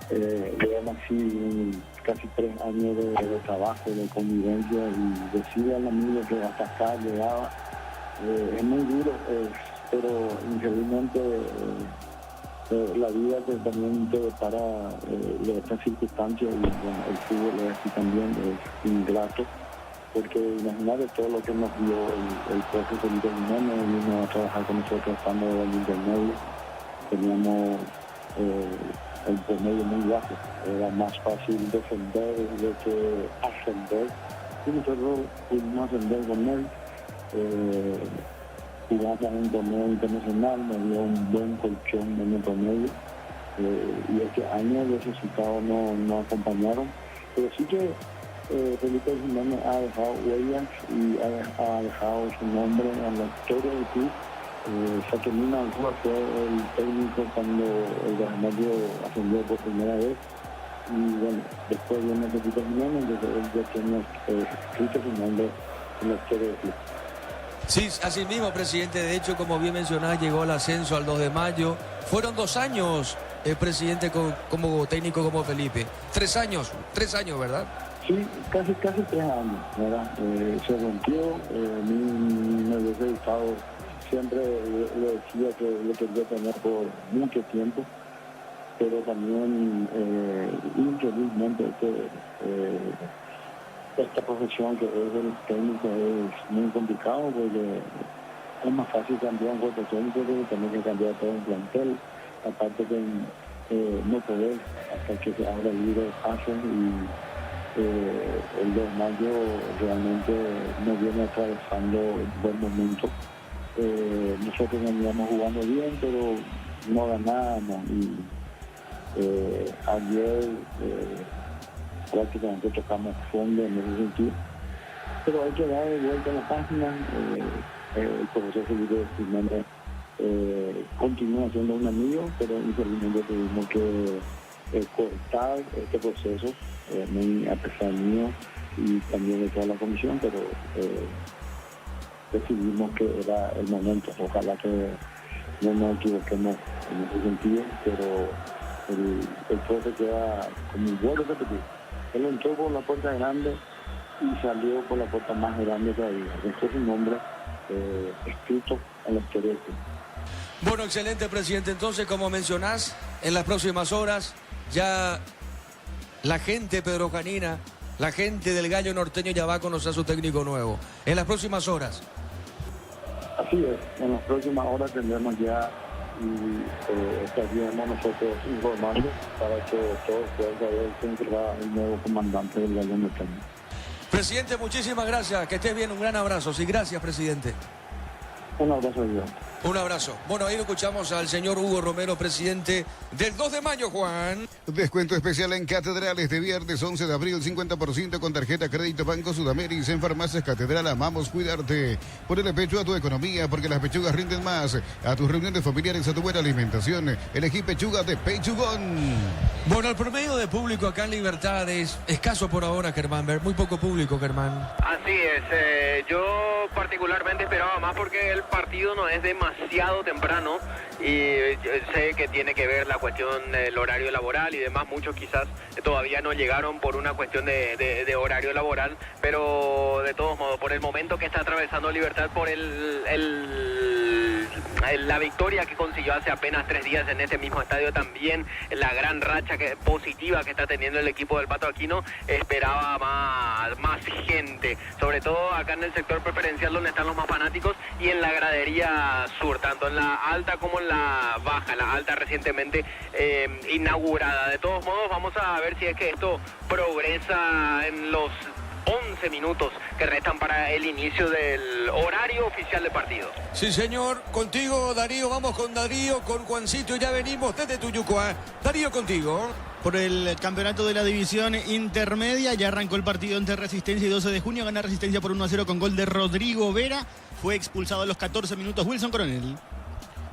Llevan así casi 3 años de trabajo, de convivencia, y decirle al amigo que hasta acá llegaba es muy duro, pero increíblemente la vida también te depara estas circunstancias, y bueno, el fútbol es así también, es ingrato, porque imagínate todo lo que nos dio el profe Felipe Jiménez. Vino a trabajar con nosotros estando en el intermedio, teníamos el promedio muy bajo, era más fácil defender de que ascender, y nosotros pudimos ascender con él. Jugamos un torneo internacional, nos dio un buen colchón en el promedio, y este año los resultados no acompañaron, pero sí que Felipe Jiménez ha dejado huellas y ha dejado su nombre en la historia del club. Saturnino Anzúa fue el técnico cuando el Granadio ascendió por primera vez, y bueno, después viene Felipe Jiménez, entonces él ya tiene escrito su nombre en la historia del club. Sí, así mismo, presidente. De hecho, como bien mencionaba, llegó el ascenso al 2 de mayo. Fueron 2 años, presidente, como técnico como Felipe. 3 años, ¿verdad? Sí, casi 3 años, ¿verdad? Se rompió, me hubiese gustado, siempre le decía que lo quería tener por mucho tiempo, pero también, infelizmente, esta profesión que es el técnico es muy complicado, porque es más fácil cambiar un cuerpo técnico que tener que cambiar todo un plantel, aparte de no poder hasta que se abra el libro de pases, y el 2 de mayo realmente nos viene atravesando un buen momento. Nosotros veníamos jugando bien, pero no ganábamos, y ayer prácticamente tocamos fondo en ese sentido, pero hay que dar de vuelta a la página. El profesor Felipe Jiménez continúa siendo un amigo, pero infelizmente tuvimos que cortar este proceso, muy a pesar mío y también de toda la comisión, pero decidimos que era el momento. Ojalá que no nos equivoquemos en ese sentido, pero el profe queda como un vuelo repetido. Él entró por la puerta grande y salió por la puerta más grande todavía. Este es un nombre escrito en la historia del club. Bueno, excelente, presidente. Entonces, como mencionás, en las próximas horas ya la gente pedrocanina, la gente del Gallo Norteño ya va a conocer a su técnico nuevo. En las próximas horas. Así es, en las próximas horas tendremos ya, y estaríamos nosotros informando para que todos puedan saber quién será el nuevo comandante del Gallo Norteño. Presidente, muchísimas gracias. Que estés bien, un gran abrazo. Sí, gracias, presidente. Un abrazo, Dios. Un abrazo. Bueno, ahí lo escuchamos al señor Hugo Romero, presidente del 2 de mayo, Juan. Descuento especial en Catedral este viernes 11 de abril, 50% con tarjeta crédito Banco Sudamérica. En Farmacias Catedral amamos cuidarte. Ponele pecho a tu economía, porque las pechugas rinden más. A tus reuniones familiares, a tu buena alimentación. Elegí pechuga de Pechugón. Bueno, el promedio de público acá en Libertad es escaso por ahora, Germán. Muy poco público, Germán. Así es. Yo particularmente esperaba más porque el partido no es demasiado temprano, y sé que tiene que ver la cuestión del horario laboral y demás. Muchos quizás todavía no llegaron por una cuestión de horario laboral, pero de todos modos, por el momento que está atravesando Libertad, por la victoria que consiguió hace apenas 3 días en este mismo estadio, también la gran racha positiva que está teniendo el equipo del Pato Aquino, esperaba más gente, sobre todo acá en el sector preferencial donde están los más fanáticos, y en la gradería sur, tanto en la alta como en la baja. La alta recientemente inaugurada. De todos modos, vamos a ver si es que esto progresa en los 11 minutos que restan para el inicio del horario oficial de partido. Sí, señor. Contigo, Darío. Vamos con Darío, con Juancito. Ya venimos desde Tuyucua. Darío, contigo. Por el campeonato de la división intermedia, ya arrancó el partido entre Resistencia y 12 de junio. Gana Resistencia por 1-0 con gol de Rodrigo Vera. Fue expulsado a los 14 minutos Wilson Coronel.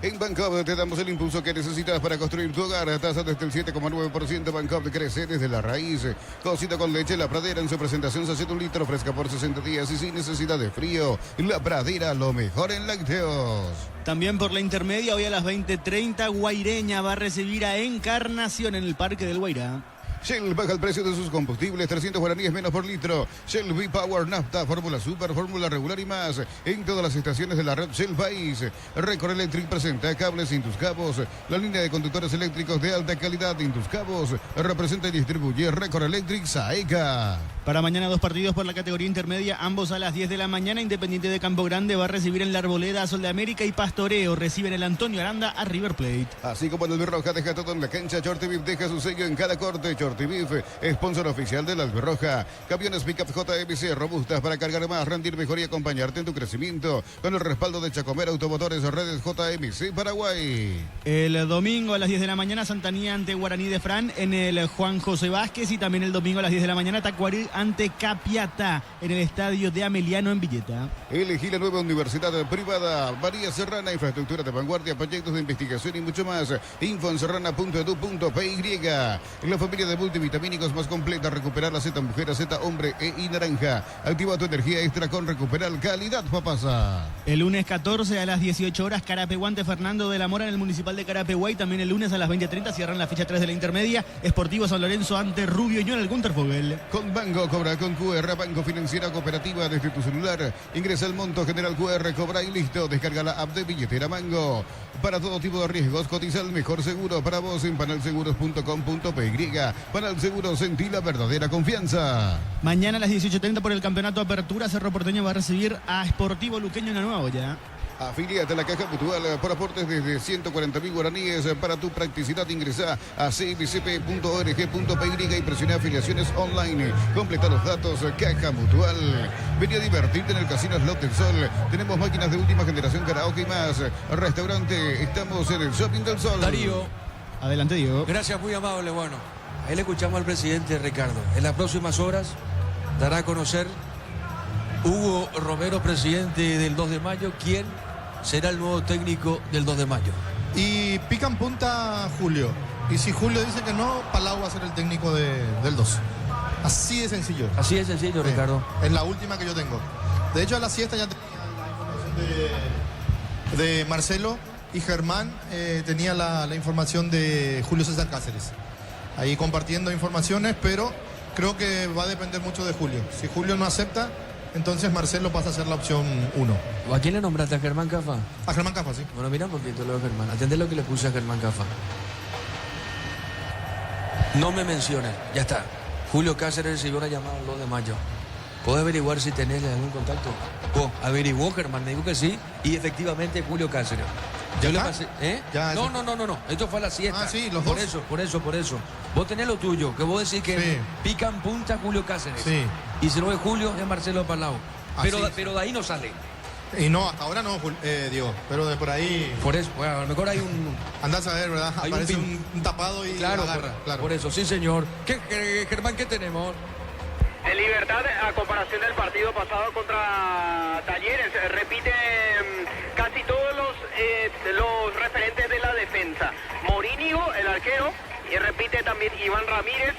En Bancop te damos el impulso que necesitas para construir tu hogar. Tasa desde el 7,9%. Bancop crece desde la raíz. Cosita con leche La Pradera en su presentación 1 litro fresca por 60 días y sin necesidad de frío. La Pradera, lo mejor en lácteos. También por la intermedia, hoy a las 20:30, Guaireña va a recibir a Encarnación en el Parque del Guairá. Shell baja el precio de sus combustibles, 300 guaraníes menos por litro. Shell V-Power Nafta, fórmula super, fórmula regular y más. En todas las estaciones de la red Shell País. Record Electric presenta cables sin tus cabos. La línea de conductores eléctricos de alta calidad en tus cabos. Representa y distribuye Record Electric Saeca. Para mañana 2 partidos por la categoría intermedia, ambos a las 10 de la mañana. Independiente de Campo Grande va a recibir en la Arboleda a Sol de América y Pastoreo reciben el Antonio Aranda a River Plate. Así como en Albirroja deja todo en la cancha, Chortibif deja su sello en cada corte. Chortibif, sponsor oficial de la Albirroja. Camiones Pickup JMC robustas para cargar más, rendir mejor y acompañarte en tu crecimiento. Con el respaldo de Chacomer Automotores, redes JMC Paraguay. El domingo a las 10 de la mañana, Santanía ante Guaraní de Fran en el Juan José Vázquez. Y también el domingo a las 10 de la mañana, Tacuarí ante Capiatá en el estadio de Ameliano en Villeta. Elegí la nueva universidad privada María Serrana, infraestructura de vanguardia, proyectos de investigación y mucho más. Info en serrana.edu.py. La familia de multivitamínicos más completa, recuperar la Z mujer, Z hombre y naranja. Activa tu energía extra con Recuperar Calidad Papasa. El lunes 14 a las 18 horas, Carapeguante Fernando de la Mora en el Municipal de Carapeguay. También el lunes a las 20:30 cierran la fecha 3 de la intermedia. Esportivo San Lorenzo ante Rubio Ñón el Gunter Fogel. Con Banco Cobra con QR, Banco Financiera Cooperativa desde tu celular. Ingresa el monto general QR, cobra y listo. Descarga la app de Billetera Mango. Para todo tipo de riesgos, cotiza el mejor seguro para vos en panalseguros.com.py. Panal Seguros, sentí la verdadera confianza. Mañana a las 18:30 por el Campeonato Apertura, Cerro Porteño va a recibir a Sportivo Luqueño en la Nueva Olla. Afíliate a la Caja Mutual por aportes desde 140.000 guaraníes. Para tu practicidad ingresa a cbcp.org.py y presiona afiliaciones online. Completa los datos. Caja Mutual. Vení a divertirte en el Casino Slot del Sol. Tenemos máquinas de última generación, karaoke y más. Restaurante, estamos en el Shopping del Sol. Darío. Adelante, Diego. Gracias, muy amable. Bueno, ahí le escuchamos al presidente Ricardo. En las próximas horas dará a conocer Hugo Romero, presidente del 2 de mayo, quién será el nuevo técnico del 2 de mayo. Y pican punta Julio. Y si Julio dice que no, Palau va a ser el técnico del 2. Así de sencillo. Así de sencillo, Ricardo. Es la última que yo tengo. De hecho, a la siesta ya tenía la información de Marcelo y Germán. Tenía la información de Julio César Cáceres. Ahí compartiendo informaciones, pero creo que va a depender mucho de Julio. Si Julio no acepta, entonces Marcelo pasa a ser la opción 1. ¿A quién le nombraste? ¿A Germán Cafa? A Germán Cafa, sí. Bueno, mira un poquito lo de Germán. Atendé lo que le puse a Germán Cafa. No me menciones. Ya está. Julio Cáceres recibió una llamada el 2 de mayo. ¿Puedo averiguar si tenés algún contacto? Averiguó Germán, me dijo que sí. Y efectivamente Julio Cáceres. Yo le pasé, Ya, no. Esto fue a la siesta. Ah, sí, los por dos. Por eso. Vos tenés lo tuyo, que vos decís que Sí. pican punta Julio Cáceres. Sí. Y si no es Julio, es Marcelo Palau. Pero de ahí no sale. Y no, hasta ahora no, Diego. Pero de por ahí. Por eso, bueno, a lo mejor hay un... Andás a ver, ¿verdad? Hay Aparece un un tapado y Claro, agarra. por eso, sí señor. Germán, ¿qué tenemos? En Libertad, a comparación del partido pasado contra Talleres, repite casi todos los referentes de la defensa. Morínigo, el arquero, y repite también Iván Ramírez,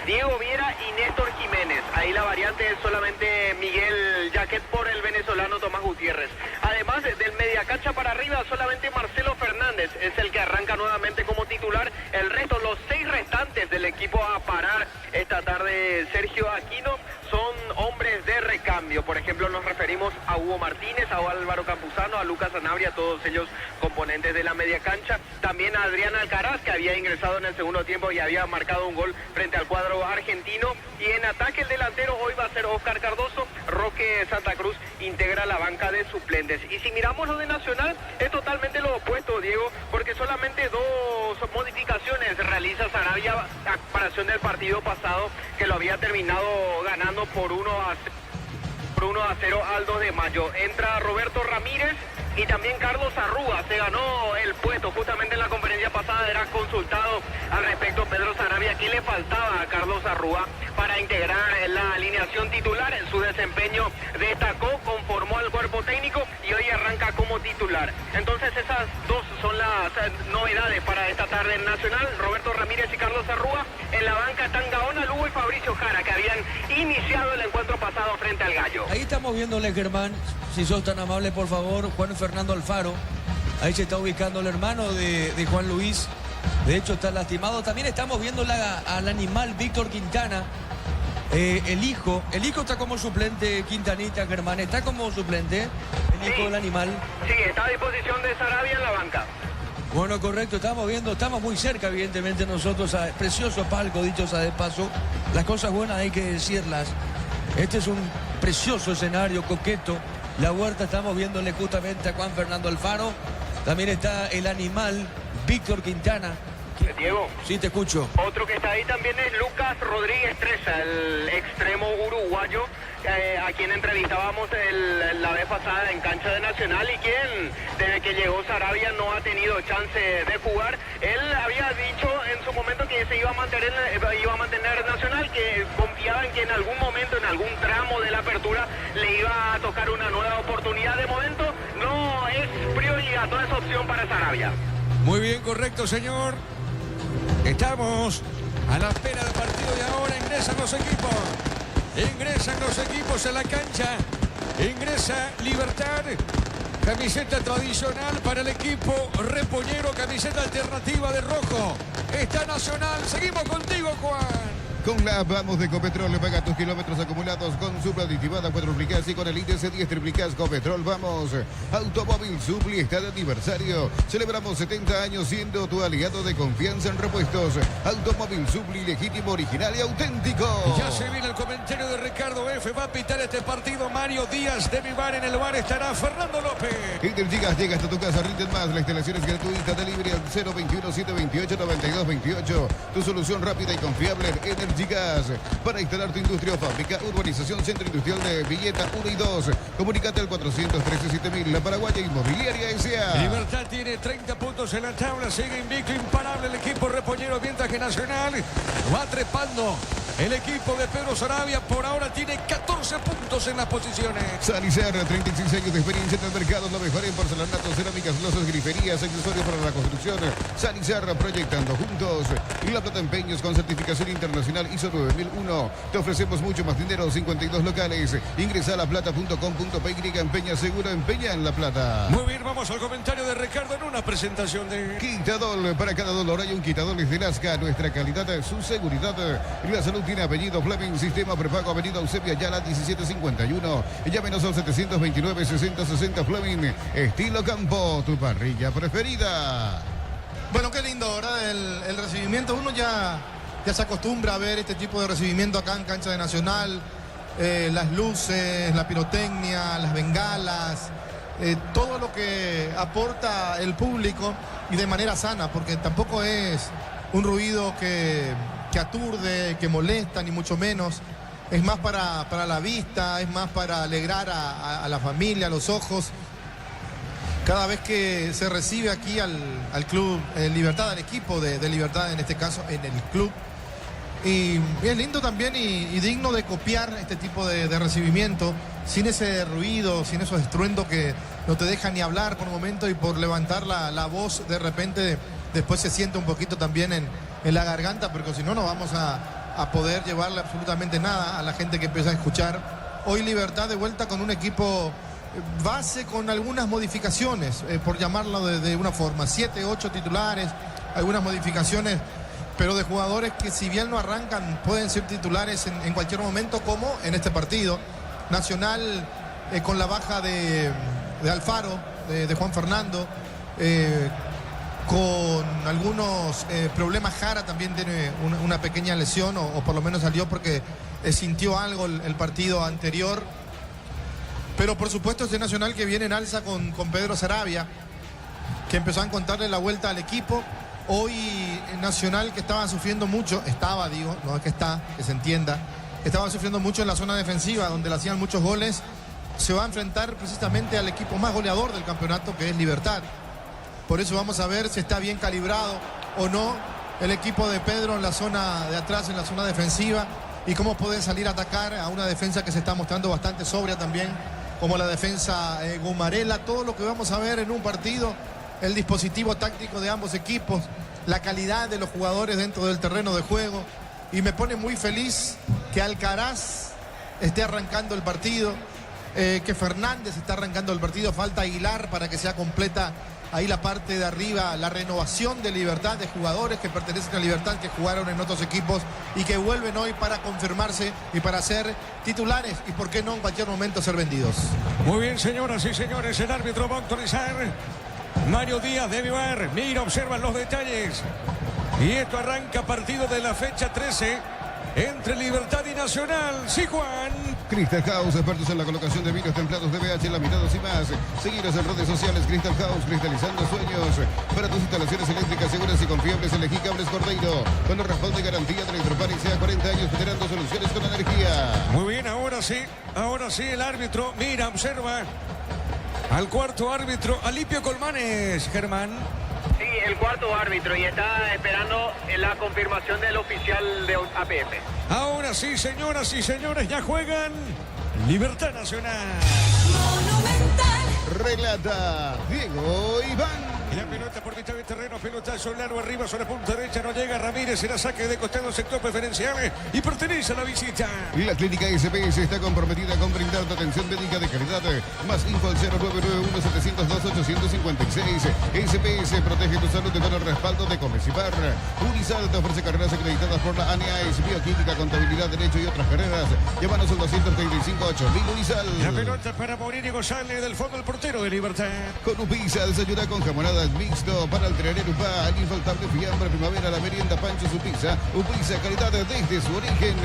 Diego Viera y Néstor Jiménez. Ahí la variante es solamente Miguel Jaquet por el venezolano Tomás Gutiérrez. Además, del mediacancha para arriba, solamente Marcelo Fernández es el que arranca nuevamente como titular. El resto, los 6 restantes del equipo a parar esta tarde, Sergio Aquino, son hombres de recambio. Por ejemplo, nos referimos a Hugo Martínez, a Álvaro Campuzano, a Lucas Sanabria, todos ellos componentes de la media cancha. También a Adrián Alcaraz, que había ingresado en el segundo tiempo y había marcado un gol frente al cuadro argentino. Y en ataque el delantero hoy va a ser Oscar Cardoso. Roque Santa Cruz integra la banca de suplentes. Y si miramos lo de Nacional, es totalmente lo opuesto, Diego, porque solamente 2 modificaciones realiza Sarabia a comparación del partido pasado, que lo había terminado ganando por 1-0 al 2 de mayo. Entra Roberto Ramírez y también Carlos Arrúa. Se ganó el puesto. Justamente en la conferencia pasada era consultado al respecto Pedro Sarabia. ¿Qué le faltaba a Carlos Arrúa para integrar la alineación titular? En su desempeño destacó, conformó al cuerpo técnico y hoy arranca como titular. Entonces esas dos son las novedades para esta tarde en Nacional. Roberto Ramírez y Carlos Arrúa. En la banca están Gaona Lugo y Fabricio Jara, que habían iniciado el encuentro pasado frente al Gallo. Ahí estamos viéndole, Germán, si sos tan amable, por favor, Juan Fernando Alfaro. Ahí se está ubicando el hermano de Juan Luis. De hecho, está lastimado. También estamos viendo al animal Víctor Quintana. El hijo está como suplente, Quintanita, Germán, está como suplente, el hijo del animal. Sí, está a disposición de Sarabia en la banca. Bueno, correcto, estamos muy cerca, evidentemente, nosotros, precioso palco, dicho sea de paso. Las cosas buenas hay que decirlas. Este es un precioso escenario, coqueto. La huerta, estamos viéndole justamente a Juan Fernando Alfaro. También está el animal, Víctor Quintana. Diego. Sí, te escucho. Otro que está ahí también es Lucas Rodríguez Treza, el extremo uruguayo, a quien entrevistábamos la vez pasada en cancha de Nacional y quien, desde que llegó Sarabia, no ha tenido chance de jugar. Él había dicho en su momento que se iba a mantener Nacional, que confiaba en que en algún momento, en algún tramo de la apertura, le iba a tocar una nueva oportunidad. De momento no es prioridad, no es opción para Sarabia. Muy bien, correcto, señor. Estamos a la espera del partido y ahora ingresan los equipos. Ingresan los equipos a la cancha. Ingresa Libertad. Camiseta tradicional para el equipo repollero. Camiseta alternativa de rojo. Está Nacional. Seguimos contigo, Juan. Con la Vamos de Ecopetrol, paga tus kilómetros acumulados con Supla aditivada 4 Triplicas y con el índice 10 Triplicas Ecopetrol. Vamos, Automóvil Supli está de aniversario. Celebramos 70 años siendo tu aliado de confianza en repuestos. Automóvil Supli, legítimo, original y auténtico. Ya se viene el comentario de Ricardo F. Va a pitar este partido Mario Díaz de Vivar. En el bar estará Fernando López. Intergigas llega hasta tu casa, rinden más. La instalación es gratuita. Delivery al 021-728-9228. Tu solución rápida y confiable en Energigas para instalar tu industria o fábrica. Urbanización Centro Industrial de Villeta 1 y 2. Comunicate al 413-7000. La Paraguaya Inmobiliaria S.A. Libertad tiene 30 puntos en la tabla. Sigue invicto, imparable el equipo repollero, mientras que Nacional va trepando. El equipo de Pedro Sarabia por ahora tiene 14 puntos en las posiciones. Sanicera, 36 años de experiencia en el mercado. Lo mejor en porcelanato, cerámicas, losas, griferías, accesorios para la construcción. Sanicera, proyectando juntos. Y La Plata Empeños con certificación internacional ISO 9001. Te ofrecemos mucho más dinero, 52 locales. Ingresa a laplata.com.py. Empeña seguro, empeña en La Plata. Muy bien, vamos al comentario de Ricardo en una presentación de Quitadol. Para cada dolor hay un Quitadol desde Nazca. Nuestra calidad, su seguridad. La salud tiene apellido Fleming. Sistema prepago Avenida Eusebio Ayala 1751. Llámenos al 729-6060 Fleming. Estilo campo, tu parrilla preferida. Bueno, qué lindo, ¿verdad? El recibimiento. Uno ya se acostumbra a ver este tipo de recibimiento acá en cancha de Nacional. Las luces, la pirotecnia, las bengalas, todo lo que aporta el público y de manera sana, porque tampoco es un ruido que aturde, que molesta, ni mucho menos. Es más para la vista, es más para alegrar a la familia, a los ojos. Cada vez que se recibe aquí al club Libertad, al equipo de Libertad, en este caso, en el club. Y es lindo también y digno de copiar este tipo de recibimiento, sin ese ruido, sin esos estruendos que no te dejan ni hablar por un momento, y por levantar la voz de repente después se siente un poquito también en la garganta, porque si no, no vamos a poder llevarle absolutamente nada a la gente que empieza a escuchar. Hoy Libertad de vuelta con un equipo base con algunas modificaciones, por llamarlo de una forma, 7, 8 titulares, algunas modificaciones, pero de jugadores que, si bien no arrancan, pueden ser titulares en cualquier momento, como en este partido. Nacional con la baja de Alfaro, de Juan Fernando, con algunos problemas. Jara también tiene una pequeña lesión, o por lo menos salió porque sintió algo el partido anterior. Pero por supuesto este Nacional que viene en alza con Pedro Sarabia, que empezó a encontrarle la vuelta al equipo. Hoy Nacional, que estaba sufriendo mucho, no es que está, que se entienda, estaba sufriendo mucho en la zona defensiva, donde le hacían muchos goles, se va a enfrentar precisamente al equipo más goleador del campeonato, que es Libertad. Por eso vamos a ver si está bien calibrado o no el equipo de Pedro en la zona de atrás, en la zona defensiva, y cómo puede salir a atacar a una defensa que se está mostrando bastante sobria también, como la defensa Gumarela. Todo lo que vamos a ver en un partido el dispositivo táctico de ambos equipos, la calidad de los jugadores dentro del terreno de juego. Y me pone muy feliz que Alcaraz esté arrancando el partido, que Fernández está arrancando el partido. Falta Aguilar para que sea completa ahí la parte de arriba, la renovación de Libertad, de jugadores que pertenecen a Libertad, que jugaron en otros equipos y que vuelven hoy para confirmarse y para ser titulares y por qué no en cualquier momento ser vendidos. Muy bien, señoras y señores, el árbitro va a autorizar. Mario Díaz debe ver, mira, observan los detalles. Y esto arranca partido de la fecha 13 entre Libertad y Nacional. Sí, Juan. Crystal House, expertos en la colocación de vinos templados de BH, laminados y más. Seguiros en redes sociales. Crystal House, cristalizando sueños. Para tus instalaciones eléctricas seguras y confiables, elegí Cables Cordeiro. Con el respaldo y garantía de Electropar y sea 40 años generando soluciones con energía. Muy bien, ahora sí el árbitro. Mira, observa al cuarto árbitro, Alipio Colmanes, Germán. Sí, el cuarto árbitro y está esperando la confirmación del oficial de APF. Ahora sí, señoras y señores, ya juegan Libertad Nacional. Monumental. Relata Diego Iván. La pelota por mitad de terreno, pelotazo largo arriba sobre punta derecha, no llega Ramírez, será saque de costado, sector preferencial y pertenece a la visita. La clínica SPS está comprometida con brindarte atención médica de calidad. Más info al 0991-702-856. SPS protege tu salud con el respaldo de Comecipar. Unisal te ofrece carreras acreditadas por la ANEAES, bioquímica, contabilidad, derecho y otras carreras. Llámanos al 235-8000 Unisal. La pelota para Morini González del fondo, el portero de Libertad. Con Upisa desayuna con jamonadas mixto para el trenero UPA, el infaltable fiambre primavera, la merienda Pancho Upisa. Upisa, calidad desde su origen.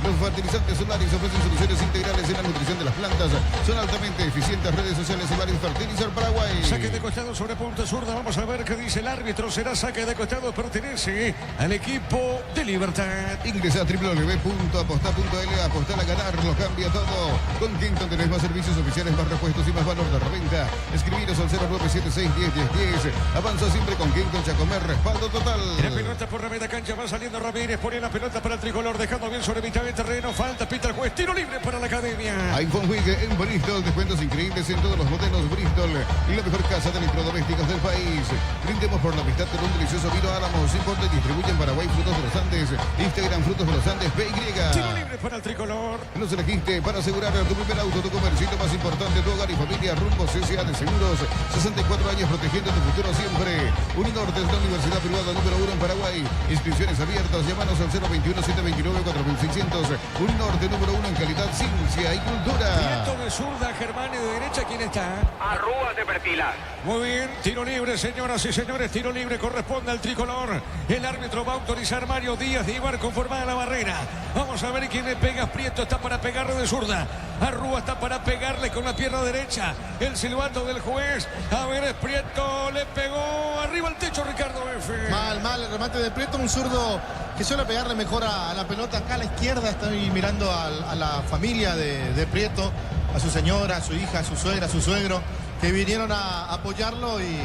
Los fertilizantes solares ofrecen soluciones integrales en la nutrición de las plantas. Son altamente eficientes. Redes sociales Solaris Fertilizar Paraguay. Saque de costado sobre punta zurda. Vamos a ver qué dice el árbitro. Será saque de costado. Pertenece al equipo de Libertad. Ingresa a www.apostar.l. Apostar a ganar. Lo cambia todo. Con Kenton tenés más servicios oficiales, más repuestos y más valor de reventa. Escribiros al 0976101010. Avanza siempre con Kenton Chacomer. Respaldo total. La pelota por la media cancha. Va saliendo Ramírez. Pone la pelota para el tricolor. Dejando bien sobre mitad de terreno. Falta, pita el juez. Tiro libre para la academia. iPhone Week en Bristol. Descuentos increíbles en todos los modelos Bristol. Y la mejor casa de electrodomésticos del país. Brindemos por la amistad con un delicioso vino Álamos. Importa y distribuye en Paraguay Frutos de los Andes. Instagram Frutos de los Andes PY. Tiro libre para el tricolor. Los elegiste para asegurar tu primer auto, tu comercio más importante, tu hogar y familia. Rumbo CSA de Seguros. 64 años protegiendo tu futuro siempre. Uninorte es la universidad privada número 1 en Paraguay. Inscripciones abiertas. Llámanos al 021-729-4600. Uninorte número 1 en calidad, ciencia y cultura. Viento de zurda, Germán, y de derecha, ¿quién está? Arrúa de perfila. Muy bien, tiro libre, señoras y señores, tiro libre corresponde al tricolor. El árbitro va a autorizar Mario Díaz de Ibar conformada la barrera. Vamos a ver quién le pega. Prieto está para pegarle de zurda. Arrúa está para pegarle con la pierna derecha. El silbato del juez. A ver, es Prieto, le pegó arriba al techo Ricardo F. Mal, el remate de Prieto, un zurdo que suele pegarle mejor a la pelota. Acá a la izquierda estoy mirando a la familia de Prieto, a su señora, a su hija, a su suegra, a su suegro, que vinieron a apoyarlo y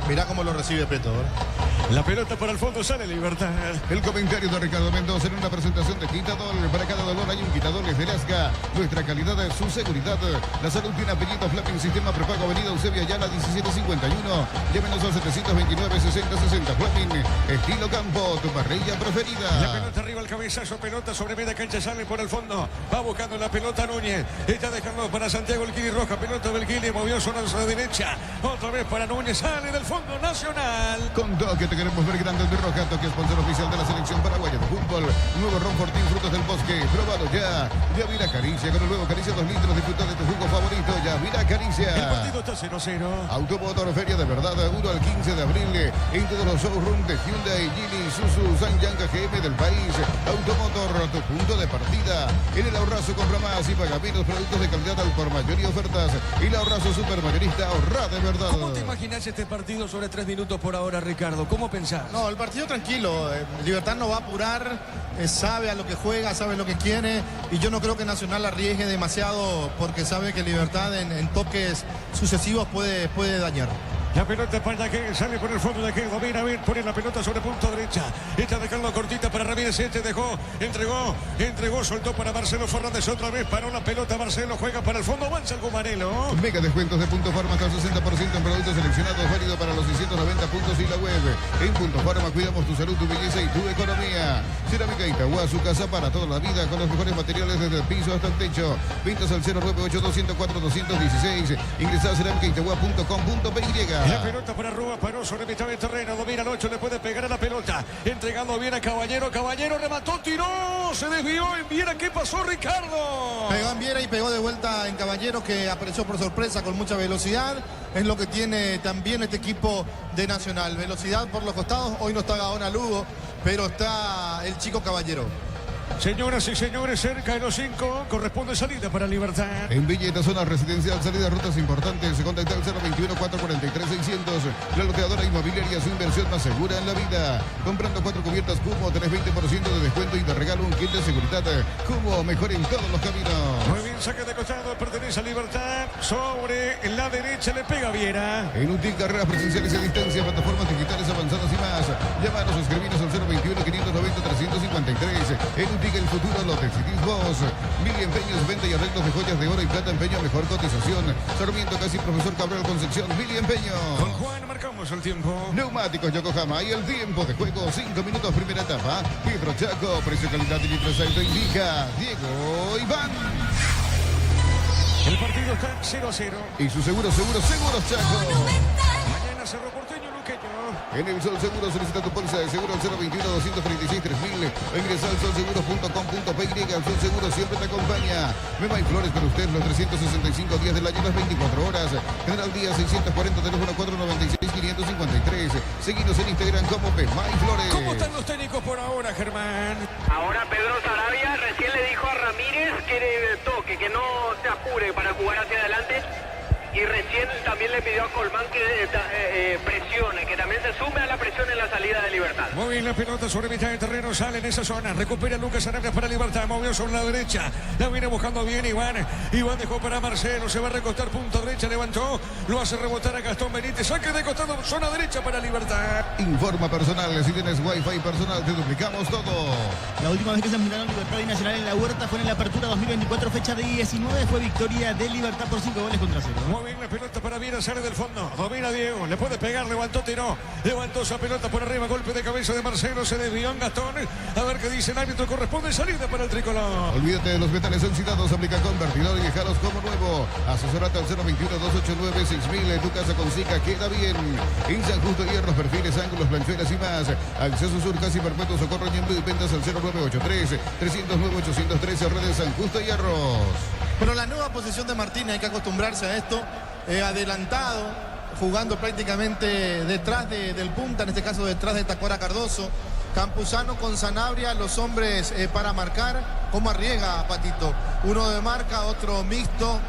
mirá cómo lo recibe Prieto, ¿verdad? La pelota para el fondo, sale Libertad. El comentario de Ricardo Mendoza en una presentación de Quitador. Para cada dolor hay un Quitador de Lasca. Nuestra calidad es su seguridad. La salud tiene apellido Flapping Sistema Prepago Avenida Eusebio Ayala 1751. Llámenos al 729-6060. Flapping, estilo campo, tu parrilla preferida. La pelota arriba, el cabezazo, pelota sobre media cancha, sale por el fondo. Va buscando la pelota Núñez. Está dejando para Santiago el Kili Roja. Pelota del Kili, movió zona a la derecha. Otra vez para Núñez, sale del fondo Nacional. Con toque te queremos ver grandes de Roja, toque sponsor oficial de la selección paraguaya de fútbol. Nuevo Ron Fortín, frutos del bosque, probado ya. Ya mira Caricia, con el nuevo Caricia 2 litros, disfruta de tu jugo favorito. Ya mira Caricia. El partido está 0-0. Automotor Feria de Verdad, 1 al 15 de abril. En todos los showrooms de Hyundai, Geely, Isuzu, Sanyang, GM del país. Automotor, tu punto de partida. En el Ahorrazo compra más y paga menos, productos de calidad al por mayor y ofertas. Y el Ahorrazo supermayorista, ahorra de verdad. ¿Cómo te imaginas este partido sobre 3 minutos por ahora, Ricardo? ¿Cómo pensás? No, el partido tranquilo. Libertad no va a apurar, sabe a lo que juega, sabe lo que quiere. Y yo no creo que Nacional arriesgue demasiado porque sabe que Libertad en toques sucesivos puede dañar. La pelota para que sale por el fondo de que domina bien, pone la pelota sobre punto derecha. Está dejando cortita para Ramírez, entregó, soltó para Marcelo Fernández otra vez, paró la pelota, Marcelo juega para el fondo, avanza el Gumarelo. Mega descuentos de Punto Farma hasta 60% en productos seleccionados, válido para los 690 puntos y la web. En Punto Farma cuidamos tu salud, tu belleza y tu economía. Cerámica Itagua, su casa para toda la vida, con los mejores materiales desde el piso hasta el techo. Ventas al 098-204-216. Ingresa a cerámicaitagua.com.py. La pelota para Rúa, paró sobre mitad de terreno, domina el 8, le puede pegar a la pelota, entregando bien a Caballero, remató, tiró, se desvió en Viera, ¿qué pasó, Ricardo? Pegó en Viera y pegó de vuelta en Caballero, que apareció por sorpresa con mucha velocidad. Es lo que tiene también este equipo de Nacional, velocidad por los costados. Hoy no está Gaona Lugo, pero está el chico Caballero. Señoras y señores, cerca de los 5, corresponde salida para Libertad. En Villeta, zona residencial, salida, rutas importantes. Se contacta al 021-443-600. La loteadora inmobiliaria, su inversión más segura en la vida. Comprando 4 cubiertas Cumo, tenés 20% de descuento y te regalo un kit de seguridad. Cumo, mejor en todos los caminos. Muy bien, saque de costado, pertenece a Libertad. Sobre la derecha le pega Viera. En UTIC, carreras presenciales a distancia, plataformas digitales avanzadas y más. Llámanos o escribinos al 021-590-353. En UTIC, el futuro lo decidís vos. Mili Empeños, venta y arreglos de joyas de oro y plata, empeño, mejor cotización. Sarmiento, casi Profesor Cabral Concepción. Mili Empeño. Con Juan marcamos el tiempo. Neumáticos Yokohama y el tiempo de juego, 5 minutos, primera etapa. Pedro Chaco, precio, calidad y litro salto indica Diego Iván. El partido está 0-0. Y su seguros Chaco. Mañana Cerro Porteño, Luqueño. En el Sol Seguro solicita tu póliza de seguro al 021-236-3000 o ingresa al solseguro.com.py. El Sol Seguro siempre te acompaña. Mema y Flores con usted los 365 días del año, las 24 horas. General Díaz 640, teléfono 496-553. Seguinos en Instagram como Mema y Flores. ¿Cómo están los técnicos por ahora, Germán? Ahora Pedro Sarabia recién le dijo a Ramírez que toque, que no se apure para jugar hacia adelante. Y recién también le pidió a Colmán que presione, que también se sume a la presión en la salida de Libertad. Muy bien, la pelota sobre mitad de terreno, sale en esa zona, recupera Lucas Arabia para Libertad, movió sobre la derecha, la viene buscando bien Iván dejó para Marcelo, se va a recostar punta derecha, levantó, lo hace rebotar a Gastón Benítez, saque de costado, zona derecha para Libertad. Informa personal, si tienes wifi personal te duplicamos todo. La última vez que se enfrentaron Libertad y Nacional en la Huerta fue en la apertura 2024, fecha de 19, fue victoria de Libertad por 5 goles contra 0. Muy bien, la pelota para Viera, sale del fondo, domina Diego, le puede pegar, levantó, tiró, levantó esa pelota por arriba, golpe de cabeza de Marcelo, se desvió en Gastón, a ver qué dice el árbitro, corresponde salida para el tricolor. Olvídate de los metales oxidados, aplica convertidor y dejalos como nuevo. Asesorate al 021-289-6000, tu casa con Zika queda bien. En San Justo, hierros, perfiles, ángulos, planchuelas y más. Acceso Sur, casi perpetuo, socorro y ventas al 0983-309-813, redes San Justo, hierros. Pero la nueva posición de Martínez, hay que acostumbrarse a esto, adelantado, jugando prácticamente detrás del punta, en este caso detrás de Tacuara Cardoso. Campuzano con Sanabria, los hombres para marcar. ¿Cómo arriesga, Patito? Uno de marca, otro mixto,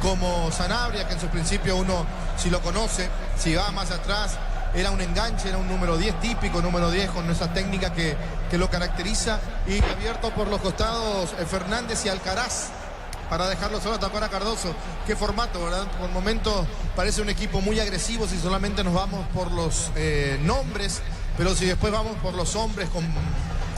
como Sanabria, que en su principio uno, si lo conoce, si va más atrás, era un enganche, era un número 10 típico, número 10 con esa técnica que lo caracteriza. Y abierto por los costados Fernández y Alcaraz, para dejarlo solo a Tacuara Cardoso. Qué formato, ¿verdad? Por momentos parece un equipo muy agresivo si solamente nos vamos por los nombres, pero si después vamos por los hombres con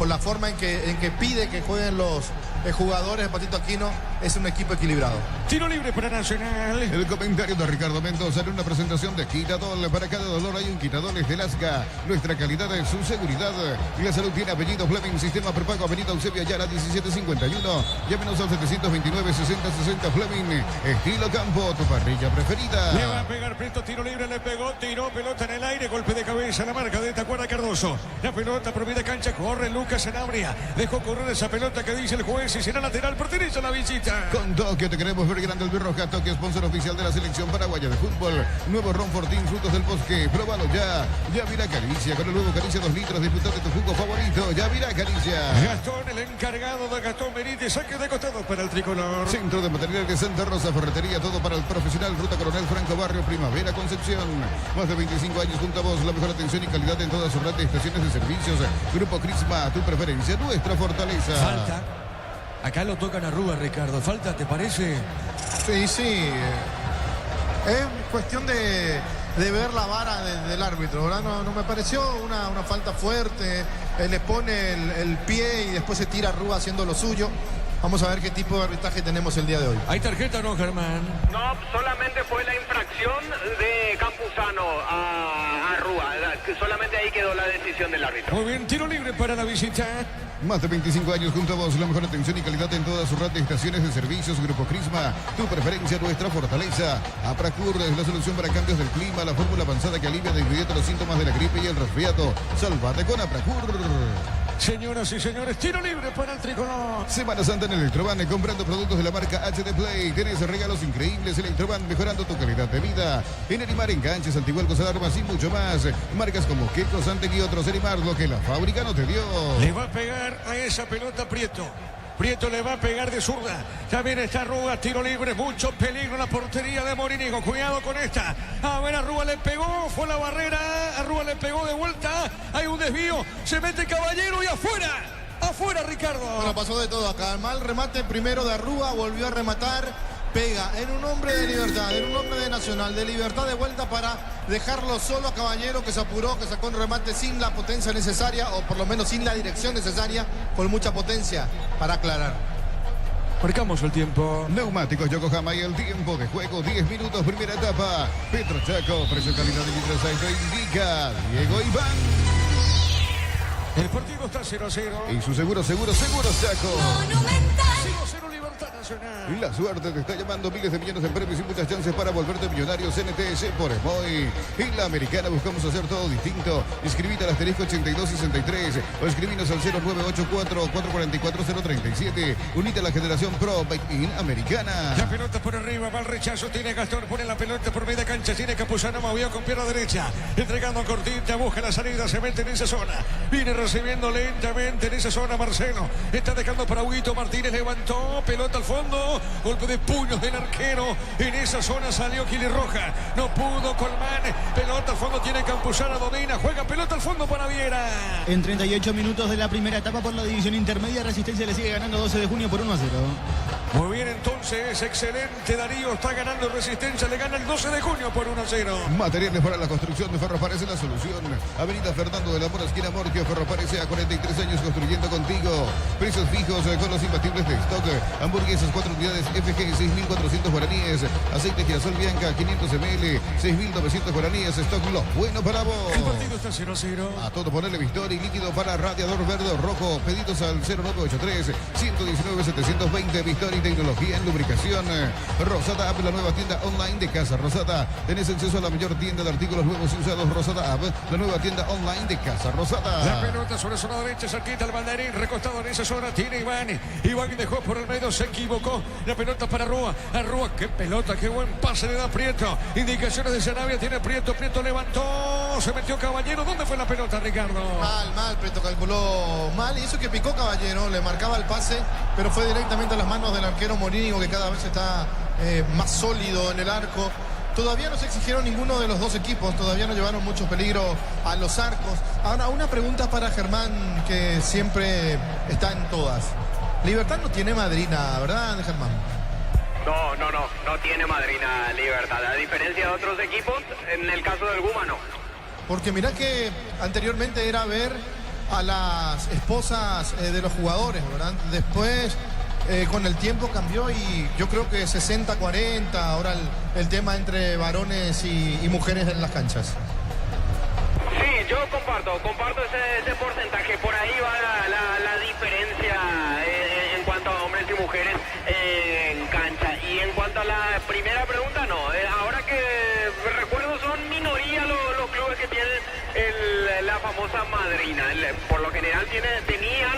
la forma en que pide que jueguen los jugadores de Patito Aquino, es un equipo equilibrado. Tiro libre para Nacional. El comentario de Ricardo Mendoza en una presentación de Quitadol. Para cada dolor hay un Quitadol de Lasca. Nuestra calidad es su seguridad. Y la salud tiene apellido Fleming. Sistema prepago Avenida Eusebio Ayala 1751. Llámenos al 729-6060 Fleming. Estilo Campo, tu parrilla preferida. Le va a pegar Prieto, tiro libre, le pegó, tiró, pelota en el aire, golpe de cabeza, la marca de Tacuara Cardoso. La pelota por media cancha, corre Lucas Sanabria. Dejó correr esa pelota que dice el juez y será lateral, pertenece a la visita. Con Tokio te queremos ver grande, el Roja. Tokio, sponsor oficial de la selección paraguaya de fútbol. Nuevo Ron Fortín, frutos del bosque. Próbalo ya. Ya mira Caricia. Con el nuevo Caricia 2 litros. Disfruta de tu jugo favorito. Ya mira Caricia. Gastón, el encargado de Gastón Benítez. Saque de costado para el tricolor. Centro de material de Santa Rosa, ferretería, todo para el profesional. Ruta Coronel Franco, Barrio Primavera, Concepción. Más de 25 años junto a vos. La mejor atención y calidad en todas sus redes de estaciones de servicios. Grupo Crisma, tu preferencia, nuestra fortaleza. Falta. Acá lo tocan a Rúa, Ricardo. ¿Falta, te parece? Sí. Es cuestión de de ver la vara del árbitro, ¿verdad? No me pareció una falta fuerte. Él le pone el pie y después se tira a Rúa haciendo lo suyo. Vamos a ver qué tipo de arbitraje tenemos el día de hoy. ¿Hay tarjeta o no, Germán? No, solamente fue la infracción de Campuzano a Rúa. Solamente ahí quedó la decisión del árbitro. Muy bien, tiro libre para la visita. Más de 25 años junto a vos, la mejor atención y calidad en todas sus red de estaciones de servicios. Grupo Crisma, tu preferencia, nuestra fortaleza. Apracur es la solución para cambios del clima, la fórmula avanzada que alivia de inmediato los síntomas de la gripe y el resfriado. Sálvate con Apracur. Señoras y señores, tiro libre para el tricolor. Semana Santa en Electroban, comprando productos de la marca HD Play. Tenés regalos increíbles. Electroban, mejorando tu calidad de vida. En Elimar, enganches, antihuelcos, alarmas y mucho más. Marcas como Queco, Santec y otros. Elimar, lo que la fábrica no te dio. Le va a pegar a esa pelota Prieto. Prieto le va a pegar de zurda. También está Rúa, tiro libre, mucho peligro en la portería de Morínigo. Cuidado con esta. A ver, a Rúa le pegó, fue la barrera. A Rúa le pegó de vuelta. Hay un desvío. Se mete Caballero y afuera. Afuera, Ricardo. Bueno, pasó de todo acá. Mal remate primero de Arrúa, volvió a rematar. Pega en un hombre de Libertad, en un hombre de Nacional, de Libertad de vuelta para dejarlo solo a Caballero, que se apuró, que sacó un remate sin la potencia necesaria, o por lo menos sin la dirección necesaria, con mucha potencia para aclarar. Marcamos el tiempo. Neumáticos Yokohama y el tiempo de juego, 10 minutos, primera etapa. Petro Chaco, precio calidad de litros ahí lo indica Diego Iván. El partido está 0-0. Y su seguro Chaco. Monumental. 0-0 Libertad Nacional. Y la suerte te está llamando, miles de millones en premios y muchas chances para volverte millonario. CNTS por Emoy. En la Americana buscamos hacer todo distinto. Inscribite al asterisco 8263 o escribinos al 0984-444-037. Unite a la generación Pro in Americana. La pelota por arriba, va el rechazo, tiene Gastón, pone la pelota por media cancha, tiene Campuzano, movió con pierna derecha, entregando cortita, busca la salida, se mete en esa zona, viene recibiendo lentamente en esa zona Marcelo, está dejando para Huguito Martínez, levantó, pelota al fondo, golpe de puños del arquero, en esa zona salió Kili Roja, no pudo Colmán, pelota al fondo, tiene Campuzano, domina, juega pelota al fondo para Viera. En 38 minutos de la primera etapa por la división intermedia, Resistencia le sigue ganando 12 de junio por 1-0. Muy bien, entonces, excelente Darío, está ganando Resistencia, le gana el 12 de junio por 1-0. Materiales para la construcción de Ferropares es la solución. Avenida Fernando de la Mora, esquina Morquio, Ferropares a 43 años construyendo contigo. Precios fijos con los imbatibles de stock. Hamburguesas 4 unidades FG, 6.400 guaraníes. Aceite girasol Bianca, 500 ml, 6.900 guaraníes. Stock lo bueno para vos. El partido está 0-0. A todo ponerle Victoria y líquido para radiador verde o rojo. Pedidos al 0983-119-720. Victoria y tecnología en lubricación. Rosada App, la nueva tienda online de Casa Rosada. Tenés acceso a la mayor tienda de artículos nuevos y usados. Rosada App, la nueva tienda online de Casa Rosada. La pelota sobre zona derecha, cerquita al banderín, recostado en esa zona, tiene Iván. Iván dejó por el medio, se equivocó. La pelota para Rúa. A Rúa, qué pelota, qué buen pase le da Prieto. Indicaciones de Sarabia, tiene Prieto. Prieto levantó, se metió Caballero. ¿Dónde fue la pelota, Ricardo? Mal, Prieto calculó mal. Hizo que picó Caballero, le marcaba el pase, pero fue directamente a las manos del arquero Morínigo, que cada vez está más sólido en el arco. Todavía no se exigieron ninguno de los dos equipos, todavía no llevaron mucho peligro a los arcos. Ahora, una pregunta para Germán, que siempre está en todas. Libertad no tiene madrina, ¿verdad, Germán? No tiene madrina Libertad. A diferencia de otros equipos, en el caso del Guma no. Porque mirá que anteriormente era ver a las esposas de los jugadores, ¿verdad? Después, con el tiempo cambió y yo creo que 60-40, ahora el tema entre varones y mujeres en las canchas. Sí, yo comparto ese porcentaje. Por ahí va la diferencia en cuanto a hombres y mujeres en cancha. Y en cuanto a la primera pregunta, no. Ahora que recuerdo, son minoría los clubes que tienen la famosa madrina. Por lo general tenían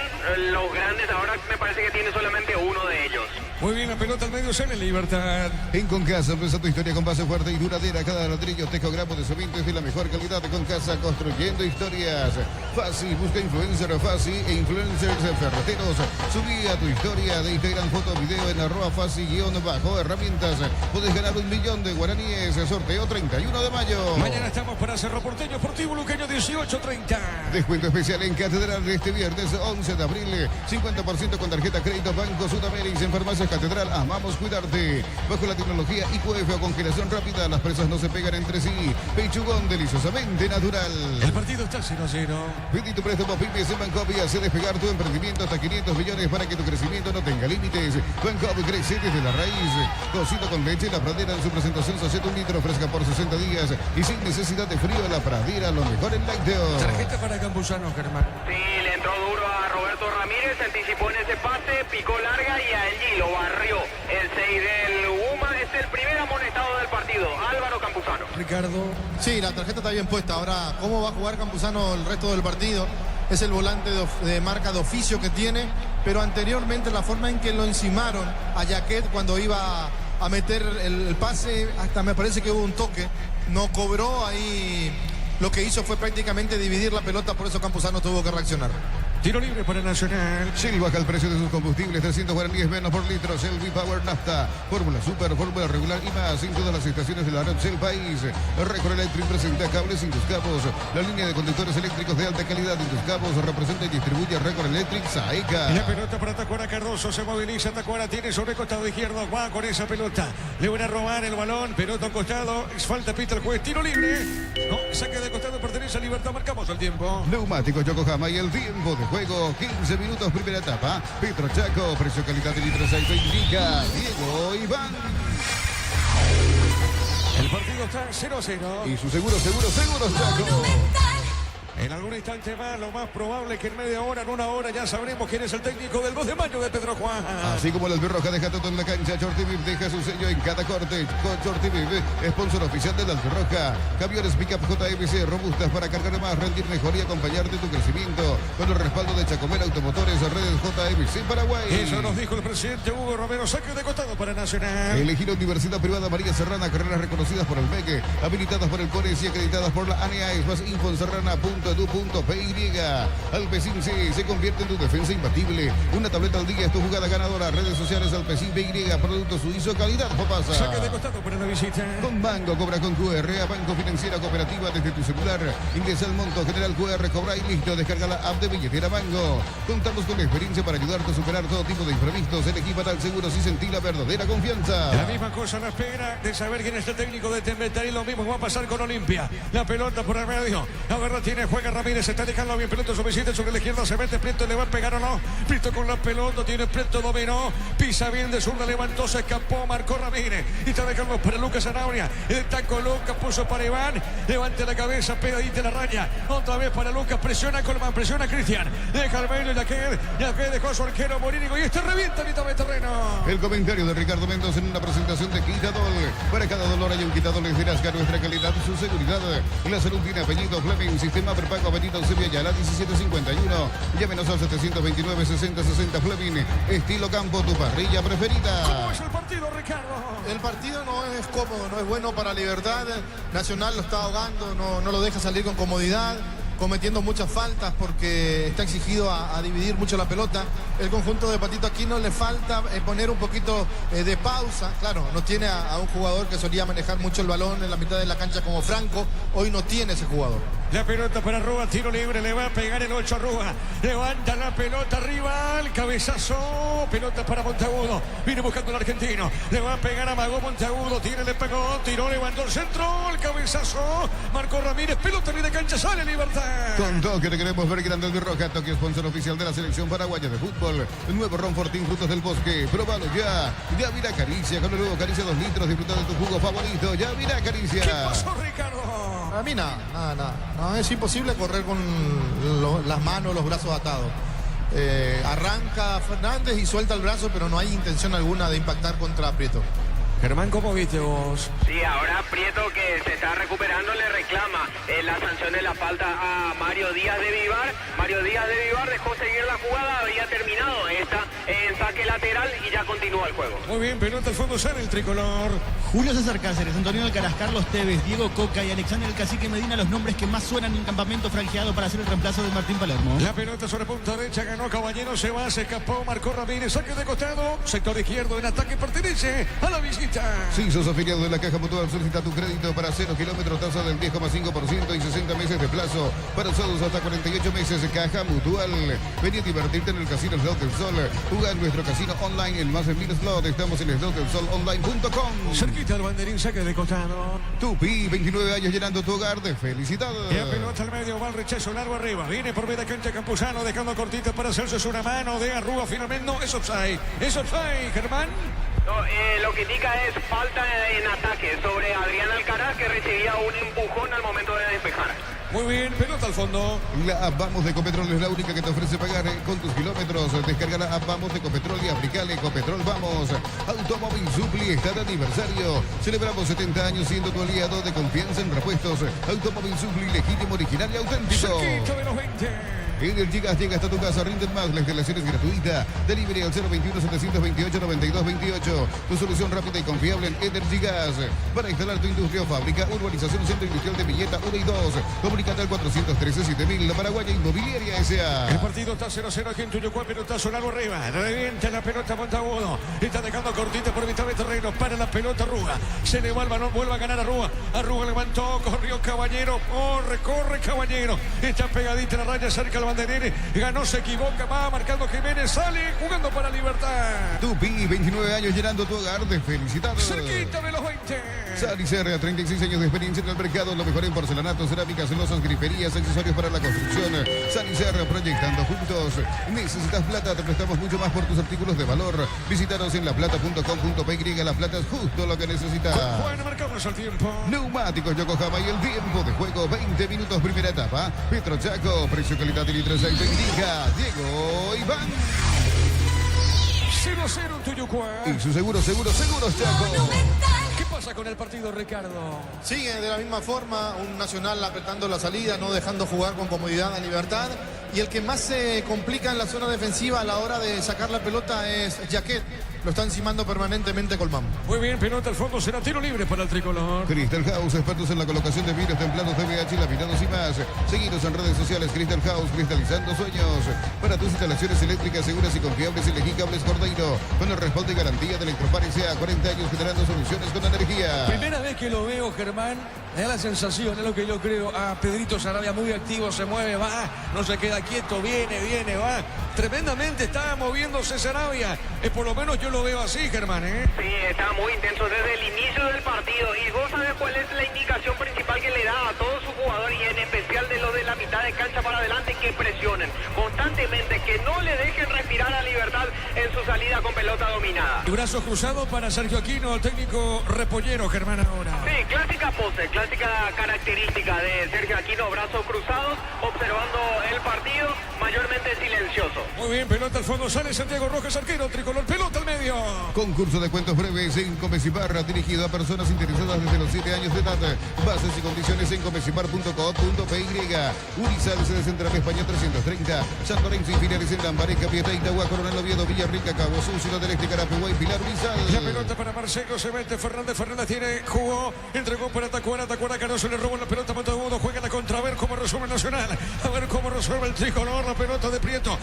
los grandes, ahora me parece que tiene solamente uno de ellos. Muy bien, la pelota al medio, sale Libertad. En Concasa, empieza tu historia con base fuerte y duradera. Cada ladrillo tejogramo de cemento es de la mejor calidad. De Concasa, construyendo historias. Fácil, busca influencer Fácil e influencers ferreteros. Subí a tu historia de Instagram foto o video en @fácil_herramientas. Puedes ganar 1 millón de guaraníes. Sorteo 31 de mayo. Mañana estamos para Cerro Porteño, Sportivo Luqueño 18:30. Descuento especial en Catedral de este viernes 11 de abril. 50% con tarjeta crédito Banco Sudamérica. En Farmacias Catedral, amamos cuidarte. Bajo la tecnología IQF o congelación rápida, las presas no se pegan entre sí. Pechugón deliciosamente natural. El partido está 0-0. Pedí tu préstamo pymes en Bancopi y hace despegar tu emprendimiento hasta 500 millones para que tu crecimiento no tenga límites. Bancopi crece desde la raíz. Cocido con leche, la pradera en su presentación sachet 1 litro fresca por 60 días y sin necesidad de frío. La pradera, lo mejor en lácteos. Tarjeta para Campuzano, Germán. Sí, le entró duro a Roberto Ramírez, se anticipó en ese pase, picó larga y allí lo barrió. El 6 del UMA es el primer amonestado del partido, Álvaro Campuzano. Ricardo. Sí, la tarjeta está bien puesta. Ahora, ¿cómo va a jugar Campuzano el resto del partido? Es el volante de marca de oficio que tiene, pero anteriormente la forma en que lo encimaron a Jaquet cuando iba a meter el pase, hasta me parece que hubo un toque, no cobró ahí. Lo que hizo fue prácticamente dividir la pelota, por eso Campuzano tuvo que reaccionar. Tiro libre para Nacional. Shell baja el precio de sus combustibles, 300 guaraníes menos por litro. Shell V-Power Nafta, fórmula super, fórmula regular y más en todas las estaciones de la red Shell País. Recor Electric presenta cables Induscapos, la línea de conductores eléctricos de alta calidad. Induscapos representa y distribuye Recor Electric Saeca. La pelota para Tacuara Cardoso, se moviliza Tacuara, tiene sobre el costado izquierdo, va con esa pelota. Le van a robar el balón, pelota a costado, es falta, pita el juez, tiro libre. No, saque de costado, pertenece a Libertad, marcamos el tiempo. Neumáticos Yokohama y el tiempo de juego, 15 minutos, primera etapa. Petro Chaco, precio calidad de litro 6 indica Diego Iván. El partido está 0-0. Y su seguro Chaco. En algún instante más, lo más probable que en media hora, en una hora, ya sabremos quién es el técnico del 2 de mayo de Pedro Juan. Así como la Albirroja deja todo en la cancha, Chortibib deja su sello en cada corte. Chortibib, sponsor oficial de la Albirroja. Camiones Pickup JMC, robustas para cargar más, rendir mejor y acompañarte tu crecimiento. Con el respaldo de Chacomera Automotores, redes JMC Paraguay. Eso nos dijo el presidente Hugo Romero, saque de costado para Nacional. Elegir Universidad Privada María Serrana, carreras reconocidas por el MEC, habilitadas por el CONES y acreditadas por la ANEAES. Más info en serrana.edu.py. Alpecin C se convierte en tu defensa imbatible. Una tableta al día es tu jugada ganadora. Redes sociales Alpecin BY, producto suizo, calidad Popasa. Saque de costado para la visita. Con Banco, cobra con QR, a Banco Financiera Cooperativa desde tu celular. Ingresa el monto, general QR, cobra y listo. Descarga la app de billetera Banco. Contamos con la experiencia para ayudarte a superar todo tipo de imprevistos. Elegí Fatal Seguros y sentí la verdadera confianza. La misma cosa la espera de saber quién es el técnico de Tembetar y lo mismo va a pasar con Olimpia. La pelota por el medio. La verdad tiene, juega Ramírez, está dejando bien pelota suficiente sobre la izquierda, se mete Prieto, le va a pegar o no. Prieto con la pelota, tiene Prieto, dominó, pisa bien de zurda, levantó, se escapó, marcó Ramírez. Y está dejando para Lucas Zanabria. El taco Lucas puso para Iván, levanta la cabeza, pegadita la raya. Otra vez para Lucas, presiona Colman, presiona Cristian. Deja el medio y la que dejó a su arquero Morínigo y este revienta a mitad de terreno. El comentario de Ricardo Mendoza en una presentación de Quitadol. Para cada dolor hay un Quitadol de Rasca, nuestra calidad y su seguridad. La salud tiene apellido Fleming, sistema prepago Benito Sevilla, la 1751. Llámenos al 729-6060 Fleming. Estilo campo, tu parrilla preferida. ¿Cómo es el partido, Ricardo? El partido no es cómodo, no es bueno para Libertad. Nacional lo está ahogando, no lo deja salir con comodidad, cometiendo muchas faltas porque está exigido a dividir mucho la pelota. El conjunto de Patito Aquino le falta poner un poquito de pausa. Claro, no tiene a un jugador que solía manejar mucho el balón en la mitad de la cancha como Franco. Hoy no tiene ese jugador. La pelota para Rúa, tiro libre, le va a pegar el 8 a Rúa. Levanta la pelota arriba, el cabezazo, pelota para Monteagudo. Viene buscando el argentino, le va a pegar a Mago Monteagudo, le pegó, tiró, levantó el centro, el cabezazo, marcó Ramírez, pelota ni de cancha, sale Libertad. Con Toque te queremos ver grande el Roja, Toque sponsor oficial de la selección paraguaya de fútbol. El nuevo Ron Fortín, frutos del bosque, probalo ya. Ya mira Caricia, con el nuevo Caricia 2 litros, disfruta de tu jugo favorito. Ya mira Caricia. ¿Qué pasó, Ricardo? A mí nada. No, es imposible correr con las manos, los brazos atados. Arranca Fernández y suelta el brazo, pero no hay intención alguna de impactar contra Prieto. Germán, ¿cómo viste vos? Sí, ahora Prieto, que se está recuperando, le reclama la sanción de la falta a Mario Díaz de Vivar. Mario Díaz de Vivar dejó seguir la jugada, habría terminado esta en saque lateral y ya continúa al juego. Muy bien, pelota al fondo, sale el tricolor. Julio César Cáceres, Antonio Alcaraz, Carlos Tevez, Diego Coca y Alexander el Cacique Medina, los nombres que más suenan en campamento franjeado para hacer el reemplazo de Martín Palermo. La pelota sobre punta derecha, ganó Caballero, se va, se escapó, marcó Ramírez, saque de costado, sector izquierdo, en ataque pertenece a la visita. Si sos afiliado de la Caja Mutual, solicita tu crédito para 0 kilómetros, tasa del 10,5% y 60 meses de plazo para usados hasta 48 meses. Caja Mutual. Vení a divertirte en el Casino Slot del Sol. Juega en nuestro casino online en más de 1000 slots. Estamos en slotdelsolonline.com. Cerquita el banderín, saque de costado. Tupi, 29 años llenando tu hogar de felicidad. Y la pelota al medio, va el rechazo largo arriba. Viene por media cancha Campuzano, dejando cortita para hacerse una mano de Arrúa. Finalmente no, es offside. Es offside, Germán. No, lo que indica es falta en ataque sobre Adrián Alcaraz, que recibía un empujón al momento de despejar. Muy bien, pelota al fondo. La app Vamos de Ecopetrol es la única que te ofrece pagar con tus kilómetros. Descarga la app Vamos de Ecopetrol y aplicale Ecopetrol Vamos. Automóvil Supli está de aniversario. Celebramos 70 años siendo tu aliado de confianza en repuestos. Automóvil Supli, legítimo, original y auténtico. Cerquita de los 20. Energigas llega hasta tu casa, rinden más, la instalación es gratuita. Delivery al 021-728-9228. Tu solución rápida y confiable en Energigas. Para instalar tu industria o fábrica, urbanización Centro Industrial de Villeta 1 y 2. Comunicate al 413-7000, la Paraguaya Inmobiliaria S.A. El partido está 0-0 aquí en Tuyucuá, pelotazo largo arriba. Revienta la pelota Montagudo. Está dejando cortita por mitad de terreno. Para la pelota Arrúa. Se le va el balón, vuelve a ganar Arrúa. Arrúa levantó, corrió Caballero. Corre Caballero. Está pegadita la raya cerca al banderín. Ganó, se equivoca, va marcando Jiménez. Sale jugando para Libertad. Tupi, 29 años llenando tu hogar de felicidad. Cerquita de los 20. Salicerra, 36 años de experiencia en el mercado. Lo mejor en porcelanato, cerámicas, celosas, griferías, accesorios para la construcción. Salicerra, proyectando juntos. Necesitas plata, te prestamos mucho más por tus artículos de valor. Visítanos en laplata.com.py. La Plata es justo lo que necesitas. Bueno, marcamos el tiempo. Neumáticos Yokohama y el tiempo de juego, 20 minutos primera etapa. Petro Chaco, precio, calidad y litros aceite. Indica Diego Iván. 0-0 en Tuyucuá. Y su seguros Chaco. ¿Qué pasa con el partido, Ricardo? Sigue de la misma forma, un Nacional apretando la salida, no dejando jugar con comodidad a Libertad. Y el que más se complica en la zona defensiva a la hora de sacar la pelota es Jaquet. Lo está encimando permanentemente Colmán. Muy bien, pelota al fondo, será tiro libre para el tricolor. Crystal House, expertos en la colocación de vidrios templados, DBH, laminados y más. Seguidos en redes sociales, Crystal House, cristalizando sueños. Para tus instalaciones eléctricas seguras y confiables, elegí Cables Cordeiro. Con el respaldo y garantía de Electropar S.A. 40 años generando soluciones con energía. Primera vez que lo veo, Germán, me da la sensación, es lo que yo creo, a Pedrito Sarabia muy activo, se mueve, va, no se queda quieto, viene, va. Tremendamente está moviéndose Sarabia. Por lo menos yo lo veo así, Germán, ¿eh? Sí, está muy intenso desde el inicio del partido. Y vos sabés cuál es la indicación principal que le da a todos sus jugadores y en especial de los de la mitad de cancha para adelante, que presionen constantemente, que no le dejen respirar a Libertad en su salida con pelota dominada. Y brazos cruzados para Sergio Aquino, el técnico repollero, Germán, ahora. Sí, clásica pose, clásica característica de Sergio Aquino, brazos cruzados, observando el partido, mayormente silencioso. Muy bien, pelota al fondo, sale Santiago Rojas, arquero, tricolor, pelota al medio. Concurso de cuentos breves en Comecibar, dirigido a personas interesadas desde los 7 años de edad. Bases y condiciones en comecibar.co.py. Urizal, sede central España 330. San Lorenzo y filiales en Lambaré, Capiatá, Itagua, Coronel Oviedo, Villarrica, Cabo Sur, Ciudad del Este, Carapeguay, Pilar, Urizal. La pelota para Marcelo, se mete Fernández tiene, jugó, entregó para Tacuara Cardoso, le robó la pelota a Montagudo, juega la contra, a ver cómo resuelve Nacional, a ver cómo resuelve el tricolor, la pelota de Prieto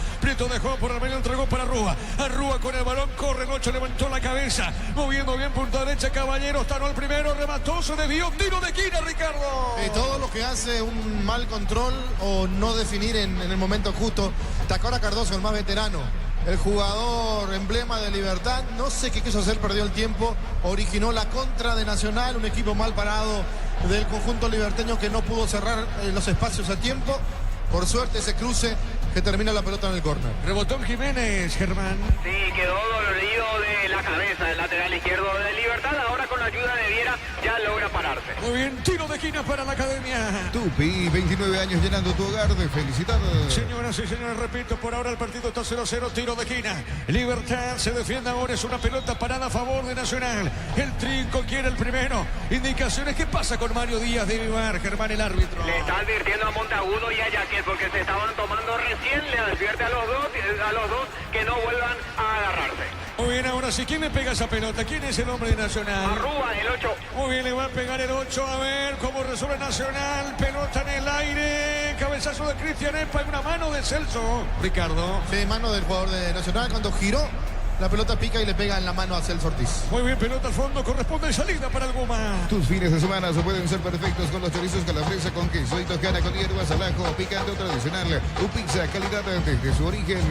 dejó por el medio, entregó para Arrúa con el balón, corre, Nocho levantó la cabeza, moviendo bien punta derecha, Caballero, estaró el primero, remató, se desvió, tiro de esquina, Ricardo. Todo lo que hace un mal control o no definir en el momento justo. Tacuara Cardoso, el más veterano, el jugador emblema de Libertad, no sé qué quiso hacer, perdió el tiempo, originó la contra de Nacional, un equipo mal parado del conjunto liberteño que no pudo cerrar los espacios a tiempo. Por suerte ese cruce que termina la pelota en el córner. Rebotó Jiménez, Germán. Sí, quedó dolorido de la cabeza del lateral izquierdo de Libertad. Ahora con la ayuda de Viera ya logra pararse. Muy bien, tiro de esquina para la academia. Tupi, 29 años llenando tu hogar de felicidad. Señoras y señores, repito, por ahora el partido está 0-0, tiro de esquina. Libertad se defiende ahora, es una pelota parada a favor de Nacional. El Trinco quiere el primero. Indicaciones, ¿qué pasa con Mario Díaz de Vivar, Germán, el árbitro? Le está advirtiendo a Montagudo y a Jaquet porque se estaban tomando recién. Le advierte a los dos que no vuelvan a agarrarse. Muy bien, ahora ahora sí, ¿quién le pega esa pelota? ¿Quién es el hombre de Nacional? Arrúa, el 8. Muy bien, le va a pegar el 8. A ver cómo resuelve Nacional. Pelota en el aire. Cabezazo de Cristian Epa y una mano de Celso. Ricardo. Sí, mano del jugador de Nacional. Cuando giró, la pelota pica y le pega en la mano a Celso Ortiz. Muy bien, pelota al fondo. Corresponde salida para el Guma. Tus fines de semana pueden ser perfectos con los chorizos calabresa con queso y toscana con hierbas al ajo, picante o tradicional. Pizza, calidad desde su origen.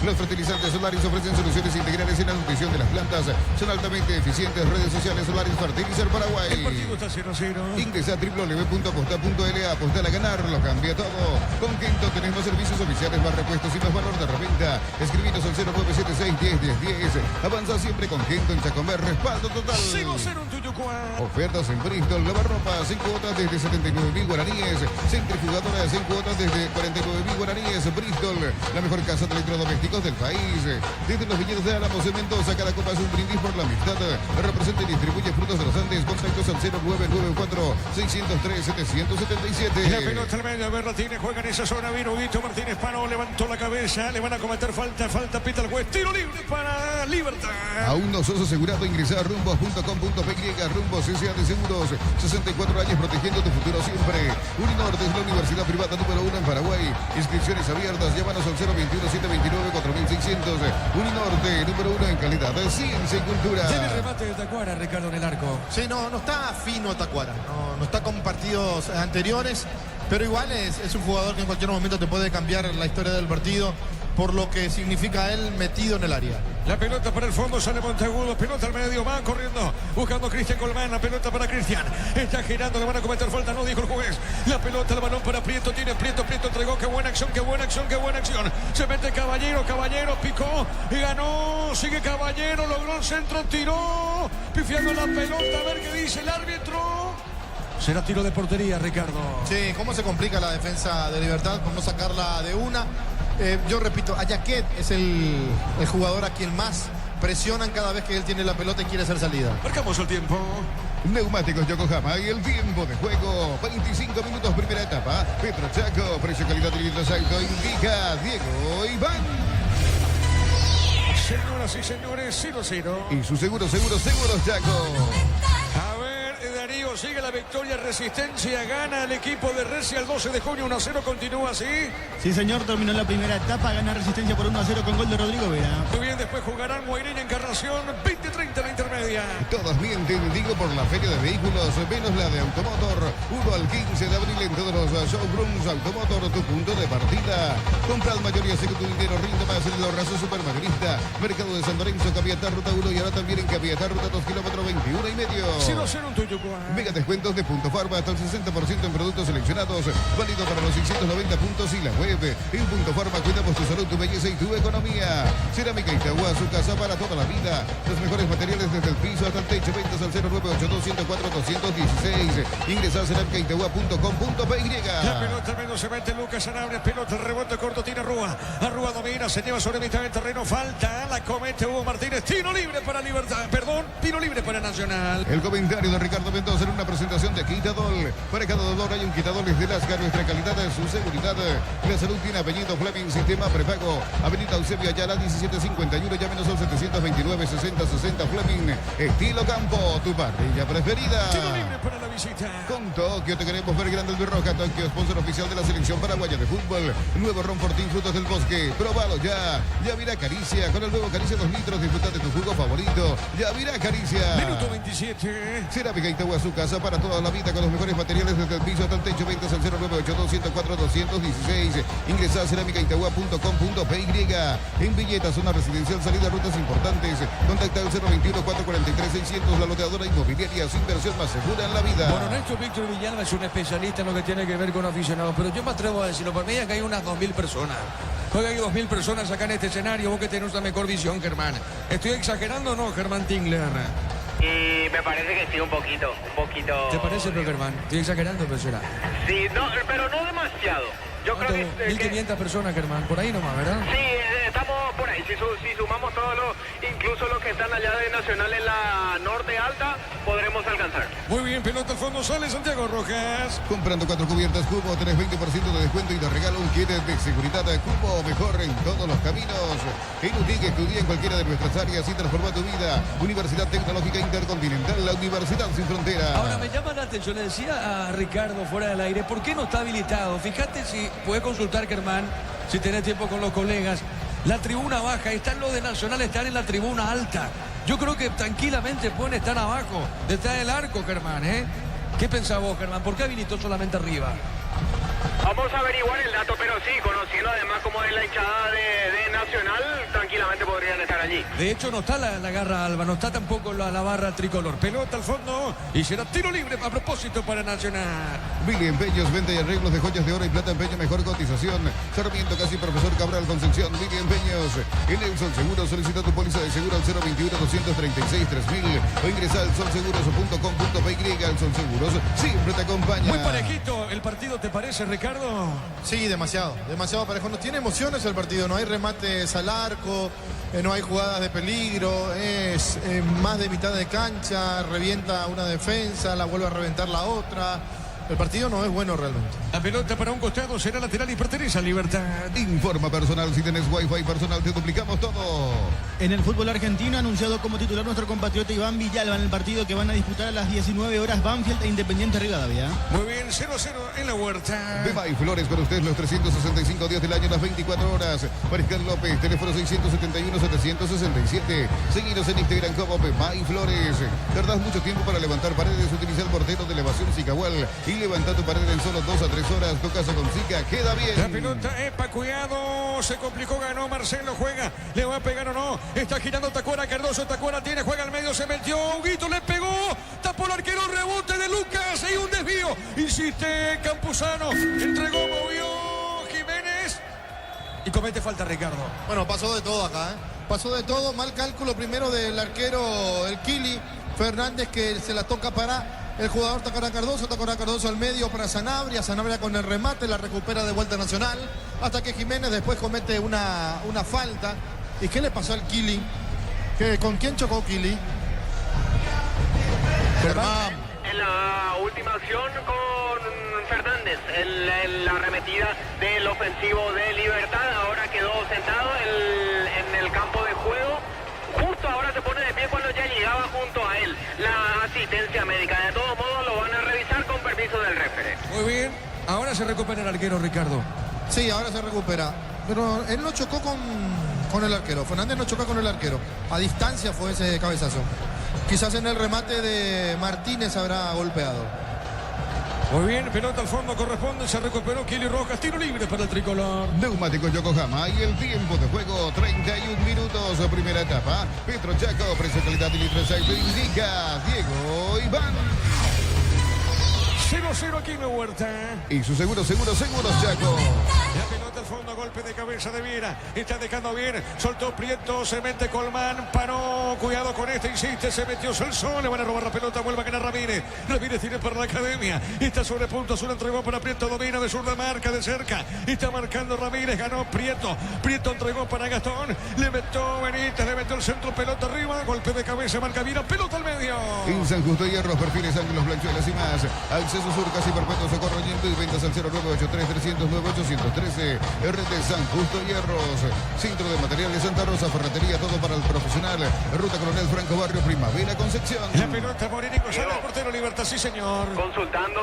Los fertilizantes Solaris ofrecen soluciones integrales en la nutrición de las plantas. Son altamente eficientes. Redes sociales Solaris Fertilizar Paraguay. El partido está 0-0. Ingresa a www.aposta.la. Apostar a ganar, lo cambia todo. Con Kento tenés más servicios oficiales, más repuestos y más valor de reventa. Escribinos al 0976 10 10 10. Avanza siempre con Kento en Chacomer. Respaldo total. 0-0 en Tuyucuá. Ofertas en Bristol, lavarropas en cuotas desde 79.000 guaraníes, centrifugadoras en cuotas desde 49.000 guaraníes. Bristol, la mejor casa de electrodomésticos del país. Desde los viñedos de Álamos en Mendoza, cada copa es un brindis por la amistad. Representa y distribuye Frutos de los Andes. Contactos al 0994 603 777. La pelota al medio, Berratini juega en esa zona. Vino Guito Martínez Pano, levantó la cabeza. Le van a cometer falta pita el juez. Tiro libre para Libertad. Aún no sos asegurado, ingresar a rumbos.com.py. Rumbos S.A. de Seguros, 64 años protegiendo tu futuro siempre. Uninorte es la universidad privada número 1 en Paraguay. Inscripciones abiertas, llámanos al 021-729-4600. Uninorte, número 1 en calidad de ciencia y cultura. Tiene el remate de Tacuara, Ricardo, en el arco. Sí, no está fino Tacuara. No está con partidos anteriores, pero igual es un jugador que en cualquier momento te puede cambiar la historia del partido por lo que significa él metido en el área. La pelota para el fondo, sale Monteagudo, pelota al medio, va corriendo, buscando Cristian Colmán, la pelota para Cristian, está girando, le van a cometer falta, no dijo el juez, la pelota, el balón para Prieto, tiene Prieto entregó, qué buena acción, se mete Caballero, picó, y ganó, sigue Caballero, logró el centro, tiró, pifiando la pelota, a ver qué dice el árbitro. Será tiro de portería, Ricardo. Sí, cómo se complica la defensa de Libertad por no sacarla de una. Yo repito, Ayaquet es el jugador a quien más presionan cada vez que él tiene la pelota y quiere hacer salida. Marcamos el tiempo. Neumáticos Yokohama y el tiempo de juego, 25 minutos, primera etapa. Petro Chaco, precio, calidad y litros auto, indica Diego Iván. Señoras y señores, 0-0. Y su seguros Chaco. A ver, Darío, sigue la victoria, Resistencia, gana el equipo de Resi al 12 de junio, 1-0, continúa así. Sí, señor, terminó la primera etapa, gana Resistencia por 1-0 con gol de Rodrigo Vera. Muy bien, después jugarán Guaireña, Encarnación, 20-30 la intermedia. Todos mienten, digo, por la feria de vehículos, menos la de Automotor. 1 al 15 de abril en todos los showrooms. Automotor, tu punto de partida. Compra mayoría, sé que tu dinero rinde más en el ahorrazo supermayorista. Mercado de San Lorenzo, Capiatá, ruta 1 y ahora también en Capiatá, ruta 2 kilómetros 21 y medio. 0-0 en Tuyucuá. Mega descuentos de Punto Farma hasta el 60% en productos seleccionados. Válido para los 690 puntos y la web. En Punto Farma cuidamos tu salud, tu belleza y tu economía. Cerámica Itagua, su casa para toda la vida. Los mejores materiales desde el piso hasta el techo. Ventas al 0982-104-216. Ingresa a cerámicaitagua.com.py. La pelota menos se mete Lucas Sanabria. Pelota, rebote corto, tiene Arrúa. Arrúa domina, se lleva sobre mitad del terreno. Falta, la comete Hugo Martínez. Tiro libre para Libertad. Perdón, tiro libre para Nacional. El comentario de Ricardo Mendoza en una presentación de Quitadol. Para cada dolor hay un Quitadol desde Lascar. Nuestra calidad es su seguridad. La salud tiene apellido Fleming, sistema prepago. Avenida Eusebio Ayala 1751. Llámenos al 729-6060 Fleming. Estilo Campo, tu parrilla preferida. Tiro libre para la visita. Con Tokio te queremos ver grande el de Roja. Tokio, sponsor oficial de la selección paraguaya de fútbol. Nuevo Ron Fortín, frutos del bosque. Probalo ya. Yavira Caricia. Con el nuevo Caricia 2 litros. Disfruta de tu jugo favorito. Yavira Caricia. Minuto 27. Cerámica Itagua, su casa para toda la vida con los mejores materiales desde el piso hasta el techo. Ventas al 0982-104-216. Ingresa a cerámicaitagua.com.py. En Villeta, zona residencial, salida a rutas importantes. Contacta al 021-443-600. La loteadora inmobiliaria, su inversión más segura en la vida. Bueno, Néstor Víctor Villalba es un especialista en lo que tiene que ver con aficionados, pero yo me atrevo a decirlo, por mí que hay unas 2.000 personas. Hoy hay 2.000 personas acá en este escenario, vos que tenés una mejor visión, Germán. ¿Estoy exagerando o no, Germán Tingler? Y me parece que sí, un poquito. ¿Te parece, pero, Germán? Estoy exagerando, pero será. Sí, no, pero no demasiado. Yo creo que 1.500 personas, Germán, por ahí nomás, ¿verdad? Sí, estamos por ahí. Si sumamos todos incluso los que están allá de Nacional en la norte alta, podremos alcanzar. Muy bien, pelota al fondo, sale Santiago Rojas. Comprando 4 cubiertas Cubo, tenés 20% de descuento y te regalo un kit de seguridad de Cubo, mejor en todos los caminos. En UTIC estudia en cualquiera de nuestras áreas y transforma tu vida. Universidad Tecnológica Intercontinental, la Universidad Sin Frontera. Ahora me llama la atención, le decía a Ricardo fuera del aire, ¿por qué no está habilitado? Fíjate si puede consultar, Germán, si tenés tiempo con los colegas. La tribuna baja, están los de Nacional, están en la tribuna alta. Yo creo que tranquilamente pueden estar abajo, detrás del arco, Germán, ¿eh? ¿Qué pensás vos, Germán? ¿Por qué habilitó solamente arriba? Vamos a averiguar el dato, pero sí, conociendo además como es la hinchada de Nacional, tranquilamente podrían estar allí. De hecho, no está la garra Alba, no está tampoco la barra tricolor. Pelota al fondo y será tiro libre a propósito para Nacional. Billy Empeños, venta y arreglos de joyas de oro y plata, empeño, mejor cotización. Sarmiento, casi profesor Cabral, Concepción. Billy Empeños. En Nelson Seguros, solicita tu póliza de seguro al 021-236-3000 o ingresa al solseguros.com.py. El Sol Seguros siempre te acompaña. Muy parejito el partido, ¿te parece, Ricardo? Sí, demasiado parejo. No tiene emociones el partido, no hay remates al arco, no hay jugadas de peligro, es más de mitad de cancha, revienta una defensa, la vuelve a reventar la otra. El partido no es bueno realmente. La pelota para un costado será lateral y pertenece a Libertad. Informa personal, si tenés Wi-Fi personal te duplicamos todo. En el fútbol argentino, anunciado como titular nuestro compatriota Iván Villalba en el partido que van a disputar a las 19 horas Banfield e Independiente Rivadavia. Muy bien, 0-0 en la Huerta. Beba y Flores con ustedes los 365 días del año, las 24 horas. Mariscal López, teléfono 671-767. Seguidos en Instagram como Beba y Flores. Tardás mucho tiempo para levantar paredes, utiliza el mortero de elevación Sicahual y levanta tu pared en solo 2 a 3 horas. Tu casa con Sica queda bien. La pelota, epa, cuidado, se complicó, ganó Marcelo, juega, le va a pegar o no. Está girando Tacuara, Cardoso, Tacuara tiene, juega al medio, se metió, Huguito le pegó, tapó el arquero, rebote de Lucas y un desvío. Insiste Campuzano, entregó, movió Jiménez y comete falta Ricardo. Bueno, pasó de todo acá, ¿eh? Pasó de todo, mal cálculo primero del arquero, el Kili Fernández, que se la toca para el jugador Tacuara Cardoso al medio para Sanabria con el remate, la recupera de vuelta Nacional, hasta que Jiménez después comete una falta. ¿Y qué le pasó al Kili? ¿Con quién chocó Kili? Germán. En la última acción con Fernández, en la arremetida del ofensivo de Libertad, ahora quedó sentado en el campo de juego. Justo ahora se pone de pie cuando ya llegaba junto a él la asistencia médica. De todos modos lo van a revisar con permiso del referee. Muy bien, ahora se recupera el arquero, Ricardo. Sí, ahora se recupera. Pero él no chocó con el arquero. Fernández no chocó con el arquero. A distancia fue ese cabezazo. Quizás en el remate de Martínez habrá golpeado. Muy bien, pelota al fondo, corresponde, se recuperó Kili Rojas, tiro libre para el tricolor. Neumáticos Yokohama y el tiempo de juego, 31 minutos, primera etapa. Petro Chaco, precio, calidad y litros aceite, indica Diego Iván. 0-0 aquí en la Huerta. Y su seguros Chaco. La pelota al fondo, golpe de cabeza de Viera. Está dejando bien. Soltó Prieto, se mete Colmán. Paró. Cuidado con este, insiste. Se metió Celso. Le van a robar la pelota. Vuelve a ganar Ramírez. Ramírez tiene para la academia. Está sobre punto. Azul entregó para Prieto. Domina de zurda, marca de cerca. Está marcando Ramírez. Ganó Prieto. Prieto entregó para Gastón. Le metió Benítez. Le metió el centro. Pelota arriba. Golpe de cabeza. Marca Viera. Pelota al medio. En San Justo Hierros, perfiles, ángulos, blanchuelas y más. Acceso Sur, casi perpetuo, socorro Yendo y ventas al 0983-300-9813. RT San Justo Hierros. Centro de Materiales Santa Rosa, ferretería, todo para el profesional. Ruta Coronel Franco, Barrio Primavera, Concepción. La pelota, Morínico, sale el portero, Libertad, sí señor. Consultando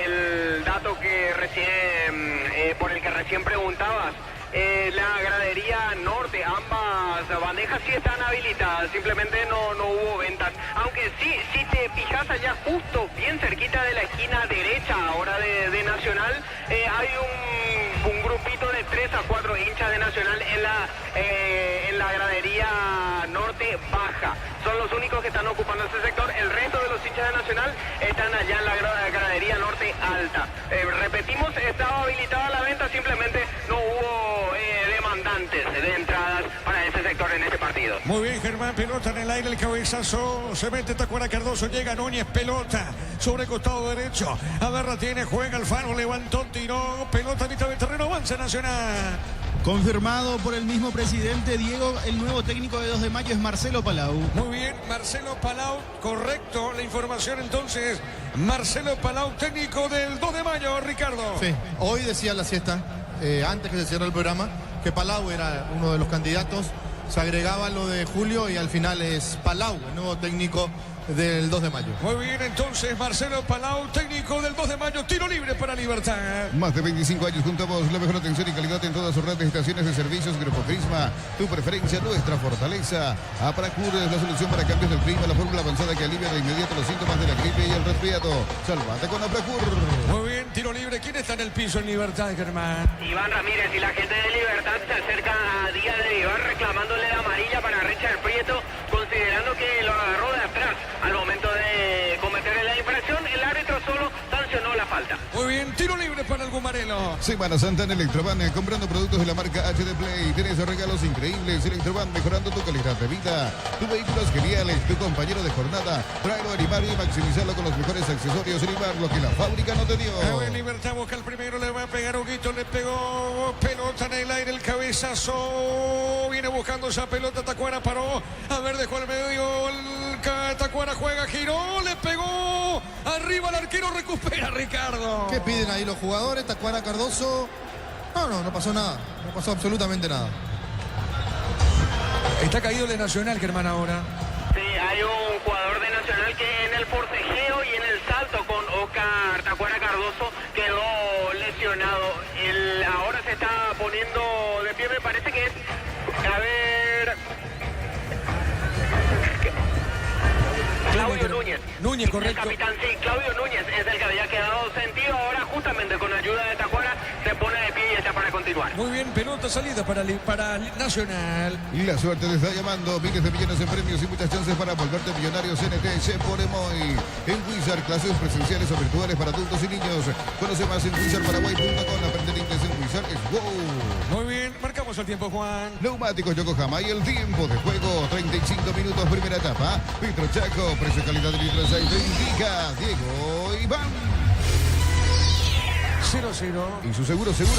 el dato que recién, por el que recién preguntabas. La gradería norte, ambas bandejas sí están habilitadas, simplemente no hubo ventas. Aunque sí, si te fijas allá justo bien cerquita de la esquina derecha ahora de Nacional, hay un grupito de 3 a 4 hinchas de Nacional en la gradería norte baja. Son los únicos que están ocupando ese sector. El resto de los hinchas de Nacional están allá en la gradería norte alta. Repetimos, estaba habilitada la venta, simplemente no hubo demandantes de entradas para ese sector en este partido. Muy bien, Germán, pelota en el aire, el cabezazo, se mete Tacuara Cardoso, llega Núñez, pelota sobre costado derecho, agarra, tiene, juega Alfaro, levantó, tiró, pelota a mitad del terreno, avanza Nacional. Confirmado por el mismo presidente Diego, el nuevo técnico de 2 de mayo es Marcelo Palau. Muy bien, Marcelo Palau, correcto la información entonces. Marcelo Palau, técnico del 2 de mayo, Ricardo. Sí, hoy decía la siesta, antes que se cierre el programa, que Palau era uno de los candidatos. Se agregaba lo de Julio y al final es Palau, el nuevo técnico del 2 de mayo. Muy bien, entonces Marcelo Palau, técnico del 2 de mayo, tiro libre para Libertad. Más de 25 años junto a vos, la mejor atención y calidad en todas sus redes de estaciones de servicios. Grupo Prisma, tu preferencia, nuestra fortaleza. Apracur es la solución para cambios del clima, la fórmula avanzada que alivia de inmediato los síntomas de la gripe y el resfriado. Salvate con Apracur. Muy bien, tiro libre. ¿Quién está en el piso en Libertad, Germán? Iván Ramírez y la gente de Libertad se acerca a Díaz de Vivar reclamándole la amarilla para Richard Prieto, considerando que lo agarró de atrás al momento de cometer la infracción. El árbitro solo sancionó la falta. Muy bien, tiro libre para el Gumarelo. Semana Santa en Electroban, comprando productos de la marca HD Play. Tienes regalos increíbles. Electroban, mejorando tu calidad de vida. Tu vehículo es genial, es tu compañero de jornada. Tráelo a animar y maximizarlo con los mejores accesorios. Animar lo que la fábrica no te dio. Libertad busca el primero, le va a pegar Huguito, le pegó pelota en el aire, el cabezazo. Viene buscando esa pelota, Tacuara paró. A ver, dejó al medio, Tacuara juega, giró, le pegó. Arriba el arquero, recupera Ricardo. ¿Qué piden ahí los jugadores? Tacuara, Cardoso. No pasó nada. No pasó absolutamente nada. Está caído de Nacional, Germán, ahora. Sí, hay un jugador de Nacional que en el forcejeo y en el salto con Oscar Tacuara Cardoso quedó lesionado. Ahora se está poniendo de pie, me parece que es... A ver... Claudio Núñez. Núñez, correcto. El capitán, sí, Claudio Núñez es el que había quedado sentido. Ahora justamente con ayuda de Tacuara se pone de pie y está para continuar. Muy bien, pelota salida para Nacional. Y la suerte te está llamando. Miles de millones en premios y muchas chances para volverte millonario. CNT por Emoy. En Wizard, clases presenciales o virtuales para adultos y niños. Conoce más en wizardparaguay.com. Aprender inglés en Wizard es wow. Muy bien, marcamos el tiempo, Juan. Neumáticos Yokohama y el tiempo de juego. 35 minutos, primera etapa. Petro Chaco, precio calidad de litro de aceite. Indica Diego Iván. 0-0. Y su seguros Chaco.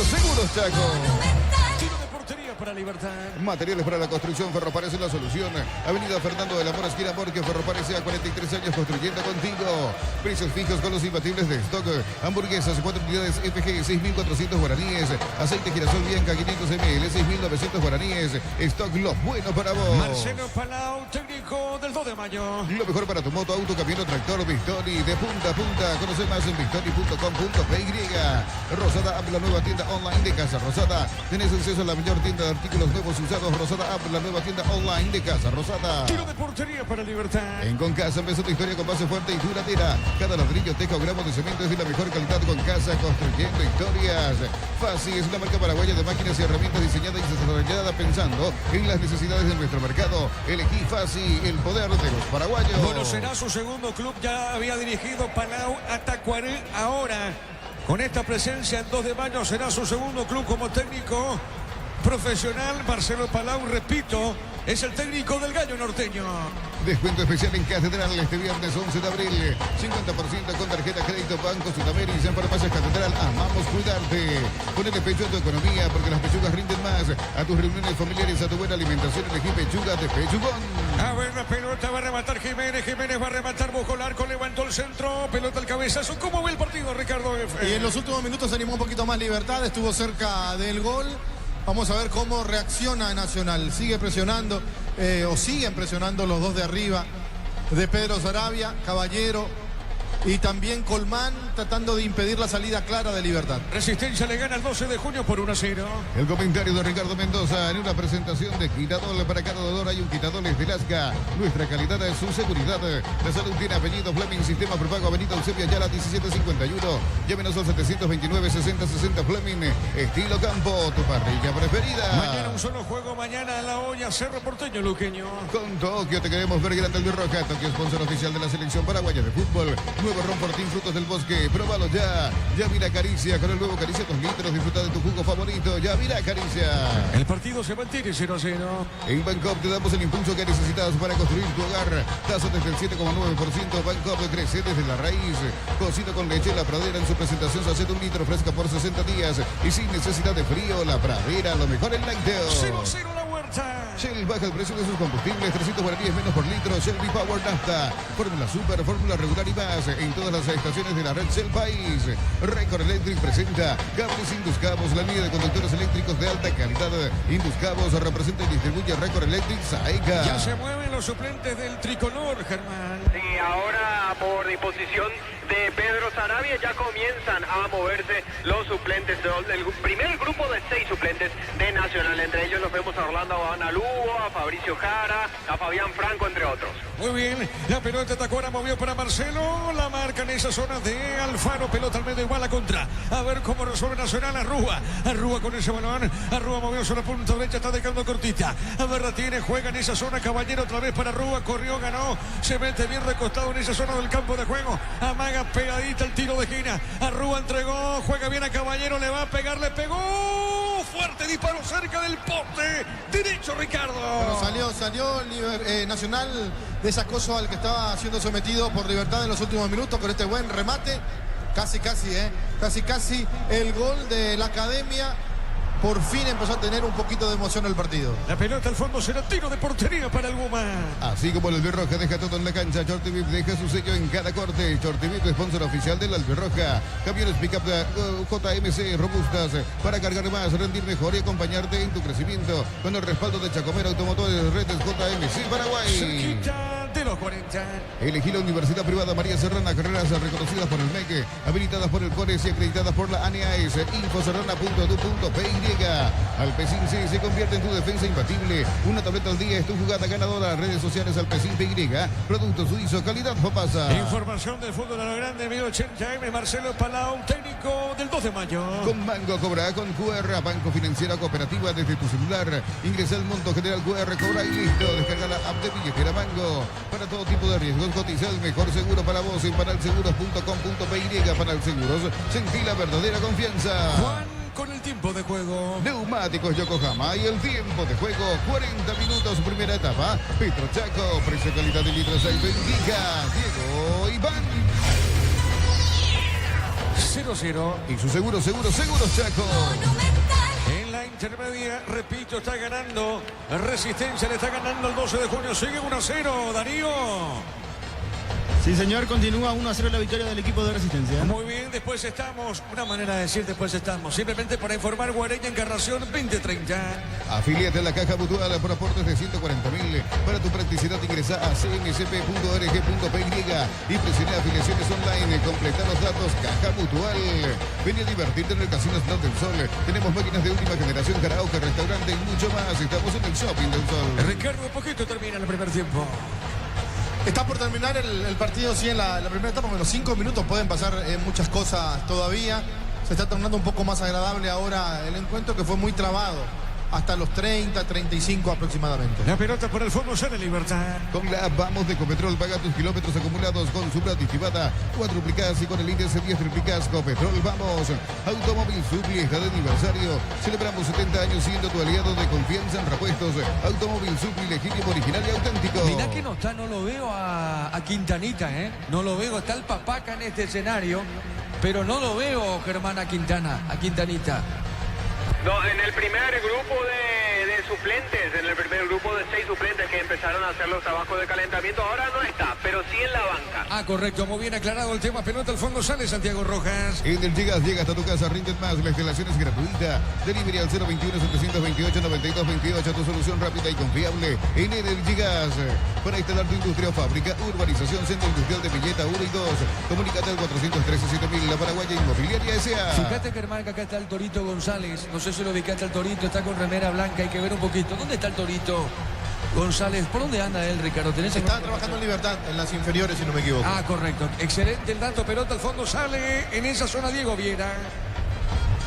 Tiro de portería para Libertad. Materiales para la construcción, Ferropares es la solución. Avenida Fernando de la Mora, esquina Borges, Ferropares a 43 años construyendo contigo. Precios fijos con los imbatibles de stock. Hamburguesas, 4 unidades FG, 6.400 guaraníes. Aceite girasol Bianca, 500 ml, 6.900 guaraníes. Stock, lo bueno para vos. Marcelo Palau, técnico del 2 de mayo. Lo mejor para tu moto, auto, camión o tractor, Victori, de punta a punta. Conoce más en victori.com.py. Rosada App, la nueva tienda online de Casa Rosada. Tenés acceso a la mayor tienda de artículos nuevos y usados. Rosada App, la nueva tienda online de Casa Rosada. Tiro de portería para Libertad. En Concasa empezó tu historia con base fuerte y duradera. Cada ladrillo, teja o gramo de cemento es de la mejor calidad. Concasa, construyendo historias. Fácil es una marca paraguaya de máquinas y herramientas diseñada y desarrollada pensando en las necesidades de nuestro mercado. Elegí Fácil, el poder de los paraguayos. Bueno, será su segundo club. Ya había dirigido Palau a Tacuaré. Ahora, con esta presencia en 2 de mayo, será su segundo club como técnico profesional. Marcelo Palau, repito, es el técnico del Gallo Norteño. Descuento especial en Catedral este viernes 11 de abril. 50% con tarjeta crédito Banco Sudameris. En Farmacias Catedral, amamos cuidarte. Ponele pecho a tu economía porque las pechugas rinden más. A tus reuniones familiares, a tu buena alimentación, elegí pechuga de Pechugón. A ver, la pelota va a rematar Jiménez. Jiménez va a rematar, buscó el arco, levantó el centro. Pelota al cabezazo. ¿Cómo ve el partido, Ricardo? Y en los últimos minutos se animó un poquito más Libertad. Estuvo cerca del gol. Vamos a ver cómo reacciona Nacional. Sigue presionando, o siguen presionando los dos de arriba, de Pedro Sarabia, Caballero y también Colmán, tratando de impedir la salida clara de Libertad. Resistencia le gana el 12 de junio por 1-0. El comentario de Ricardo Mendoza en una presentación de Quitadol. Para cada dolor hay un Quitadol de Lasca. Nuestra calidad es su seguridad. La salud tiene apellido Fleming, sistema prepago, Avenida Eusebio Ayala 1751. Llámenos al 729-6060 Fleming. Estilo campo, tu parrilla preferida. Mañana un solo juego, mañana a la olla, Cerro Porteño, Luqueño. Con Tokio te queremos ver grande el de Roja. Tokio, sponsor oficial de la selección paraguaya de fútbol. Nuevo ron Fortín, frutos del bosque. Próbalo ya. Ya mira Caricia con el nuevo Caricia 2 litros. Disfruta de tu jugo favorito. Ya mira Caricia. El partido se mantiene 0-0. En Bancoop te damos el impulso que necesitas para construir tu hogar. Tasa desde el 7,9%. Bancoop crece desde la raíz. Cocido con leche La Pradera en su presentación sachet 1 litro fresca por 60 días. Y sin necesidad de frío, La Pradera, lo mejor en lácteo. 0-0 la Huerta. Shell baja el precio de sus combustibles, 300 guaraníes menos por litro. Shell V-Power Nafta, Fórmula Super, Fórmula Regular y más en todas las estaciones de la red Shell País. Record Electric presenta Cables Induscabos, la línea de conductores eléctricos de alta calidad. Induscabos representa y distribuye Record Electric Saeca. Ya se mueven los suplentes del tricolor, Germán. Sí, ahora por disposición de Pedro Sarabia ya comienzan a moverse los suplentes del primer grupo de 6 suplentes de Nacional. Entre ellos los vemos a Orlando Analubo, a Fabricio Jara, a Fabián Franco, entre otros. Muy bien, la pelota atacó, ahora movió para Marcelo, la marca en esa zona de Alfaro, pelota al medio igual a contra. A ver cómo resuelve Nacional. Arrúa con ese balón, Arrúa movió sobre la punta derecha, está dejando cortita. A ver, la tiene, juega en esa zona, Caballero otra vez para Arrúa, corrió, ganó, se mete bien recostado en esa zona del campo de juego. Amaga pegadita el tiro de esquina. Arrúa entregó, juega bien a Caballero, le va a pegar, le pegó. Fuerte disparo cerca del poste derecho, Ricardo. Bueno, salió Nacional de ese acoso al que estaba siendo sometido por Libertad en los últimos minutos con este buen remate. Casi el gol de la Academia. Por fin empezó a tener un poquito de emoción el partido. La pelota al fondo será tiro de portería para el Guma. Así como el Albirroja deja todo en la cancha, Shorty-Bip deja su sello en cada corte. Shorty-Bip, sponsor oficial del Albirroja. Camiones pick-up JMC robustas para cargar más, rendir mejor y acompañarte en tu crecimiento. Con el respaldo de Chacomera Automotores, redes JMC Paraguay. Cerquita de los 40. Elegí la Universidad Privada María Serrana, carreras reconocidas por el MEC, habilitadas por el CORES y acreditadas por la ANEAES. Infoserrana.edu.pi. Alpecin se convierte en tu defensa imbatible. Una tableta al día es tu jugada ganadora. Redes sociales Alpecin PY. Producto suizo, calidad Fapasa. Información del fútbol a lo grande, 1080M. Marcelo Palau, técnico del 2 de mayo. Con Mango cobra con QR, Banco Financiera Cooperativa desde tu celular. Ingresa al monto general QR, cobra y listo. Descarga la app de billetera Mango. Para todo tipo de riesgos, cotiza el mejor seguro para vos en panalseguros.com.py. Panal Seguros, sentí la verdadera confianza. Juan con el tiempo de juego. Neumáticos Yokohama y el tiempo de juego, 40 minutos, primera etapa. Petro Chaco, precio, calidad de litros, ahí bendiga. Diego Iván. 0-0. Y su seguro Chaco. En la intermedia, repito, está ganando Resistencia, le está ganando el 12 de junio. Sigue 1-0, Darío. Sí, señor, continúa 1-0 la victoria del equipo de Resistencia. Muy bien, después estamos. Una manera de decir después estamos. Simplemente para informar, Guareña, Encarnación, 2030. Afiliate a la Caja Mutual por aportes de 140.000. Para tu practicidad ingresa a cmcp.org.py y presiona afiliaciones online. Completa los datos Caja Mutual. Ven a divertirte en el Casino Stand del Sol. Tenemos máquinas de última generación, karaoke, restaurante y mucho más. Estamos en el Shopping del Sol. Ricardo, un poquito termina el primer tiempo. Está por terminar el partido, sí, en la primera etapa. En los 5 minutos pueden pasar muchas cosas todavía. Se está tornando un poco más agradable ahora el encuentro, que fue muy trabado. Hasta los 30, 35 aproximadamente. La pelota por el fondo sale Libertad. Con la app Vamos de Ecopetrol, paga tus kilómetros acumulados con Supra aditivada. 4 y con el índice 10 triplicas. Ecopetrol, vamos. Automóvil Supli está de aniversario. Celebramos 70 años siendo tu aliado de confianza en repuestos. Automóvil Supli, legítimo, original y auténtico. Mirá que no está, no lo veo a Quintanita, ¿eh? No lo veo, está el Papaca en este escenario, pero no lo veo, Germán, a Quintanita. No, en el primer grupo de suplentes, en el primer grupo de 6 suplentes que empezaron a hacer los trabajos de calentamiento, ahora no está, pero sí en la banca. Ah, correcto, muy bien aclarado el tema. Pelota al fondo sale Santiago Rojas. En el llega hasta tu casa, rinden más, la instalación es gratuita. Delivery al 021-728-9228, tu solución rápida y confiable. En el Gigas, para instalar tu industria o fábrica, urbanización, centro industrial de Villeta 1 y 2. Comunícate al 413-7000, la Paraguaya Inmobiliaria S.A. Fíjate, Germán, que acá está el Torito González. No sé si lo ubicaste al Torito, está con remera blanca, hay que ver un poquito. ¿Dónde está el Torito González? ¿Por dónde anda él, Ricardo? Estaba trabajando en Libertad, en las inferiores, si no me equivoco. Ah, correcto. Excelente el dato, pelota al fondo, sale en esa zona Diego Viera.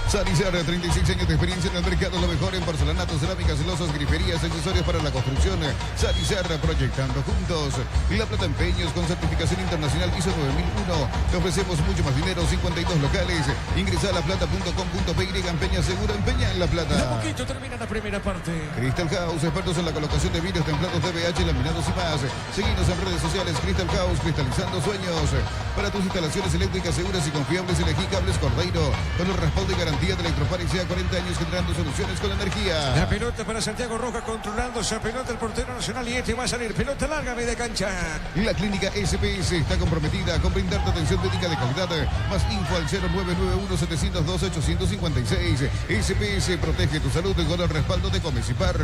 Sanizar, 36 años de experiencia en el mercado, lo mejor en porcelanatos, cerámicas, losas, griferías, accesorios para la construcción. Sanizar, proyectando juntos. La Plata Empeños con certificación internacional ISO 9001. Te ofrecemos mucho más dinero, 52 locales. Ingresa a laplata.com.py, empeña seguro, empeña en La Plata. De a poquito termina la primera parte. Crystal House, expertos en la colocación de vidrios, templados, DBH, laminados y más. Seguinos en redes sociales, Crystal House, cristalizando sueños. Para tus instalaciones eléctricas seguras y confiables, elegí Cables Cordeiro, con el respaldo y garantía de Electroparex, sea 40 años generando soluciones con energía. La pelota para Santiago Roja, controlando esa pelota el portero nacional, y este va a salir. Pelota larga, media cancha. La clínica SPS está comprometida con brindarte atención médica de calidad. Más info al 0991-702-856. SPS protege tu salud con el respaldo de Comecipar.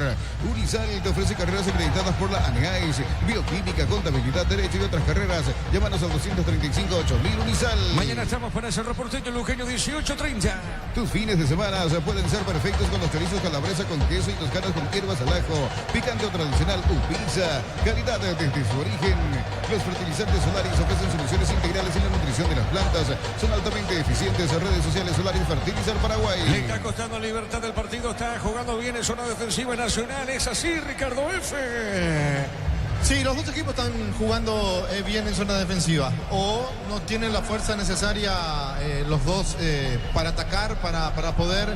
Unisal te ofrece carreras acreditadas por la ANEAES, bioquímica, contabilidad, derecho y otras carreras. Llámanos al 235-8000 Unisal. Mañana estamos para Cerro Porteño, Luqueño, 18:30. Tus fines de semana pueden ser perfectos con los chorizos calabresa con queso y toscanas con hierbas al ajo. Picante o tradicional Pizza. Calidad desde su origen. Los fertilizantes Solaris ofrecen soluciones integrales en la nutrición de las plantas. Son altamente eficientes. Redes sociales Solaris Fertilizar Paraguay. Le está costando libertad del partido. Está jugando bien en zona defensiva nacional. Es así, Ricardo F. Sí, los dos equipos están jugando bien en zona defensiva. O no tienen la fuerza necesaria los dos para atacar, para poder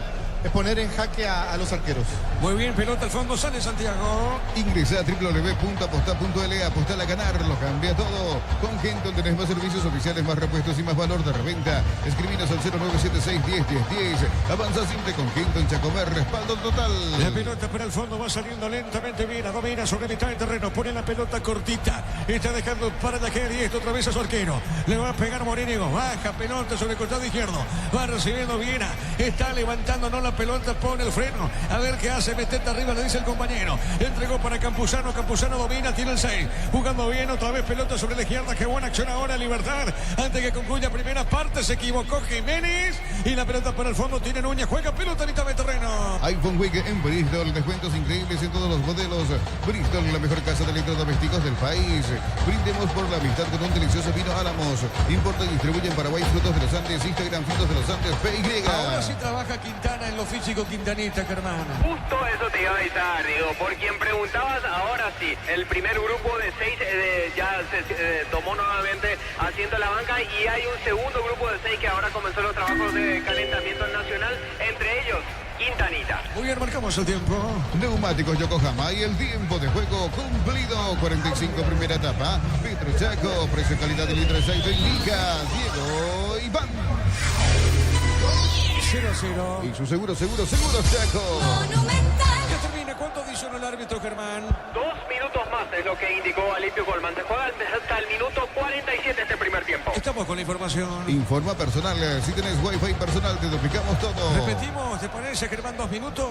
poner en jaque a los arqueros. Muy bien, pelota al fondo, sale Santiago. Ingresa a www.aposta.le, apostar a ganar, lo cambia todo. Con Genton tenés más servicios oficiales, más repuestos y más valor de reventa. Escribinos al 0976-10-10-10. Avanza siempre con Genton, Chacomer, respaldo total. La pelota para el fondo va saliendo lentamente bien, domina sobre mitad del terreno, pone la pelota cortita, está dejando para la que 10, otra vez a su arquero. Le va a pegar Morínigo, baja pelota sobre el costado izquierdo, va recibiendo Viera, está levantando, no la pelota, pone el freno, a ver qué hace, metete arriba, le dice el compañero, entregó para Campuzano, Campuzano domina, tiene el 6, jugando bien, otra vez pelota sobre la izquierda, qué buena acción ahora, Libertad, antes que concluya primera parte, se equivocó Jiménez, y la pelota para el fondo, tiene Núñez, juega pelota a mitad de terreno. iPhone Week en Bristol, descuentos increíbles en todos los modelos. Bristol, la mejor casa de electrodomésticos del país. Brindemos por la amistad con un delicioso vino Álamos. Importa y distribuye en Paraguay Frutos de los Andes, Instagram Frutos de los Andes, PY. Ahora sí trabaja Quintana en lo físico, Quintanita, Germán. Justo eso te iba a avisar, digo, por quien preguntabas, ahora sí, el primer grupo de 6 ya se tomó nuevamente asiento en la banca y hay un segundo grupo de 6 que ahora comenzó los trabajos de calentamiento nacional, entre ellos Quintanita. Muy bien, marcamos el tiempo. Neumáticos Yokohama y el tiempo de juego cumplido. 45 primera etapa. Petro Chaco, precio y calidad de litro de aceite indica Diego Iván. 0-0. Y su seguro Chaco. Ya termina. ¿Cuánto adicionó el árbitro, Germán? 2 minutos más es lo que indicó Alipio Colman. Se juega hasta el minuto 47 este primer tiempo. Estamos con la información. Informa personal. Si tenés wifi personal, te duplicamos todo. Repetimos, ¿te parece, Germán? 2 minutos.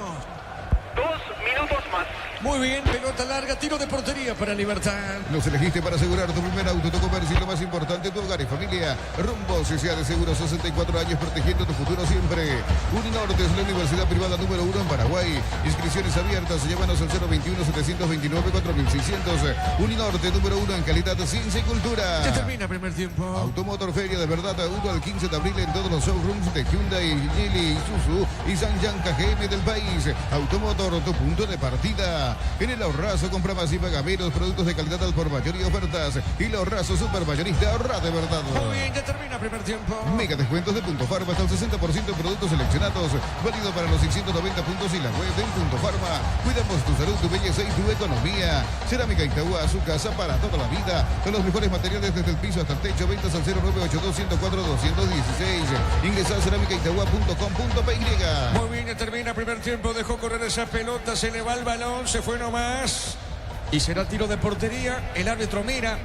2 minutos más. Muy bien, pelota larga, tiro de portería para Libertad. Nos elegiste para asegurar tu primer auto, tu comercio y lo más importante, tu hogar y familia. Rumbo CCA de Seguros, 64 años protegiendo tu futuro siempre. Uninorte es la universidad privada número 1 en Paraguay. Inscripciones abiertas, llévanos al 021-729-4600. Uninorte número 1 en calidad, ciencia y cultura. Ya termina primer tiempo. Automotor Feria de verdad, 1 al 15 de abril en todos los showrooms de Hyundai, Geely, Isuzu y Sanyang KGM del país. Automotor, tu punto de partida. En el Ahorrazo compra más y paga menos, productos de calidad al por mayor y ofertas. Y el Ahorrazo super mayorista, ahorra de verdad. Muy bien, ya termina primer tiempo. Mega descuentos de Punto Farma hasta el 60% en productos seleccionados. Válido para los 690 puntos y la web en Punto Farma. Cuidamos tu salud, tu belleza y tu economía. Cerámica Itagua, su casa para toda la vida. Con los mejores materiales desde el piso hasta el techo. Ventas al 0982-104-216. Ingresa a cerámicaitagua.com.py. Muy bien, ya termina primer tiempo. Dejó correr esa pelota, se le va el balón, se fue nomás. Y será tiro de portería. El árbitro mira.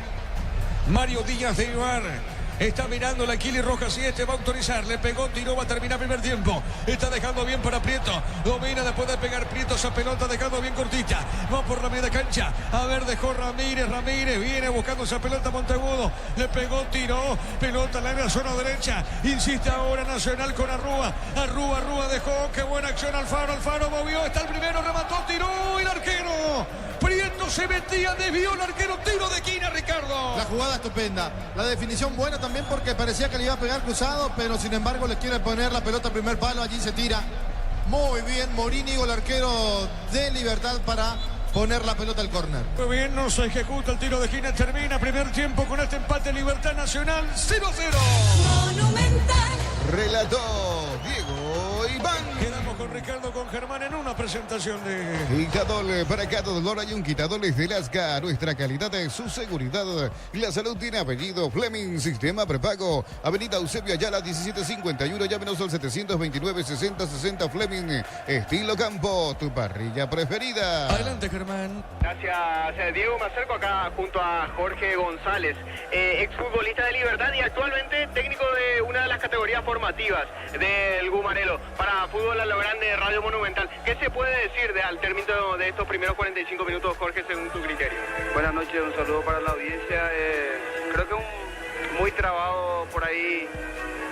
Mario Díaz de Ibar. Está mirando la Kili Rojas y este va a autorizar. Le pegó, tiró, va a terminar primer tiempo. Está dejando bien para Prieto. Domina, después de pegar Prieto esa pelota, dejando bien cortita. Va por la media cancha. A ver, dejó Ramírez. Ramírez viene buscando esa pelota Monteagudo. Le pegó, tiró. Pelota en la zona derecha. Insiste ahora Nacional con Arrúa. Arrúa dejó. Qué buena acción Alfaro. Alfaro movió. Está el primero, remató, tiró. El arquero Prieto se metía, desvió el arquero, tiro de esquina, Ricardo. La jugada estupenda. La definición buena también porque parecía que le iba a pegar cruzado, pero sin embargo le quiere poner la pelota al primer palo. Allí se tira muy bien Morínigo, el arquero de Libertad, para poner la pelota al córner. Muy bien, no se ejecuta el tiro de esquina, termina primer tiempo con este empate. Libertad Nacional 0-0. Monumental. Relató Diego Iván. Quedamos con Ricardo, con Germán en una presentación de... Quitadol, para cada dolor hay un Quitadol de Lasca. Nuestra calidad es su seguridad. La salud tiene apellido Fleming, sistema prepago. Avenida Eusebio Ayala 1751, llámenos al 729-6060 Fleming. Estilo campo, tu parrilla preferida. Adelante, Germán. Gracias, Diego. Me acerco acá junto a Jorge González, exfutbolista de Libertad y actualmente técnico de una de las categorías formativas del Gumarelo para Fútbol a lo Grande, Radio Monumental. ¿Qué se puede decir al término de estos primeros 45 minutos, Jorge, según tu criterio? Buenas noches, un saludo para la audiencia. Creo que muy trabado por ahí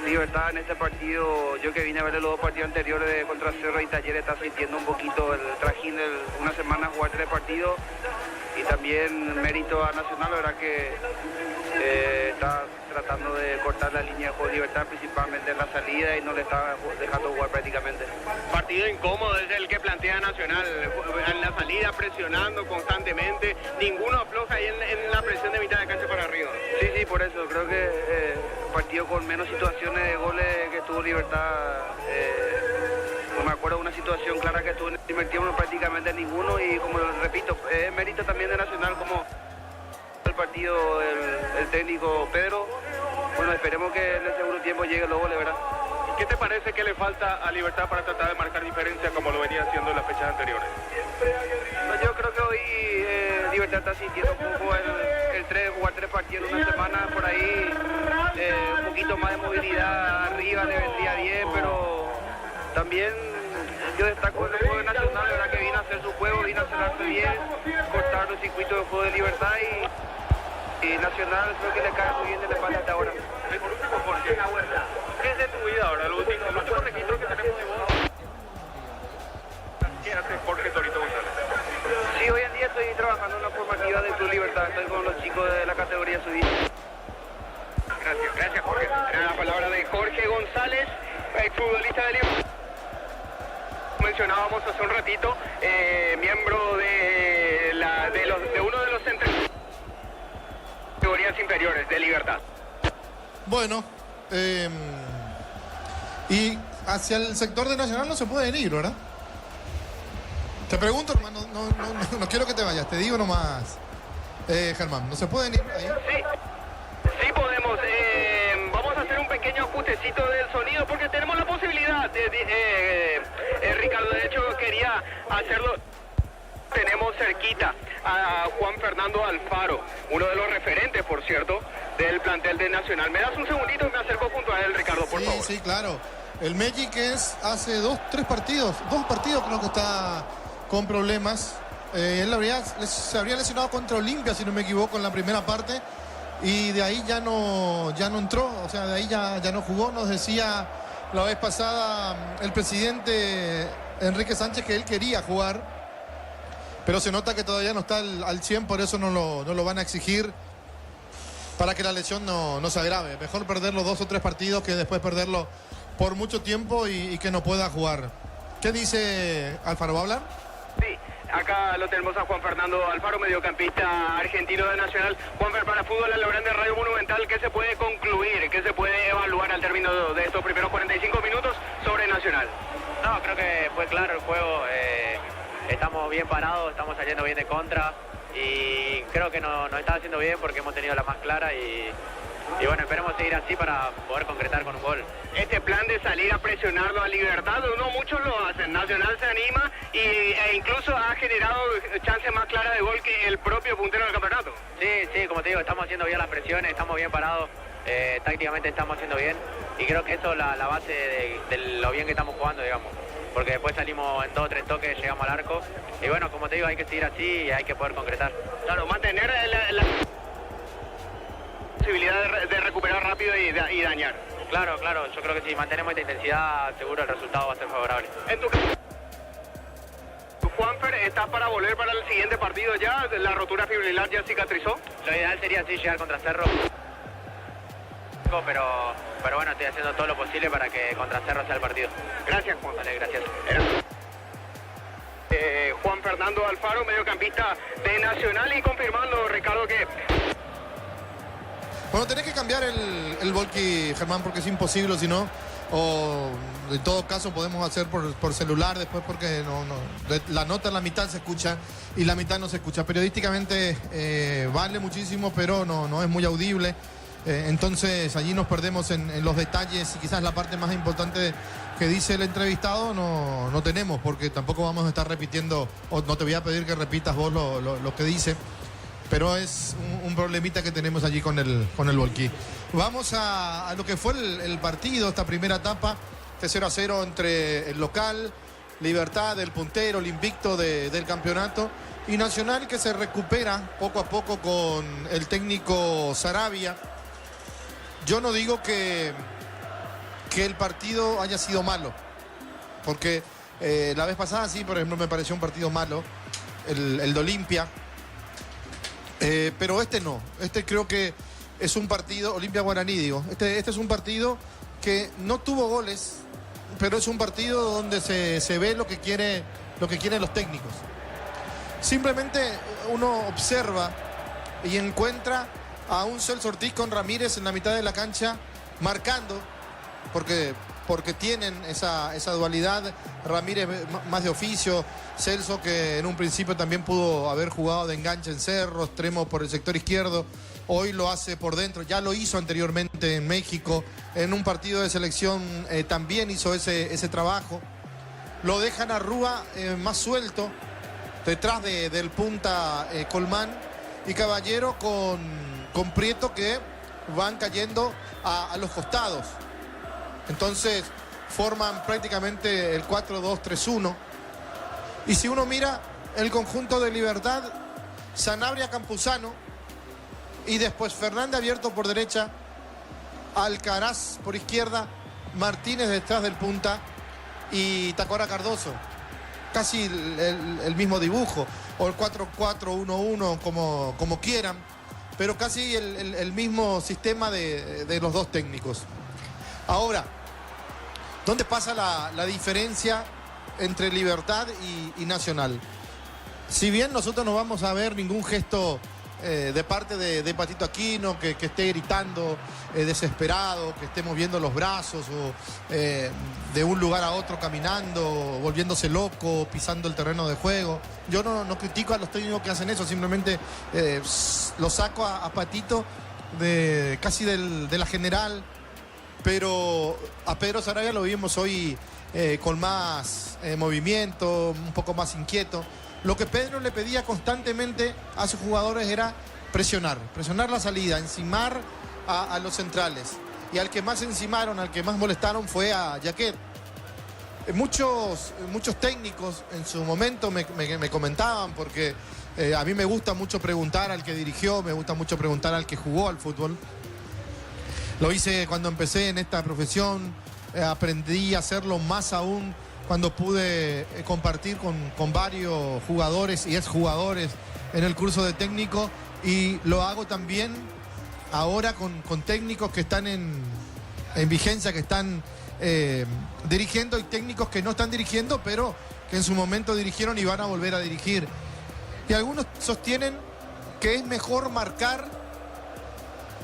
Libertad en este partido. Yo que vine a ver los dos partidos anteriores contra Cerro y Talleres, está sintiendo un poquito el trajín de una semana jugar 3 partidos. Y también mérito a Nacional, la verdad que está tratando de cortar la línea de juego de Libertad, principalmente en la salida, y no le está dejando jugar prácticamente. Partido incómodo es el que plantea Nacional, en la salida presionando constantemente, ninguno afloja ahí en la presión de mitad de cancha para arriba. Sí, por eso, creo que partido con menos situaciones de goles que tuvo Libertad. No me acuerdo de una situación clara que tuvo en el primer tiempo, prácticamente ninguno, y como repito, es mérito también de Nacional como el partido, el técnico Pedro. Bueno, esperemos que en el segundo tiempo llegue los goles, ¿verdad? ¿Qué te parece que le falta a Libertad para tratar de marcar diferencia como lo venía haciendo en las fechas anteriores? No, yo creo que hoy Libertad está sintiendo un poco jugar 3 partidos en una semana, por ahí un poquito más de movilidad arriba le vendría bien, pero también yo destaco el juego de Nacional, la verdad que vino a hacer su juego, vino a cerrarse bien, cortar los circuitos de juego de Libertad, y Nacional creo que le cae muy bien de la espalda hasta ahora. Y por último, Jorge, ¿qué es de tu vida ahora? Los últimos registros que tenemos de vos. ¿Qué hace Jorge Torito González? Sí, hoy en día estoy trabajando en la formativa del Club Libertad, estoy con los chicos de la categoría sub-20. Gracias Jorge. Era la palabra de Jorge González, exfutbolista de Libertad. Mencionábamos hace un ratito, miembro de uno de los categorías inferiores de Libertad. Bueno, y hacia el sector de Nacional no se pueden ir, ¿verdad? Te pregunto, hermano, no quiero que te vayas, te digo nomás, Germán, ¿no se pueden ir ahí? Sí podemos. Vamos a hacer un pequeño ajustecito del sonido porque tenemos la posibilidad, Ricardo, de hecho quería hacerlo. Tenemos cerquita a Juan Fernando Alfaro, uno de los referentes, por cierto, del plantel de Nacional. ¿Me das un segundito y me acerco junto a él, Ricardo, por favor? Sí, claro. El Magic hace 2 partidos creo que está con problemas. Él se habría lesionado contra Olimpia, si no me equivoco, en la primera parte, y de ahí ya no entró, o sea, de ahí ya no jugó. Nos decía la vez pasada el presidente Enrique Sánchez que él quería jugar, pero se nota que todavía no está al 100, por eso no lo van a exigir, para que la lesión no se agrave. Mejor perderlo 2 o 3 partidos que después perderlo por mucho tiempo y que no pueda jugar. ¿Qué dice Alfaro? ¿Va a hablar? Sí, acá lo tenemos a Juan Fernando Alfaro, mediocampista argentino de Nacional. Juanfer, para Fútbol a lo Grande, Radio Monumental, ¿qué se puede concluir, qué se puede evaluar al término de estos primeros 45 minutos sobre Nacional? No, creo que fue claro el juego. Estamos bien parados, estamos saliendo bien de contra y creo que nos está haciendo bien porque hemos tenido la más clara y bueno, esperemos seguir así para poder concretar con un gol. Este plan de salir a presionarlo a Libertad, no muchos lo hacen. Nacional se anima e incluso ha generado chances más claras de gol que el propio puntero del campeonato. Sí, como te digo, estamos haciendo bien las presiones, estamos bien parados, tácticamente estamos haciendo bien y creo que eso es la base de lo bien que estamos jugando, digamos. Porque después salimos en 2 o 3 toques, llegamos al arco. Y bueno, como te digo, hay que seguir así y hay que poder concretar. Claro, mantener la posibilidad de recuperar rápido y dañar. Claro, yo creo que si mantenemos esta intensidad, seguro el resultado va a ser favorable. En tu caso, Juan, Juanfer, ¿estás para volver para el siguiente partido ya? ¿La rotura fibrilar ya cicatrizó? Lo ideal sería sí llegar contra Cerro. Pero bueno, estoy haciendo todo lo posible para que contra Cerro sea el partido. Gracias, Juan. Vale, gracias. Juan Fernando Alfaro, mediocampista de Nacional, y confirmando, Ricardo, que... Bueno, tenés que cambiar el volky, Germán, porque es imposible, si no, o en todo caso podemos hacer por celular después, porque la nota en la mitad se escucha y la mitad no se escucha. Periodísticamente vale muchísimo, pero no es muy audible. Entonces allí nos perdemos en los detalles, y quizás la parte más importante que dice el entrevistado no tenemos, porque tampoco vamos a estar repitiendo, o no te voy a pedir que repitas vos lo que dice, pero es un problemita que tenemos allí con el volquí. Vamos a lo que fue el partido, esta primera etapa, este 0-0 entre el local, Libertad, el puntero, el invicto del campeonato, y Nacional, que se recupera poco a poco con el técnico Saravia. Yo no digo que el partido haya sido malo, porque la vez pasada sí, por ejemplo, me pareció un partido malo, el de Olimpia, pero este no. Este creo que es un partido, Olimpia Guaraní digo, este es un partido que no tuvo goles, pero es un partido donde se ve lo que quieren los técnicos. Simplemente uno observa y encuentra a un Celso Ortiz con Ramírez en la mitad de la cancha marcando, porque tienen esa dualidad. Ramírez más de oficio, Celso, que en un principio también pudo haber jugado de enganche en Cerro, extremo por el sector izquierdo, hoy lo hace por dentro, ya lo hizo anteriormente en México, en un partido de selección también hizo ese trabajo. Lo dejan a Rúa más suelto, detrás del punta Colmán, y Caballero con Prieto, que van cayendo a los costados. Entonces forman prácticamente el 4-2-3-1. Y si uno mira el conjunto de Libertad, Sanabria, Campuzano, y después Fernández abierto por derecha, Alcaraz por izquierda, Martínez detrás del punta y Tacuara Cardoso. Casi el mismo dibujo, o el 4-4-1-1, como quieran, pero casi el mismo sistema de los dos técnicos. Ahora, ¿dónde pasa la diferencia entre Libertad y Nacional? Si bien nosotros no vamos a ver ningún gesto de parte de Patito Aquino que esté gritando desesperado, que esté moviendo los brazos, o de un lugar a otro caminando, volviéndose loco, pisando el terreno de juego. Yo no critico a los técnicos que hacen eso, simplemente lo saco a Patito casi de la general. Pero a Pedro Saravia lo vimos hoy con más movimiento, un poco más inquieto. Lo que Pedro le pedía constantemente a sus jugadores era presionar la salida, encimar a los centrales. Y al que más encimaron, al que más molestaron fue a Jaquet. Muchos técnicos en su momento me comentaban, porque a mí me gusta mucho preguntar al que dirigió, me gusta mucho preguntar al que jugó al fútbol. Lo hice cuando empecé en esta profesión, aprendí a hacerlo más aún cuando pude compartir con varios jugadores y exjugadores en el curso de técnico, y lo hago también ahora con técnicos que están en vigencia, que están dirigiendo, y técnicos que no están dirigiendo, pero que en su momento dirigieron y van a volver a dirigir. Y algunos sostienen que es mejor marcar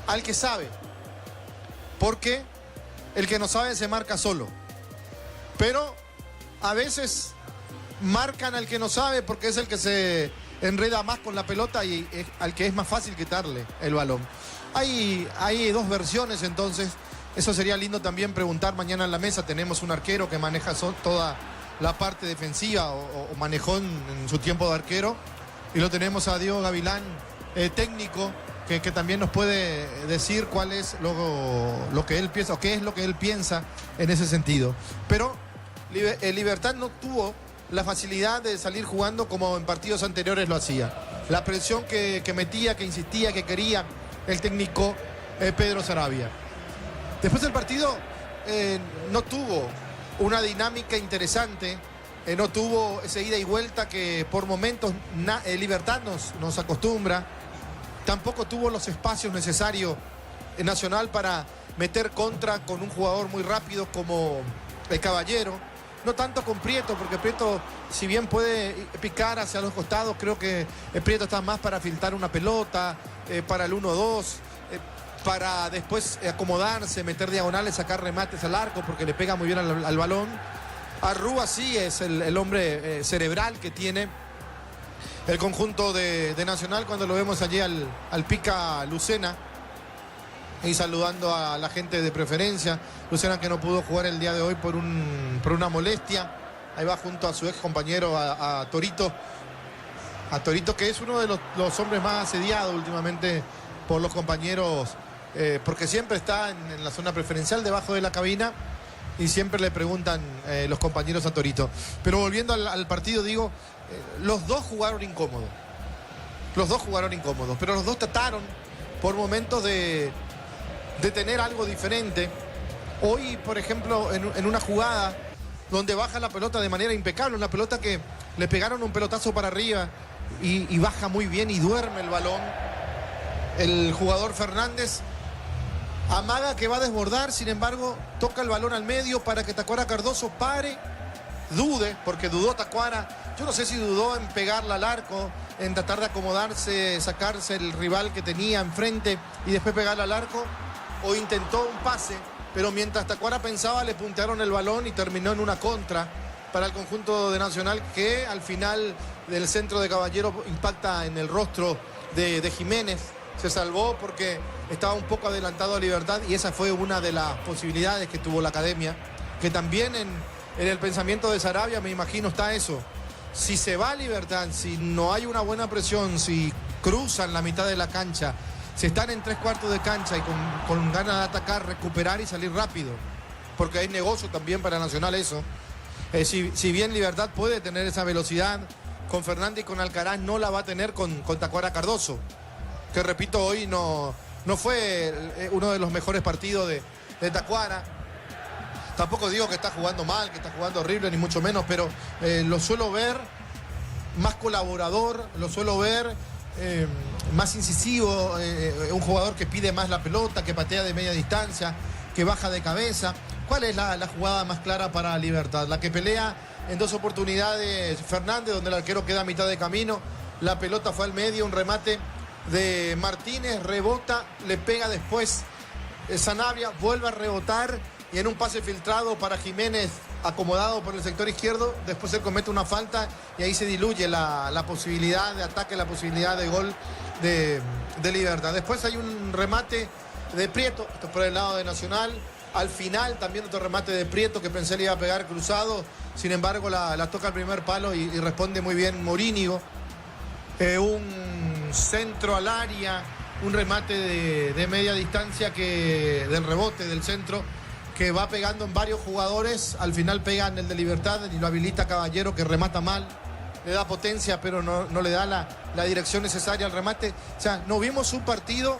al que sabe, porque el que no sabe se marca solo. Pero a veces marcan al que no sabe porque es el que se enreda más con la pelota y al que es más fácil quitarle el balón. Hay dos versiones, entonces eso sería lindo también preguntar mañana en la mesa. Tenemos un arquero que maneja toda la parte defensiva, o manejó en su tiempo de arquero, y lo tenemos a Diego Gavilán, técnico, que también nos puede decir cuál es lo que él piensa, o qué es lo que él piensa en ese sentido. Pero Libertad no tuvo la facilidad de salir jugando como en partidos anteriores lo hacía. La presión que metía, que insistía, que quería el técnico Pedro Saravia. Después del partido no tuvo una dinámica interesante no tuvo esa ida y vuelta que por momentos Libertad nos acostumbra. Tampoco tuvo los espacios necesarios en Nacional para meter contra con un jugador muy rápido como el Caballero. No tanto con Prieto, porque Prieto, si bien puede picar hacia los costados, creo que Prieto está más para filtrar una pelota, para el 1-2, para después acomodarse, meter diagonales, sacar remates al arco, porque le pega muy bien al balón. Arrúa sí es el hombre cerebral que tiene el conjunto de Nacional, cuando lo vemos allí al Pica Lucena, y saludando a la gente de Preferencia. Lucena, que no pudo jugar el día de hoy por una molestia. Ahí va junto a su ex compañero, a Torito. A Torito, que es uno de los hombres más asediados últimamente por los compañeros, porque siempre está en la zona preferencial, debajo de la cabina, y siempre le preguntan los compañeros a Torito. Pero volviendo al partido, digo, los dos jugaron incómodos. Los dos jugaron incómodos, pero los dos trataron por momentos de tener algo diferente. Hoy, por ejemplo, en una jugada donde baja la pelota de manera impecable, una pelota que le pegaron un pelotazo para arriba y baja muy bien y duerme el balón. El jugador Fernández amaga que va a desbordar, sin embargo, toca el balón al medio para que Tacuara Cardoso pare, dude, porque dudó Tacuara. Yo no sé si dudó en pegarla al arco, en tratar de acomodarse, sacarse el rival que tenía enfrente y después pegarla al arco, o intentó un pase, pero mientras Tacuara pensaba, le puntearon el balón y terminó en una contra para el conjunto de Nacional, que al final del centro de Caballero impacta en el rostro de Jiménez. Se salvó porque estaba un poco adelantado a Libertad, y esa fue una de las posibilidades que tuvo la academia, que también en el pensamiento de Sarabia, me imagino, está eso. Si se va a Libertad, si no hay una buena presión, si cruzan la mitad de la cancha, si están en 3/4 de cancha y con ganas de atacar, recuperar y salir rápido, porque hay negocio también para Nacional eso. Si bien Libertad puede tener esa velocidad, con Fernández y con Alcaraz no la va a tener con Tacuara Cardoso, que repito, hoy no fue uno de los mejores partidos de Tacuara. Tampoco digo que está jugando mal, que está jugando horrible, ni mucho menos, pero lo suelo ver más colaborador, lo suelo ver más incisivo, un jugador que pide más la pelota, que patea de media distancia, que baja de cabeza. ¿Cuál es la jugada más clara para Libertad? La que pelea en 2 oportunidades Fernández, donde el arquero queda a mitad de camino, la pelota fue al medio, un remate de Martínez, rebota, le pega después Sanabria, vuelve a rebotar, y en un pase filtrado para Jiménez, acomodado por el sector izquierdo, después él comete una falta y ahí se diluye la posibilidad de ataque, la posibilidad de gol de Libertad. Después hay un remate de Prieto, esto por el lado de Nacional. Al final también otro remate de Prieto que pensé le iba a pegar cruzado, sin embargo la toca al primer palo y responde muy bien Morínigo. Un centro al área, un remate de media distancia, del rebote del centro, que va pegando en varios jugadores. Al final pega en el de Libertad y lo habilita Caballero, que remata mal, le da potencia pero no le da la dirección necesaria al remate. O sea, no vimos un partido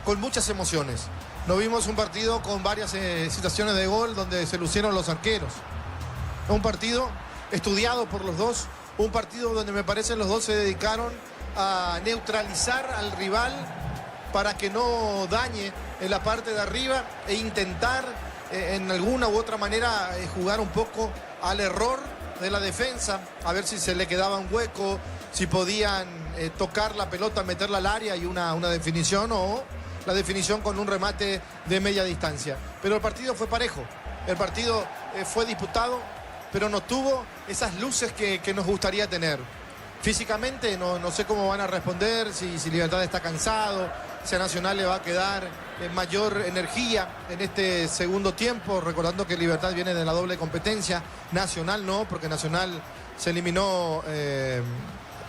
con muchas emociones, no vimos un partido con varias situaciones de gol donde se lucieron los arqueros. Un partido estudiado por los dos, un partido donde me parece los dos se dedicaron a neutralizar al rival para que no dañe en la parte de arriba e intentar en alguna u otra manera jugar un poco al error de la defensa, a ver si se le quedaba un hueco, si podían tocar la pelota, meterla al área y una definición, o la definición con un remate de media distancia. Pero el partido fue parejo, el partido fue disputado, pero no tuvo esas luces que nos gustaría tener. Físicamente no sé cómo van a responder, si Libertad está cansado, si a Nacional le va a quedar mayor energía en este segundo tiempo, recordando que Libertad viene de la doble competencia, Nacional no, porque Nacional se eliminó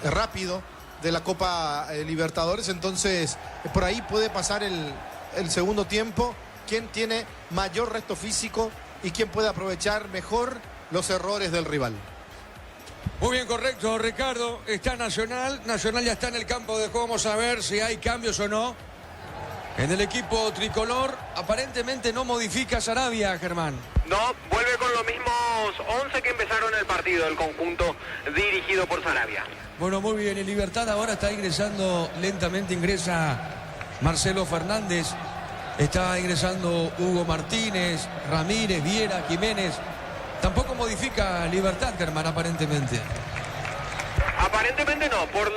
rápido de la Copa Libertadores, entonces por ahí puede pasar el segundo tiempo, quién tiene mayor resto físico y quién puede aprovechar mejor los errores del rival. Muy bien, correcto, Ricardo. Está Nacional ya está en el campo de juego. Vamos a ver si hay cambios o no en el equipo tricolor. Aparentemente no modifica Sarabia, Germán. No, vuelve con los mismos 11 que empezaron el partido, el conjunto dirigido por Sarabia. Bueno, muy bien. En Libertad ahora está ingresando, lentamente ingresa Marcelo Fernández. Está ingresando Hugo Martínez, Ramírez, Viera, Jiménez. Tampoco modifica Libertad, Germán, aparentemente. Aparentemente no, por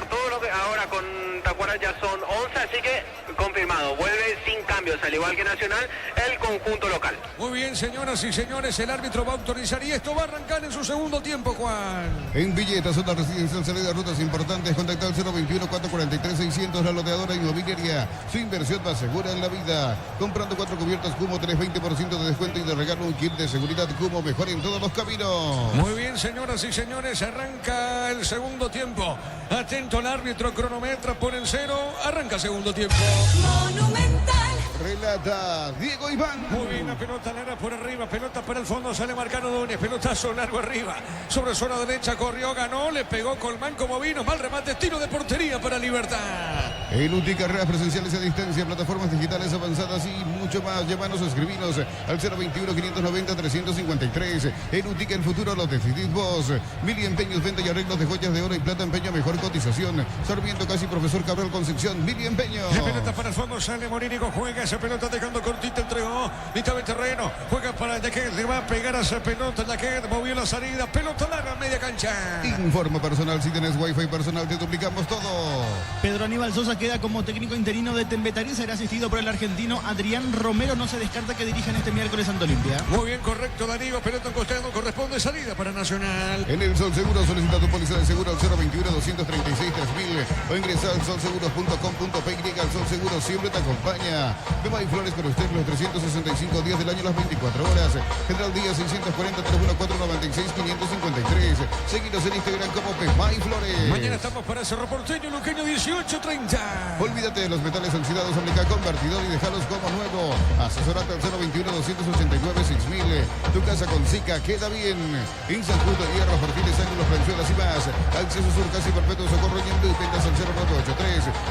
todo lo que ahora con Tacuara ya son 11, así que confirmado, vuelve sin cambios, al igual que Nacional, el conjunto local. Muy bien, señoras y señores, el árbitro va a autorizar y esto va a arrancar en su segundo tiempo, Juan. En Villeta, zona residencial, salida de rutas importantes, contacta al 021-443-600, la loteadora inmobiliaria. Su inversión va segura en la vida. Comprando 4 cubiertas Cumo, tenés 20% de descuento y de regalo un kit de seguridad Cumo, mejor en todos los caminos. Muy bien, señoras y señores, arranca el segundo tiempo. Atento al árbitro, cronometra por el 0, arranca segundo tiempo. Monumental. Relata Diego Iván. Muy bien, la pelota larga por arriba, pelota para el fondo, sale Marcano Núñez, pelotazo largo arriba, sobre zona derecha, corrió, ganó, le pegó Colmán como vino, mal remate, tiro de portería para Libertad. En UTI, carreras presenciales a distancia, plataformas digitales avanzadas y mucho más. Llámanos o escribinos al 021-590-353. En UTI, que el futuro lo decidís vos. Mili Empeños, venta y arreglos de joyas de oro y plata, empeño, mejor cotización. Sarmiento, casi profesor Cabral Concepción, Mili Empeños. La pelota para el fondo, sale Morínigo, juega esa pelota dejando cortita, entregó, mitad de terreno, juega para Yaquet, le va a pegar a esa pelota, Yaquet movió la salida, pelota larga, media cancha. Informa personal, si tenés wifi personal te duplicamos todo. Pedro Aníbal Sosa queda como técnico interino de Tembetarí, será asistido por el argentino Adrián Romero, no se descarta que dirijan este miércoles Santa Olimpia. Muy bien, correcto, Darío, pelota en costado, corresponde salida para Nacional. En el Sol Seguro solicita tu póliza de seguro al 021-236-3000 o ingresa al solseguros.com.py. El Sol Seguro siempre te acompaña. De Flores con usted los 365 días del año, las 24 horas. General Díaz 640 314 96 553. Seguinos en Instagram como Flores. Mañana estamos para Cerro Porteño, Luqueño 1830. Olvídate de los metales oxidados, aplica convertidor y déjalos como nuevo. Asesorate al 021-289-6000. Tu casa con Zika queda bien. En San Justo, Hierro, Perfiles, Ángulos, Franzuelas y más. Acceso Sur, casi perpetuo, Socorro y en Blue. Ventas al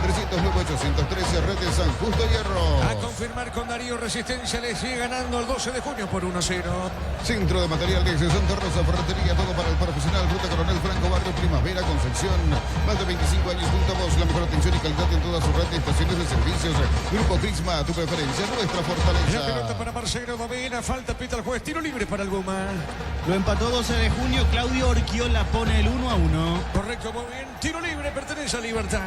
0983-309-813. Red de San Justo, Hierro. A confirmar con Darío, Resistencia le sigue ganando el 12 de junio por 1-0. Centro de Materiales de Santa Rosa, ferretería, todo para el profesional. Ruta Coronel Franco, Barrio Primavera, Concepción. Más de 25 años junto a vos. La mejor atención y calidad en toda su red de estaciones de servicios. Grupo Crisma, tu preferencia, nuestra fortaleza. La pelota para Marcelo Domena, falta, pita el juez, tiro libre para el Guma. Lo empató 12 de junio, Claudio Orquiola pone el 1-1. Correcto, muy bien, tiro libre, pertenece a Libertad.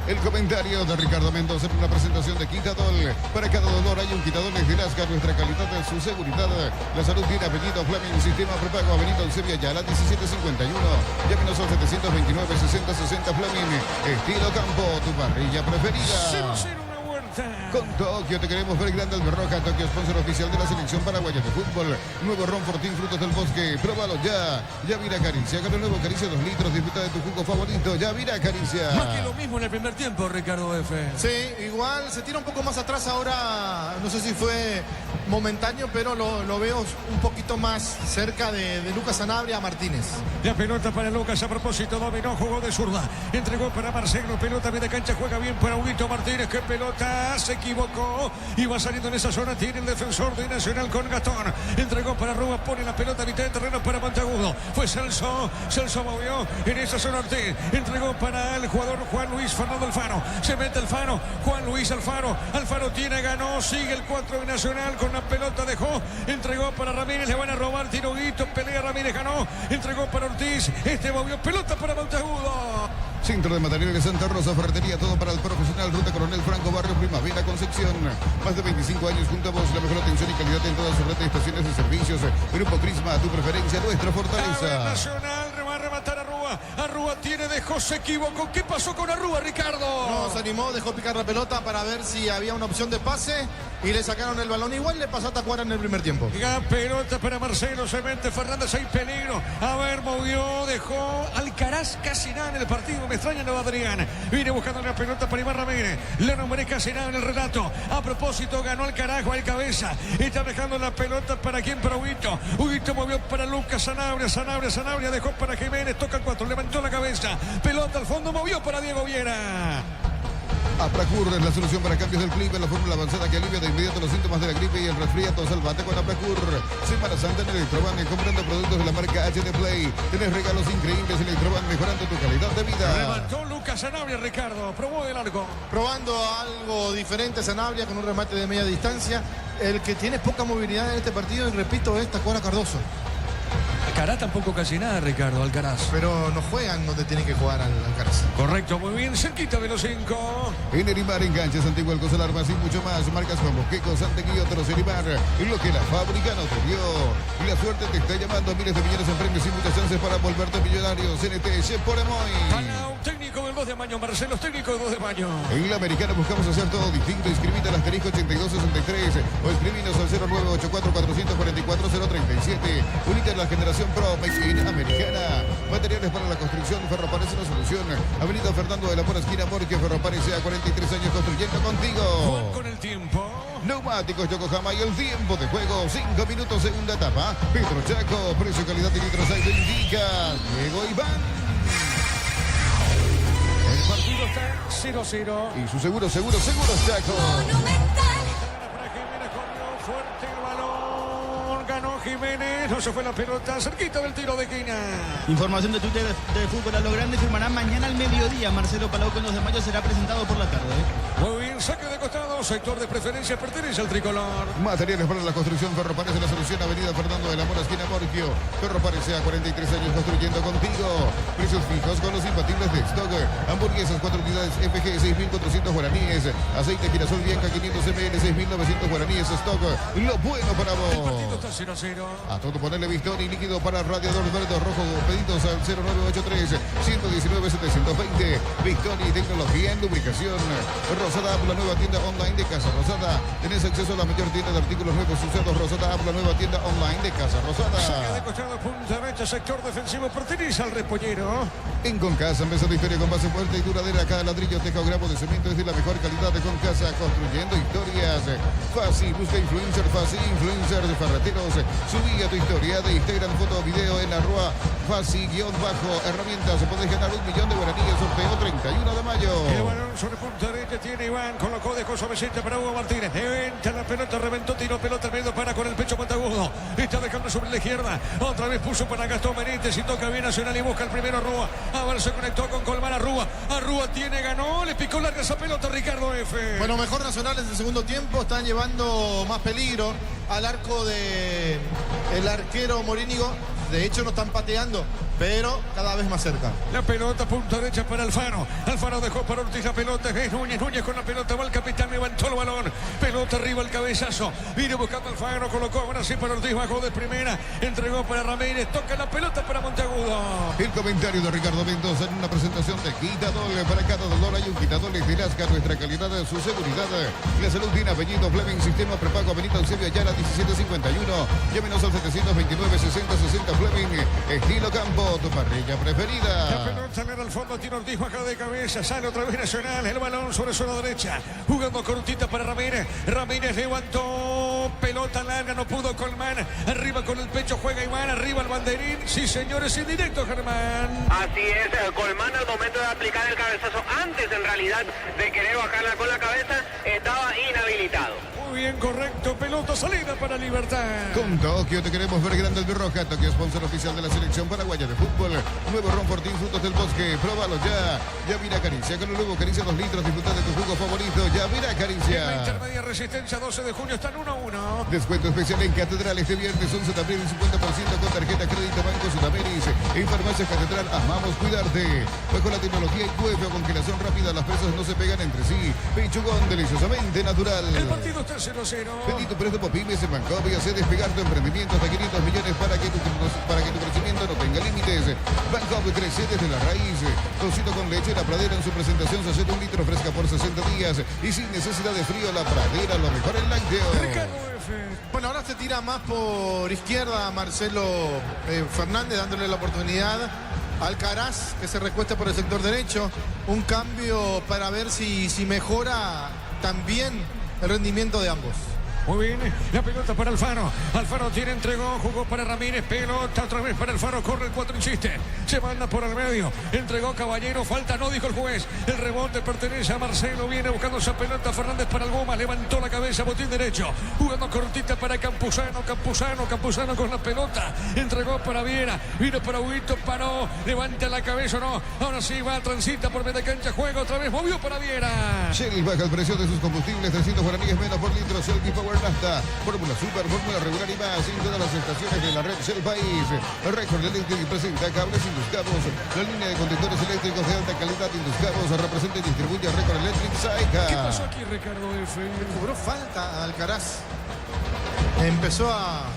El comentario de Ricardo Mendoza en una presentación de Quitadol. Para cada dolor hay un Quitadol de Lasca, nuestra calidad de su seguridad. La salud tiene apellido Fleming, sistema prepago, Avenida Eusebio Ayala 1751. Llámenos al 729-6060 Fleming. Estilo Campo, tu parrilla preferida. 0-0 una vuelta. Con Tokio te queremos ver grande Alberroja. Tokio, sponsor oficial de la selección paraguaya de fútbol. Nuevo Ron Fortín, frutos del bosque. Próbalo ya. Yavira Caricia. Con el nuevo Caricia 2 litros. Disfruta de tu jugo favorito. Yavira Caricia. Más que lo mismo en el primer tiempo, Ricardo F. Sí, igual se tira un poco más atrás ahora. No sé si fue momentáneo, pero lo veo un poquito más cerca de Lucas Sanabria a Martínez. La pelota para Lucas, a propósito, dominó, jugó de zurda. Entregó para Marcelo, pelota media cancha, juega bien para Huguito Martínez. ¡Qué pelota! Se equivocó. Iba saliendo en esa zona, tiene el defensor de Nacional con Gastón. Entregó para Rubas, pone la pelota a mitad de terreno para Monteagudo. Fue Celso movió en esa zona Ortiz. Entregó para el jugador Juan Luis Fernando Alfaro. Se mete Alfaro, Juan Luis Alfaro. Alfaro tiene, ganó, sigue el 4 de Nacional con la pelota, dejó, entregó para Ramírez, le van a robar, tiro Huguito, pelea Ramírez, ganó, entregó para Ortiz, movió, pelota para Monteagudo. Centro de Materiales de Santa Rosa, ferretería, todo para el profesional. Ruta Coronel Franco, Barrio Primavera, Concepción. Más de 25 años junto a vos, la mejor atención y calidad en toda su red de estaciones de servicios. Grupo Crisma, tu preferencia, nuestra fortaleza. Nacional, va a rematar a Arrúa. Arrúa tiene, dejó, se equivocó. ¿Qué pasó con Arrúa, Ricardo? No, se animó, dejó picar la pelota para ver si había una opción de pase y le sacaron el balón. Igual le pasó a Tacuara en el primer tiempo. La pelota para Marcelo, se mete Fernández, hay peligro. A ver, movió, dejó Alcaraz casi nada en el partido. Me extraña no Adrián. Viene buscando una pelota para Iván Ramírez. Le nombré casi nada en el relato. A propósito, ganó Alcaraz, al cabeza. Está dejando la pelota para quién, para Huguito. Huguito movió para Lucas Sanabria, dejó para Jiménez, toca el 4, levantó la cabeza. Pelota al fondo, movió para Diego Viera. Apracur es la solución para cambios del clima, la fórmula avanzada que alivia de inmediato los síntomas de la gripe y el resfriado. Salvate con Apracur. Semana Santa en Electroban, comprando productos de la marca HD Play. Tenés regalos increíbles en Electroban, mejorando tu calidad de vida. Levantó Lucas Sanabria, Ricardo. Probó el arco. Probando algo diferente Sanabria con un remate de media distancia. El que tiene poca movilidad en este partido, y repito, es Tacuara Cardoso. Alcaraz tampoco casi nada, Ricardo, Alcaraz. Pero no juegan donde tienen que jugar Alcaraz. Correcto, muy bien, cerquita de los 5. En Erimar, enganches, antiguos alarmas y mucho más. Marcas como Queco, Santegui y otros. Erimar, lo que la fábrica no te dio. Y la suerte te está llamando a miles de millones en premios y muchas chances para volverte millonario. CNT, Sheporemoy. Para un técnico del 2 de mayo, Marcelo, técnico del 2 de mayo. En la Americana buscamos hacer todo distinto. Inscribite al asterisco 8263 o escribinos al 0984 444 037. Unite a la generación Pro Made in Americana. Materiales para la construcción. Ferropares es una solución. Avenida Fernando de la Mora, esquina Porque Ferropares sea 43 años construyendo contigo. Juan con el tiempo. Neumáticos Yokohama y el tiempo de juego. 5 minutos, segunda etapa. Pedro Chaco, precio, calidad y litros ahí te indica Diego Iván. El partido está 0-0. Y su seguro Chaco. Monumental. Para Jiménez, corrió fuerte el balón. Ganó Jiménez. No se fue la pelota. Cerquita del tiro de esquina. Información de Twitter de Fútbol a lo Grande. Firmará mañana al mediodía. Marcelo Palau con los de mayo será presentado por la tarde. Muy bien, saque de costado. Sector de preferencia pertenece al tricolor. Materiales para la construcción. Ferropares de la solución. Avenida Fernando de la Mora, esquina Borgio. Ferropares sea 43 años construyendo contigo. Precios fijos con los imbatibles de stock. Hamburguesas 4 unidades FG 6.400 guaraníes. Aceite girasol Bianca 500 ml 6.900 guaraníes stock. Lo bueno para El partido vos. está 0-0. A todo ponerle Bistoni y líquido para radiador verde rojo. Pedidos al 0983 119 720. Bistoni, tecnología en lubricación. Rosada App, la nueva tienda online de Casa Rosada. Tenés acceso a la mayor tienda de artículos nuevos usados. Rosada App, la nueva tienda online de Casa Saque de Rosada. costado, punta derecha, sector defensivo pertenece al Repollero. En Concasa, empezando historia con base fuerte y duradera. Cada ladrillo, teja o gramo de cemento es de la mejor calidad de Concasa. Construyendo historias. Fácil, busca influencer, fácil, influencer de ferreteros. Subí a tu historia de Instagram, foto o video en arroba fácil-herramientas. Podés ganar 1 millón de guaraníes. Sorteo 31 de mayo. El balón sobre punta derecha tiene Iván. Colocó de coso Vicente para Hugo Martínez. Levanta la pelota, reventó, tiró pelota, medio para con el pecho Montagudo. Está dejando sobre la izquierda. Otra vez puso para Gastón Benítez y toca bien Nacional y busca el primero Rúa. A ver, se conectó con Colmar a Rúa. Tiene, ganó, le picó larga esa pelota Ricardo F. Bueno, mejor Nacional en el segundo tiempo. Están llevando más peligro al arco de el arquero Morínigo. De hecho, no están pateando, pero cada vez más cerca. La pelota, punta derecha para Alfaro. Alfaro dejó para Ortiz la pelota. Es Núñez. Núñez con la pelota. Va el capitán, levantó el balón. Pelota arriba, el cabezazo. Viene buscando Alfaro. Colocó ahora sí para Ortiz. Bajó de primera. Entregó para Ramírez. Toca la pelota para Monteagudo. El comentario de Ricardo Mendoza en una presentación de Quitadol. Para cada dolor hay un Quitadol de Nazca. Nuestra calidad de su seguridad. La salud tiene apellido Fleming. Sistema prepago Benito Eusebio Ayala 1751. Llámenos al 729 60 60 Fleming. Estilo Campo, tu parrilla La preferida. pelota le da al fondo. Tiro Ortiz. Baja de cabeza. Sale otra vez Nacional. El balón sobre zona derecha. Jugando cortita para Ramírez. Ramírez levantó. Pelota larga. No pudo Colmán. Arriba con el pecho. Juega Iván. Arriba el banderín. Sí, señores. En directo, Germán. Así es, Colmán al momento de aplicar el cabezazo, antes en realidad de querer bajarla con la cabeza, estaba inhabilitado. Muy bien, correcto. Pelota salida para Libertad. Con Tokio te queremos ver grande el Roja. Tokio, sponsor oficial de la selección paraguaya de fútbol. Nuevo Ron Fortín, frutos del bosque. Próbalo ya. Ya mira Caricia. Con el nuevo Caricia 2 litros. Disfruta de tu jugo favorito. Ya mira En la Caricia. intermedia Resistencia 12 de junio están 1-1. Descuento especial en Catedral este viernes 11 de abril. 50% con tarjeta crédito Banco Sudameris. En Farmacias Catedral amamos cuidarte. Bajo la tecnología y cueve o congelación rápida. Las presas no se pegan entre sí. Pechugón deliciosamente natural. El partido está 0-0. Pedí tu préstamo pymes en Bancopi y hace despegar tu emprendimiento hasta 500 millones para que tu crecimiento no tenga límites. Bancopi crece desde la raíz. Tocino con leche, La Pradera en su presentación se hace 1 litro fresca por 60 días y sin necesidad de frío. La Pradera, lo mejor en lácteo. Ricardo F. Bueno, ahora se tira más por izquierda Marcelo Fernández, dándole la oportunidad a Alcaraz, que se recuesta por el sector derecho. Un cambio para ver si mejora también el rendimiento de ambos. Muy bien, la pelota para Alfaro. Alfaro tiene, entregó, jugó para Ramírez. Pelota otra vez para Alfaro. Corre el 4, insiste. Se manda por el medio. Entregó Caballero. Falta, no dijo el juez. El rebote pertenece a Marcelo. Viene buscando esa pelota. Fernández para el Goma. Levantó la cabeza, botín derecho. Jugando cortita para Campuzano. Campuzano con la pelota. Entregó para Viera. Vino para Huguito. Paró. Levanta la cabeza, no. Ahora sí va, transita por media cancha. Juega otra vez. Movió para Viera. Shell baja el precio de sus combustibles. 300 guaraníes menos por litro. Shell Power Nafta. Fórmula Super, fórmula regular y más. En todas las estaciones de la red Shell País. Record Electric presenta cables Induscados. La línea de conductores eléctricos de alta calidad Induscados. Representa y distribuye Record Electric Saica. ¿Qué pasó aquí, Ricardo F? Cobró falta a Alcaraz. Empezó a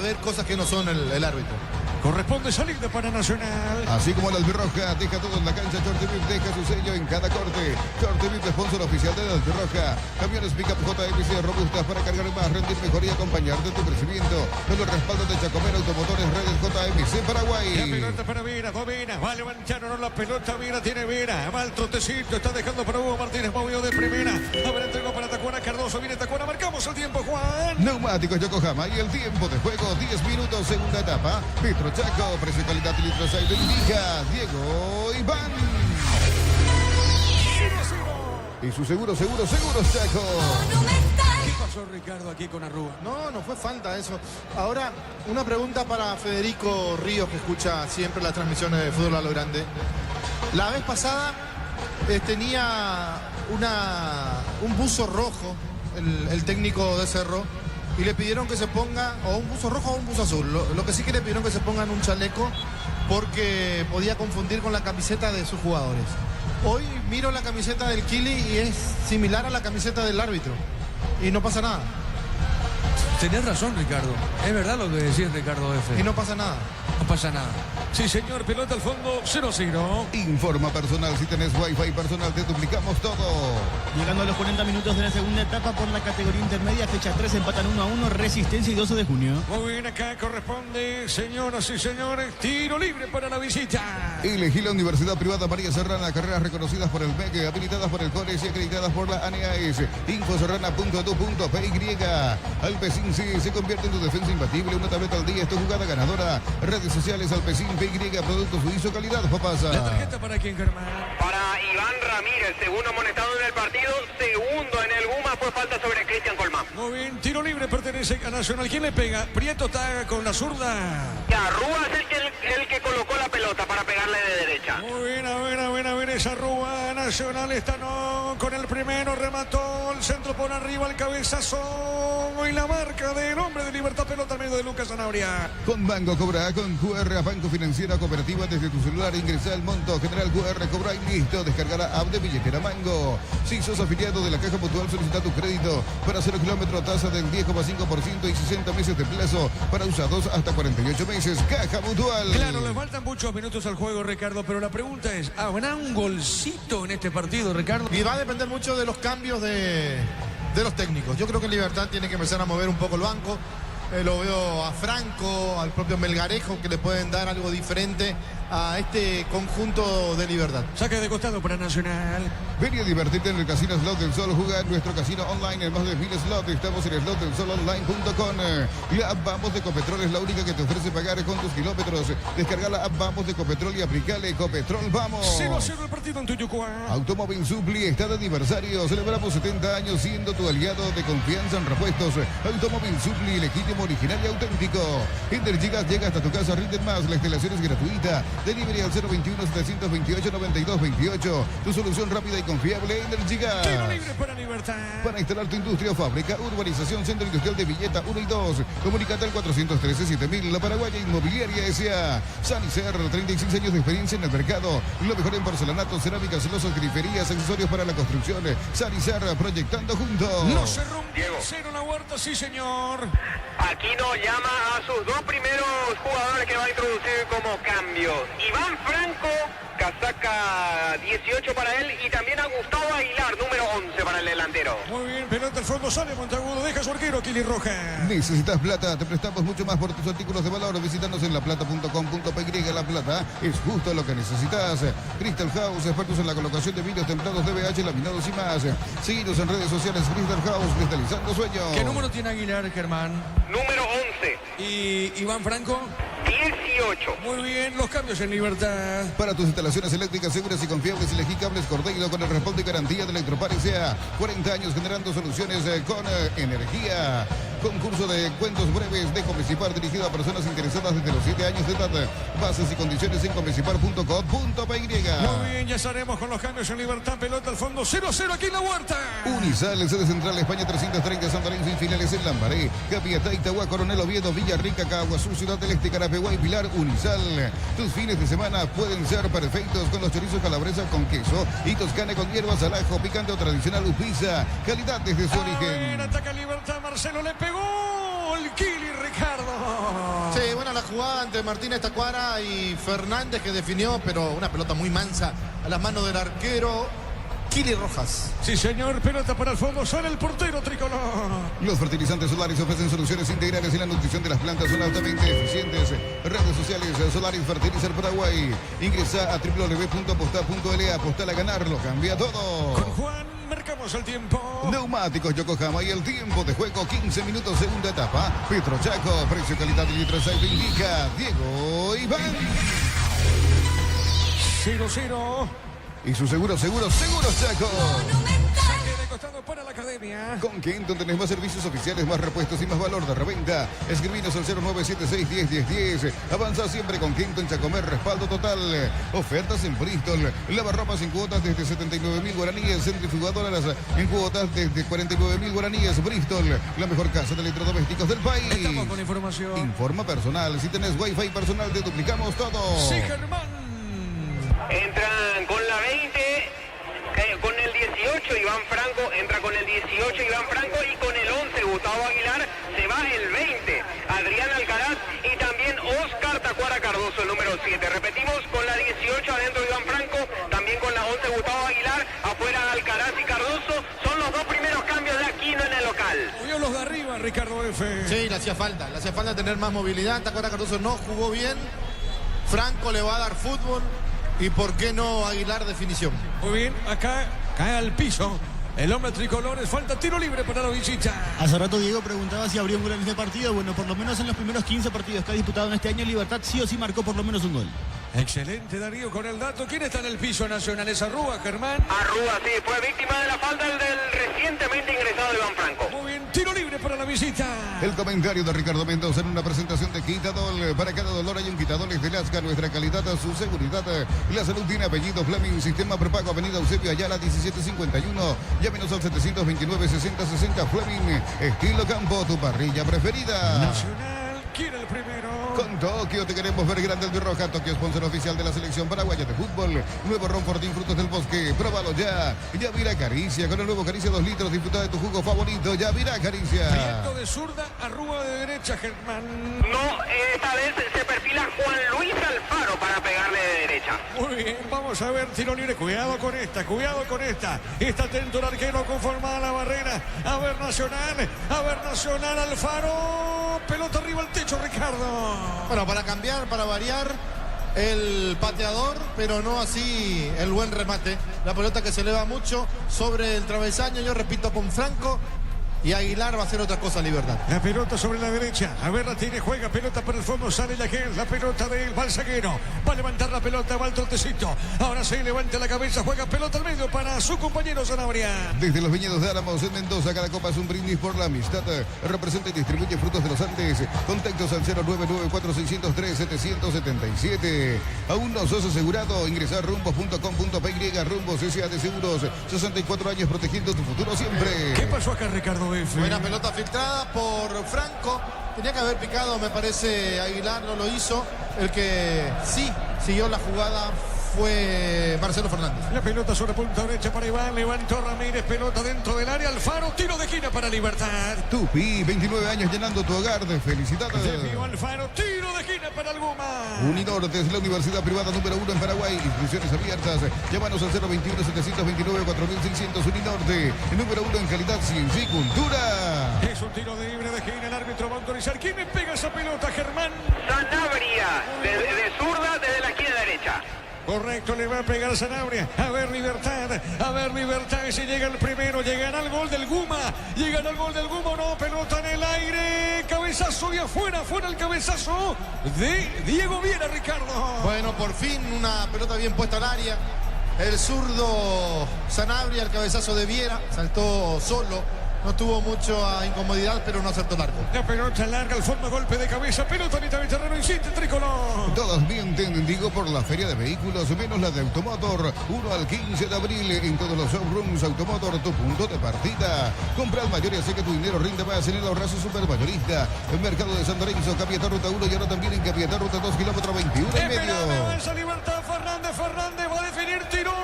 ver cosas que no son el árbitro. Corresponde salida para Nacional. Así como la albirroja deja todo en la cancha, Chortevip deja su sello en cada corte. Chortevip, sponsor oficial de la albirroja. Camiones Pickup JMC robustas para cargar más, rendir mejor y acompañar de tu crecimiento. Con el respaldo de Chacomero Automotores, redes JMC Paraguay. La pelota para Viera, domina, va a levantar la pelota, Viera tiene Viera, va al trotecito, está dejando para Hugo Martínez, movió de primera. A ver, entregó para Tacuara, Cardoso, viene Tacuara, marcamos el tiempo, Juan. Neumáticos Yokohama y el tiempo de juego, 10 minutos, segunda etapa. Petro Chaco, precio, calidad y litros aire indica Diego Iván. Y su seguros Chaco. ¿Qué pasó, Ricardo, aquí con Arrúa? No fue falta eso. Ahora, una pregunta para Federico Ríos, que escucha siempre las transmisiones de Fútbol a lo Grande. La vez pasada tenía un buzo rojo, el técnico de Cerro, y le pidieron que se ponga o un buzo rojo o un buzo azul. Lo que sí que le pidieron que se pongan un chaleco porque podía confundir con la camiseta de sus jugadores. Hoy miro la camiseta del Kili y es similar a la camiseta del árbitro. Y no pasa nada. Tenés razón, Ricardo. Es verdad lo que decís, Ricardo F. Y no pasa nada. No pasa nada. Sí, señor, pelota al fondo, 0-0. Informa personal, si tenés Wi-Fi personal, te duplicamos todo. Llegando a los 40 minutos de la segunda etapa por la categoría intermedia, fecha 3, empatan 1-1, Resistencia y 12 de junio. Muy bien, acá corresponde, señoras y señores, tiro libre para la visita. Elegí la Universidad Privada María Serrana, carreras reconocidas por el MEC, habilitadas por el COLES y acreditadas por la ANEAES. Infoserrana.edu.py. Alpecin se convierte en tu defensa imbatible, una tableta al día, es tu jugada ganadora. Redes sociales, Alpecin PY, productos suizo, calidad, papasa. La tarjeta para quién, Germán. Para Iván Ramírez, segundo amonestado en el partido, segundo en el Guma, fue falta sobre Cristian Colmán. Muy bien, tiro libre pertenece a Nacional. ¿Quién le pega? Prieto está con la zurda. Ya, Rúa es el que colocó la pelota para pegarle de derecha. Muy bien, a ver esa Rúa. Nacional está con el primero, remató el centro por arriba, el cabezazo y la marca del hombre de Libertad, pelota al medio de Lucas Zanabria. Con Banco Cobra, con QR a Banco Financiera Cooperativa desde tu celular, ingresa el monto general QR, cobra y listo, descarga la app de billetera Mango. Si sos afiliado de la Caja Mutual, solicita tu crédito para 0 kilómetros, tasa del 10,5% y 60 meses de plazo para usados hasta 48 meses. Caja Mutual. Claro, le faltan muchos minutos al juego, Ricardo, pero la pregunta es, ¿habrá un golcito en este partido, Ricardo? Y va a depender mucho de los cambios de los técnicos. Yo creo que Libertad tiene que empezar a mover un poco el banco. Lo veo a Franco, al propio Melgarejo, que le pueden dar algo diferente a este conjunto de Libertad. Saque de costado para Nacional. Ven y divertirte en el Casino Slot del Sol. Juega en nuestro casino online en más de 1000 slots. Estamos en slotdelsolonline.com. La app Vamos de Ecopetrol es la única que te ofrece pagar con tus kilómetros. Descarga la app Vamos de Ecopetrol y aplicale Ecopetrol Vamos. 0-0 el partido en Tuyucuá. Automóvil Supli está de aniversario. Celebramos 70 años siendo tu aliado de confianza en repuestos. Automóvil Supli, legítimo, original y auténtico. Energigas llega hasta tu casa, rinden más. La instalación es gratuita. Delivery al 021-728-9228. Tu solución rápida y confiable, Energigas. Tiro libre para Libertad. Para instalar tu industria o fábrica, urbanización, centro industrial de Villeta 1 y 2. Comunícate al 413-7000. La Paraguaya Inmobiliaria S.A. Sanicer, 36 años de experiencia en el mercado. Lo mejor en porcelanato, cerámicas, celosas, griferías, accesorios para la construcción. Sanicer, proyectando juntos. No se rompe. Cero la Huerta, sí, señor. Aquino llama a sus dos primeros jugadores que va a introducir como cambio. Iván Franco, casaca 18 para él, y también a Gustavo Aguilar, número 11 para el delantero. complicado. Muy bien, pelota al fondo, sale Monteagudo, deja su arquero, Kili Rojas. ¿Necesitas plata? Te prestamos mucho más por tus artículos de valor. Visítanos en laplata.com.py. La Plata es justo lo que necesitas. Crystal House, expertos en la colocación de vidrios templados, DBH, laminados y más. Síguenos en redes sociales. Crystal House, cristalizando sueños. ¿Qué número tiene Aguilar, Germán? Número 11. ¿Y Iván Franco? 18. Muy bien, los cambios en Libertad. Para tus instalaciones eléctricas seguras y confiables, elegí Cables Cordeiro con el respaldo y garantía de Electropar S.A. 40 años generando soluciones con energía. Concurso de cuentos breves de Comecipar dirigido a personas interesadas desde los 7 años de edad. Bases y condiciones en comecipar.com.py. Muy bien, ya estaremos con los cambios en Libertad. Pelota al fondo, 0-0 aquí en la Huerta. Unisal, sede central España 330, Santa Lorenzo y filiales en Lambaré, Capiatá, Itagua, Coronel Oviedo, Villarrica, Caguazú, Ciudad del Este, Carapeguá y Pilar. Unisal, tus fines de semana pueden ser perfectos con los chorizos calabresa con queso y toscana con hierbas al ajo, picante o tradicional Upisa, calidad desde su origen. Ataca Libertad, Marcelo le pegó el Kili, Ricardo. Sí, buena la jugada entre Martínez Tacuara y Fernández que definió, pero una pelota muy mansa a las manos del arquero Kili Rojas. Sí, señor, pelota para el fondo, sale el portero tricolor. Los fertilizantes Solaris ofrecen soluciones integrales en la nutrición de las plantas, son altamente eficientes. Redes sociales Solaris Fertilizer Paraguay. Ingresa a www.apostar.la. Apostar a ganar, lo cambia todo. Con Juan marcamos el tiempo. Neumáticos Yokohama y el tiempo de juego 15 minutos, segunda etapa. Petro Chaco, precio, calidad y litros aceite indica Diego Iván. 0-0. Y su seguros Chaco. Saque de costado para la academia. Con Kenton tenés más servicios oficiales, más repuestos y más valor de reventa. Escribinos al 0976-101010. Avanza siempre con Kenton Chacomer, respaldo total. Ofertas en Bristol. Lavarropas en cuotas desde 79.000 guaraníes. Centrifugadoras en cuotas desde 49.000 guaraníes. Bristol, la mejor casa de electrodomésticos del país. Estamos con información. Informa personal. Si tenés wifi personal, te duplicamos todo. Sí, Germán. Entran con la 20, con el 18 Iván Franco, entra con el 18 Iván Franco y con el 11 Gustavo Aguilar se va el 20 Adrián Alcaraz y también Oscar Tacuara Cardoso, el número 7. Repetimos, con la 18 adentro Iván Franco, también con la 11 Gustavo Aguilar, afuera Alcaraz y Cardoso, son los dos primeros cambios de Aquino en el local. Movió los de arriba, Ricardo F. Sí, le hacía falta tener más movilidad. Tacuara Cardoso no jugó bien. Franco le va a dar fútbol. ¿Y por qué no Aguilar definición? Muy bien, acá cae al piso el hombre tricolor. Es falta, tiro libre para la visita. Hace rato Diego preguntaba si habría un gol en este partido. Bueno, por lo menos en los primeros 15 partidos que ha disputado en este año, Libertad sí o sí marcó por lo menos un gol. Excelente, Darío, con el dato. ¿Quién está en el piso nacional? ¿Es Arrúa, Germán? Arrúa, sí, fue víctima de la falta del recientemente ingresado Iván Franco. Muy bien, tiro libre para la visita. El comentario de Ricardo Mendoza en una presentación de Quitadol. Para cada dolor hay un Quitadol, es de Lasca, nuestra calidad, su seguridad. La salud tiene apellido Fleming, sistema prepago, avenida Eusebio Ayala 1751. Llámenos al 729-6060 Fleming. Estilo campo, tu parrilla preferida. Nacional quiere el primero. Con Tokio te queremos ver grande el Roja. Tokio, sponsor oficial de la selección paraguaya de fútbol. Nuevo Ron Fortín, frutos del bosque. Próbalo ya. Yavira Caricia. Con el nuevo Caricia 2 litros. Disfruta de tu jugo favorito. Yavira Caricia. Viento de zurda, Arrúa de derecha, Germán. No, esta vez se perfila Juan Luis Alfaro para pegarle de derecha. Muy bien, vamos a ver, tiro libre. Cuidado con esta, cuidado con esta. Está atento el arquero, conformada la barrera. A ver Nacional, Alfaro. Pelota arriba al techo, Ricardo. Bueno, para cambiar, para variar, el pateador, pero no así el buen remate. La pelota que se eleva mucho sobre el travesaño, yo repito, con Franco. Y Aguilar va a hacer otra cosa, Libertad. La pelota sobre la derecha. A ver, la tiene, juega, pelota para el fondo, sale la pelota de él, va el zaguero. Va a levantar la pelota, va el trotecito. Ahora se levanta la cabeza, juega pelota al medio para su compañero Sanabria. Desde los viñedos de Álamos en Mendoza, cada copa es un brindis por la amistad. Representa y distribuye frutos de los Andes. Contactos al 0994603-777. ¿Aún no sos asegurado? Ingresar rumbos.com.py. Rumbos S.A. de Seguros. 64 años protegiendo tu futuro siempre. ¿Qué pasó acá, Ricardo F? Buena pelota filtrada por Franco. Tenía que haber picado, me parece, Aguilar, no lo hizo. El que sí siguió la jugada fue Marcelo Fernández. La pelota sobre punta derecha para Iván. Levantó Ramírez. Pelota dentro del área. Alfaro. Tiro de esquina para Libertad. Tupi, 29 años llenando tu hogar de felicidades. Desvió Alfaro. Tiro de esquina para el Guma. Uninorte es la universidad privada número 1 en Paraguay. Inscripciones abiertas. Llámanos al 021-729-4600. Uninorte, número 1 en calidad, ciencia y cultura. Es un tiro de libre de esquina. El árbitro va a autorizar. ¿Quién me pega esa pelota, Germán? Sanabria, de zurda desde la esquina derecha. Correcto, le va a pegar Sanabria. A ver, Libertad. Si llega el primero. Llegará al gol del Guma. Llegará al gol del Guma. No, pelota en el aire. Cabezazo y afuera. Fuera el cabezazo de Diego Viera, Ricardo. Bueno, por fin una pelota bien puesta al área. El zurdo Sanabria, el cabezazo de Viera. Saltó solo. No tuvo mucha incomodidad, pero no acertó largo. La pelota larga, al fondo, golpe de cabeza. Pelota a mitad de terreno, insiste Tricolor. Todas mienten, digo, por la feria de vehículos, menos la de Automotor. 1 al 15 de abril en todos los showrooms Automotor, tu punto de partida. Compra al mayor y hace que tu dinero rinda más en el ahorrazo supermayorista. El mercado de San Lorenzo, Capiatá Ruta 1 y ahora también en Capiatá Ruta 2, kilómetro 21 y medio. Avanza Libertad, Fernández va a definir tiro.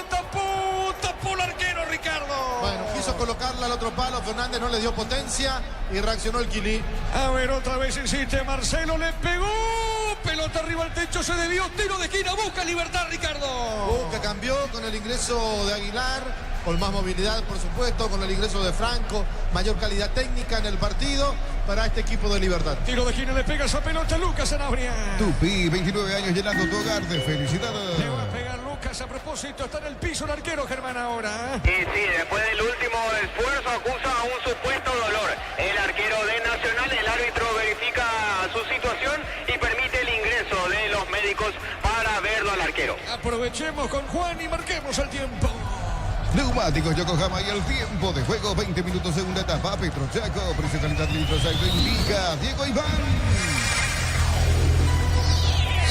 Tapó el arquero, Ricardo. Bueno, quiso colocarla al otro palo. Fernández no le dio potencia y reaccionó el Quilí. A ver, otra vez insiste Marcelo, le pegó. Pelota arriba al techo, se debió. Tiro de esquina, busca Libertad, Ricardo. Que cambió con el ingreso de Aguilar, con más movilidad, por supuesto, con el ingreso de Franco, mayor calidad técnica en el partido para este equipo de Libertad. Tiro de esquina, le pega esa pelota Lucas Sanabria. Tupi, 29 años llenando tu hogar de felicidades. Le va a pegar Lucas a propósito, está en el piso el arquero, Germán, ahora. Y sí, después del último esfuerzo acusa un supuesto dolor. El arquero de Nacional, el árbitro verifica su situación y permite el ingreso de los médicos para verlo al arquero. Aprovechemos con Juan y marquemos el tiempo. Neumáticos Yokohama y el tiempo de juego, 20 minutos segunda etapa. Petrochaco, precio calidad litros aire indica Diego Iván.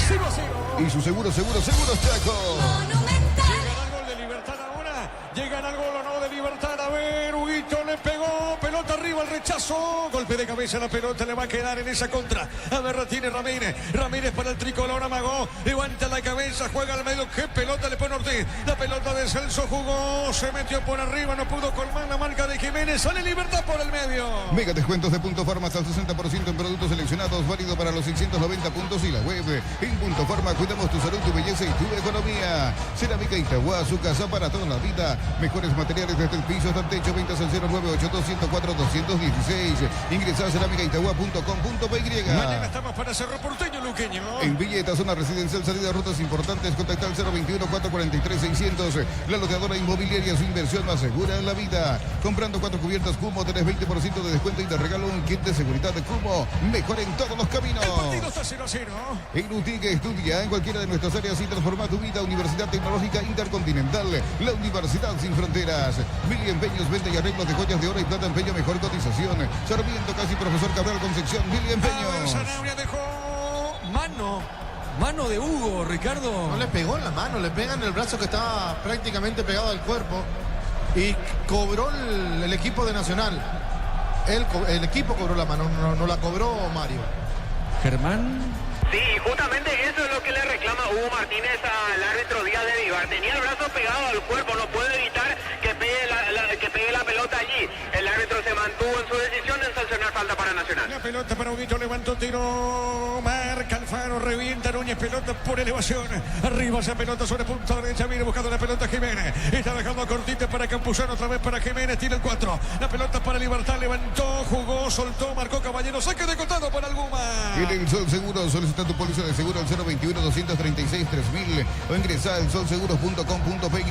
0-0. Y su seguro Chaco. Llegará al gol de Libertad ahora. Llegará al gol o no de Libertad. A ver, Huguito le pegó. Pelota arriba, el rechazo. Golpe de cabeza, la pelota le va a quedar en esa contra. A ver, la tiene Ramírez. Ramírez para el Tricolor, amagó. Levanta la cabeza, juega al medio. ¿Qué pelota le pone Ortiz? La pelota de Celso jugó. Se metió por arriba, no pudo colmar la marca de Jiménez. Sale Libertad por el medio. Mega descuentos de Punto Farma hasta el 60% en productos seleccionados, válido para los 690 puntos y la web. En Punto Farma cuidamos tu salud, tu belleza y tu economía. Cerámica Itagua, su casa para toda la vida. Mejores materiales desde el piso hasta el techo. Ventas al 098-104-216. Ingresa a cerámicaitagua.com.py. Mañana estamos para Cerro Porteño, Luqueño. En Villeta, zona residencial, salida de rutas importantes. Contacta al 021-443-600. La loteadora inmobiliaria, su inversión más segura en la vida. Comprando 4 cubiertas Cumo, tenés 20% de descuento y te regalo un kit de seguridad de Cumo. Mejor en todos los caminos. El partido está 0-0. En UTIC estudia en cualquiera de nuestras áreas y transforma tu vida. Universidad Tecnológica Intercontinental, la universidad sin fronteras. Mili Empeños, venta y arreglos de joyas de oro y plata, empeño, mejor cotización. Sarmiento, casi profesor Cabral Concepción, Mili Empeños. Sanabria dejó mano de Hugo, Ricardo. No le pegó en la mano, le pega en el brazo que estaba prácticamente pegado al cuerpo. Y cobró el equipo de Nacional. El equipo cobró la mano, no la cobró Mario. Germán. Sí, justamente eso es lo que le reclama Hugo Martínez al árbitro Díaz de Vivar. Tenía el brazo pegado al cuerpo, no puede evitar que pegue la pelota allí. El árbitro se mantuvo en su decisión de sancionar falta para Nacional. La pelota para Huguito, levantó tiro, marca Alfaro, revienta Núñez, pelota por elevación. Arriba esa pelota sobre punta derecha, viene buscando la pelota Jiménez. Está dejando cortita para Campuzano, otra vez para Jiménez, tira el 4. La pelota para Libertad, levantó, jugó, soltó, marcó Caballero, saque de costado para el Guma. En el Sol Seguro, solicita tu póliza de seguro al 021-236-3000 o ingresa al solseguros.com.py.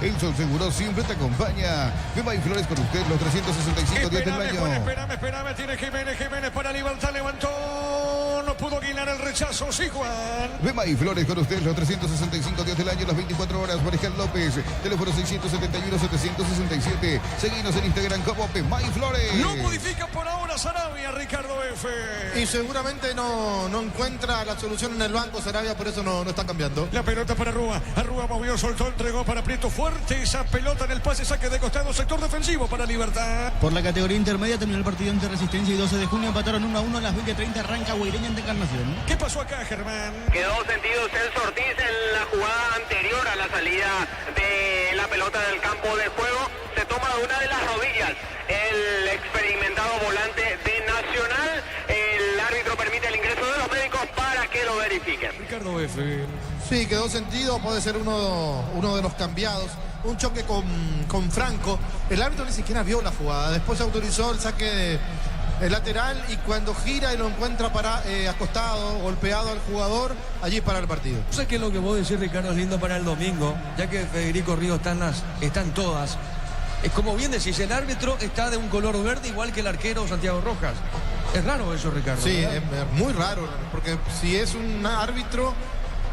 El Sol Seguro siempre te acompaña. Bema y Flores con usted los 365 días del año. Juan, espérame, tiene Jiménez para Libertad, levantó, no pudo guinar el rechazo, sí Juan. Bema y Flores con usted los 365 días del año, las 24 horas. Marejal López, teléfono 671-767. Seguinos en Instagram como Bema y Flores. No modifica por ahora Sarabia, Ricardo F. Y seguramente no encuentra la solución en el banco Sarabia, por eso no está cambiando. La pelota para Arrua movió, soltó, entregó para Prieto, fuerte esa pelota en el pase, saque de costado, sector defensivo para Libertad. Por la categoría intermedia terminó el partido entre Resistencia y 12 de junio, empataron 1-1 a las 20:30, arranca Guaireña Santa Encarnación. ¿Qué pasó acá, Germán? Quedó sentido Celso Ortiz en la jugada anterior a la salida de la pelota del campo de juego. Se toma una de las rodillas el experimentado volante de Nacional. El árbitro permite el ingreso de los médicos para que lo verifiquen. Ricardo F. Sí, quedó sentido, puede ser uno de los cambiados. Un choque con Franco. El árbitro ni siquiera vio la jugada. Después autorizó el saque el lateral y cuando gira y lo encuentra acostado, golpeado al jugador, allí para el partido. No sé qué es lo que vos decís, Ricardo, es lindo para el domingo, ya que Federico Ríos están todas. Es como bien decís, el árbitro está de un color verde igual que el arquero Santiago Rojas. Es raro eso, Ricardo. Sí, ¿verdad? es muy raro, porque si es un árbitro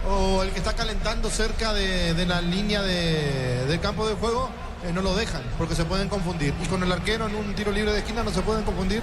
o el que está calentando cerca de la línea del campo de juego, no lo dejan, porque se pueden confundir. Y con el arquero en un tiro libre de esquina no se pueden confundir.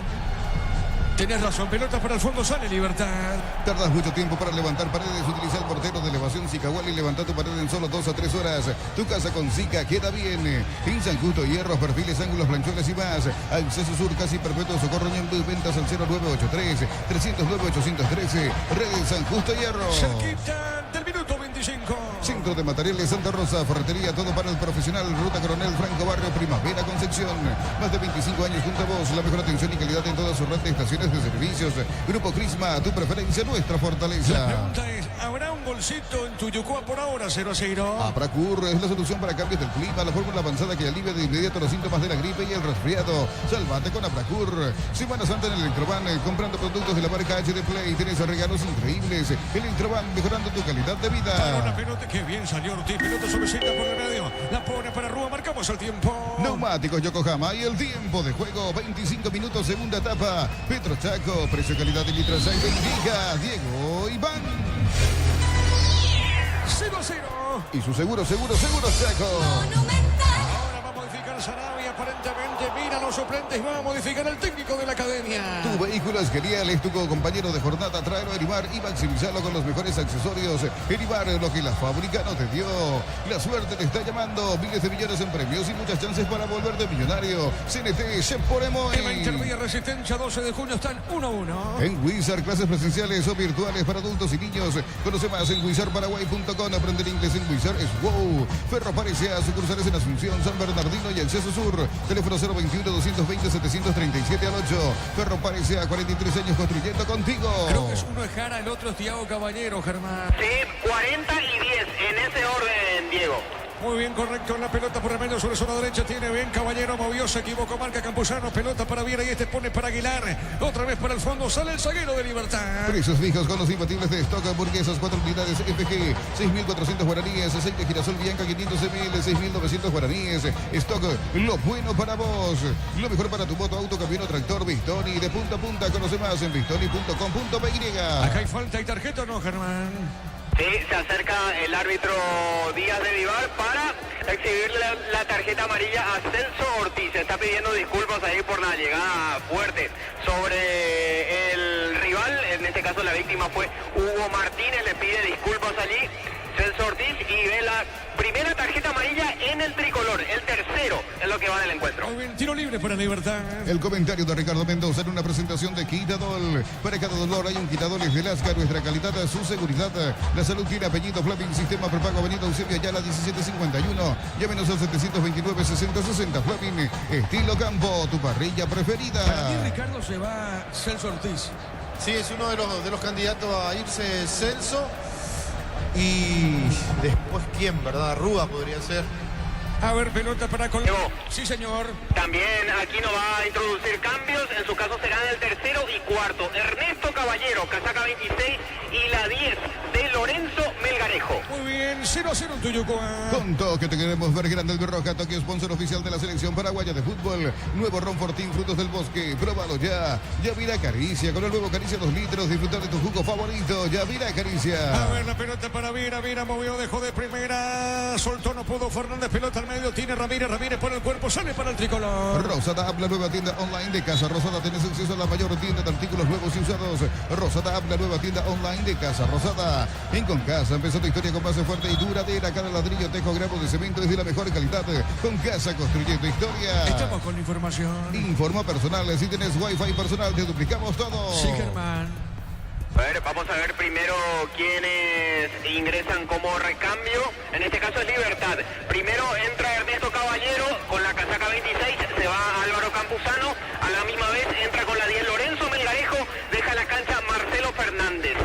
Tenés razón, pelota para el fondo, sale Libertad. Tardas mucho tiempo para levantar paredes. Utiliza el mortero de elevación Zicahual y levanta tu pared en solo 2 a 3 horas. Tu casa con Zika queda bien. En San Justo, hierros, perfiles, ángulos, planchones y más. Acceso Sur, casi perpetuo, Socorro Ñemby. Ventas al 0983-309-813. Redes San Justo Hierro. Cerquita del minuto 25. Centro de Materiales Santa Rosa, ferretería, todo para el profesional. Ruta Coronel Franco, Barrio Primavera, Concepción. Más de 25 años junto a vos. La mejor atención y calidad en todas sus red de estaciones de servicios. Grupo Crisma, tu preferencia, nuestra La fortaleza. pregunta es, ¿habrá un golcito en Tuyucúa por ahora 0-0? Apracur es la solución para cambios del clima, la fórmula avanzada que alivia de inmediato los síntomas de la gripe y el resfriado. Sálvate con Apracur. Semana Santa en el Electroban, comprando productos de la marca HD Play, tenés regalos increíbles. Electroban, mejorando tu calidad de Para una vida. pelota, que bien salió Ortiz, pelota suavecita por el medio, la pone para Rúa, marcamos el tiempo. Neumáticos Yokohama y el tiempo de juego, 25 minutos, segunda etapa. Petro Chaco, precio, calidad y litros hay. Bendiga, Diego, Iván. 0-0. Y su seguro Chaco. Ahora va a modificar Sarabia, aparentemente. Mira los suplentes, va a modificar el técnico de la academia. Tu vehículo es genial, es tu compañero de jornada. Tráelo a Erimar y maximizarlo con los mejores accesorios. Erimar, lo que la fábrica no te dio. La suerte te está llamando. Miles de millones en premios y muchas chances para volverte millonario. CNT, Chef Poremo. En la Intervía Resistencia, 12 de junio, están 1-1. En Wizard, clases presenciales o virtuales para adultos y niños. Conoce más en wizardparaguay.com. Aprender inglés en Wizard es wow. Ferro Parecea, sucursales en Asunción, San Bernardino y Acceso Sur. Teléfono 021-220-737 al 8. Ferro Parecea, 43 años construyendo contigo. Creo que es uno es Jara, el otro es Thiago Caballero, Germán. Sí, 40 y 10 en ese orden, Diego. Muy bien, correcto en la pelota por el medio sobre zona derecha. Tiene bien Caballero, movió, se equivocó, marca Campuzano. Pelota para Viera y este pone para Aguilar. Otra vez para el fondo, sale el zaguero de Libertad. Precios fijos con los imbatibles de stock. Hamburguesas, 4 unidades FG, 6.400 guaraníes. Aceite girasol Bianca, 500 ml, 6.900 guaraníes. Stock, lo bueno para vos. Lo mejor para tu moto, auto, camión o tractor. Victoni, de punta a punta. Conoce más en victoni.com.py. Acá hay falta y tarjeta, ¿no, Germán? Sí, se acerca el árbitro Díaz de Vivar para exhibirle la tarjeta amarilla a Celso Ortiz. Se está pidiendo disculpas ahí por la llegada fuerte sobre el rival. En este caso la víctima fue Hugo Martínez. Le pide disculpas allí Celso Ortiz y ve la primera tarjeta amarilla en el tricolor. El tercero en lo que va del encuentro. Muy bien, tiro libre para Libertad. El comentario de Ricardo Mendoza en una presentación de Quitadol. Para cada dolor hay un Quitadol es de Lasca. Nuestra calidad, su seguridad. La salud tiene apellido Fleming. Sistema prepago Avenida Eusebio Ayala 1751. Llámenos al 729-6060. Fleming, estilo campo, tu parrilla preferida. Para mí, Ricardo, se va Celso Ortiz. Sí, es uno de los candidatos a irse Celso. Y después, ¿quién, verdad? Rúa podría ser. A ver, pelota para Colón. Diego. Sí, señor. También Aquino va a introducir cambios. En su caso serán el tercero y cuarto. Ernesto Caballero, casaca 26 y la 10 de Lorenzo Melgarejo. Muy bien, 0-0 en Tuyucúa. Con todo que te queremos ver grande el Roja, Tokio, sponsor oficial de la selección paraguaya de fútbol. Nuevo Ron Fortín, frutos del bosque. Próbalo ya. Yavira Caricia. Con el nuevo Caricia 2 litros. Disfrutar de tu jugo favorito. Yavira Caricia. A ver, la pelota para Viera. Viera movió, dejó de primera. Soltó, no pudo. Fernández, pelota al medio. Tiene Ramírez. Ramírez por el cuerpo. Sale para el tricolor. Rosada App, la nueva tienda online de Casa Rosada. Tenés acceso a la mayor tienda de artículos nuevos y usados. Rosada App, la nueva tienda online de Casa Rosada. En Concasa, empezó tu historia con base fuerte y duradera. Cada ladrillo, tejo, grabo de cemento es de la mejor calidad. Concasa, construyendo historia. Estamos con la información. Informa personal. Si tenés Wi-Fi personal, te duplicamos todo. Sí, Germán. A ver, vamos a ver primero quiénes ingresan como recambio. En este caso es Libertad. Primero entra Ernesto Caballero con la casaca 26, se va Álvaro Campuzano. A la misma vez entra con la 10 Lorenzo Melgarejo, deja la cancha Marcelo Fernández.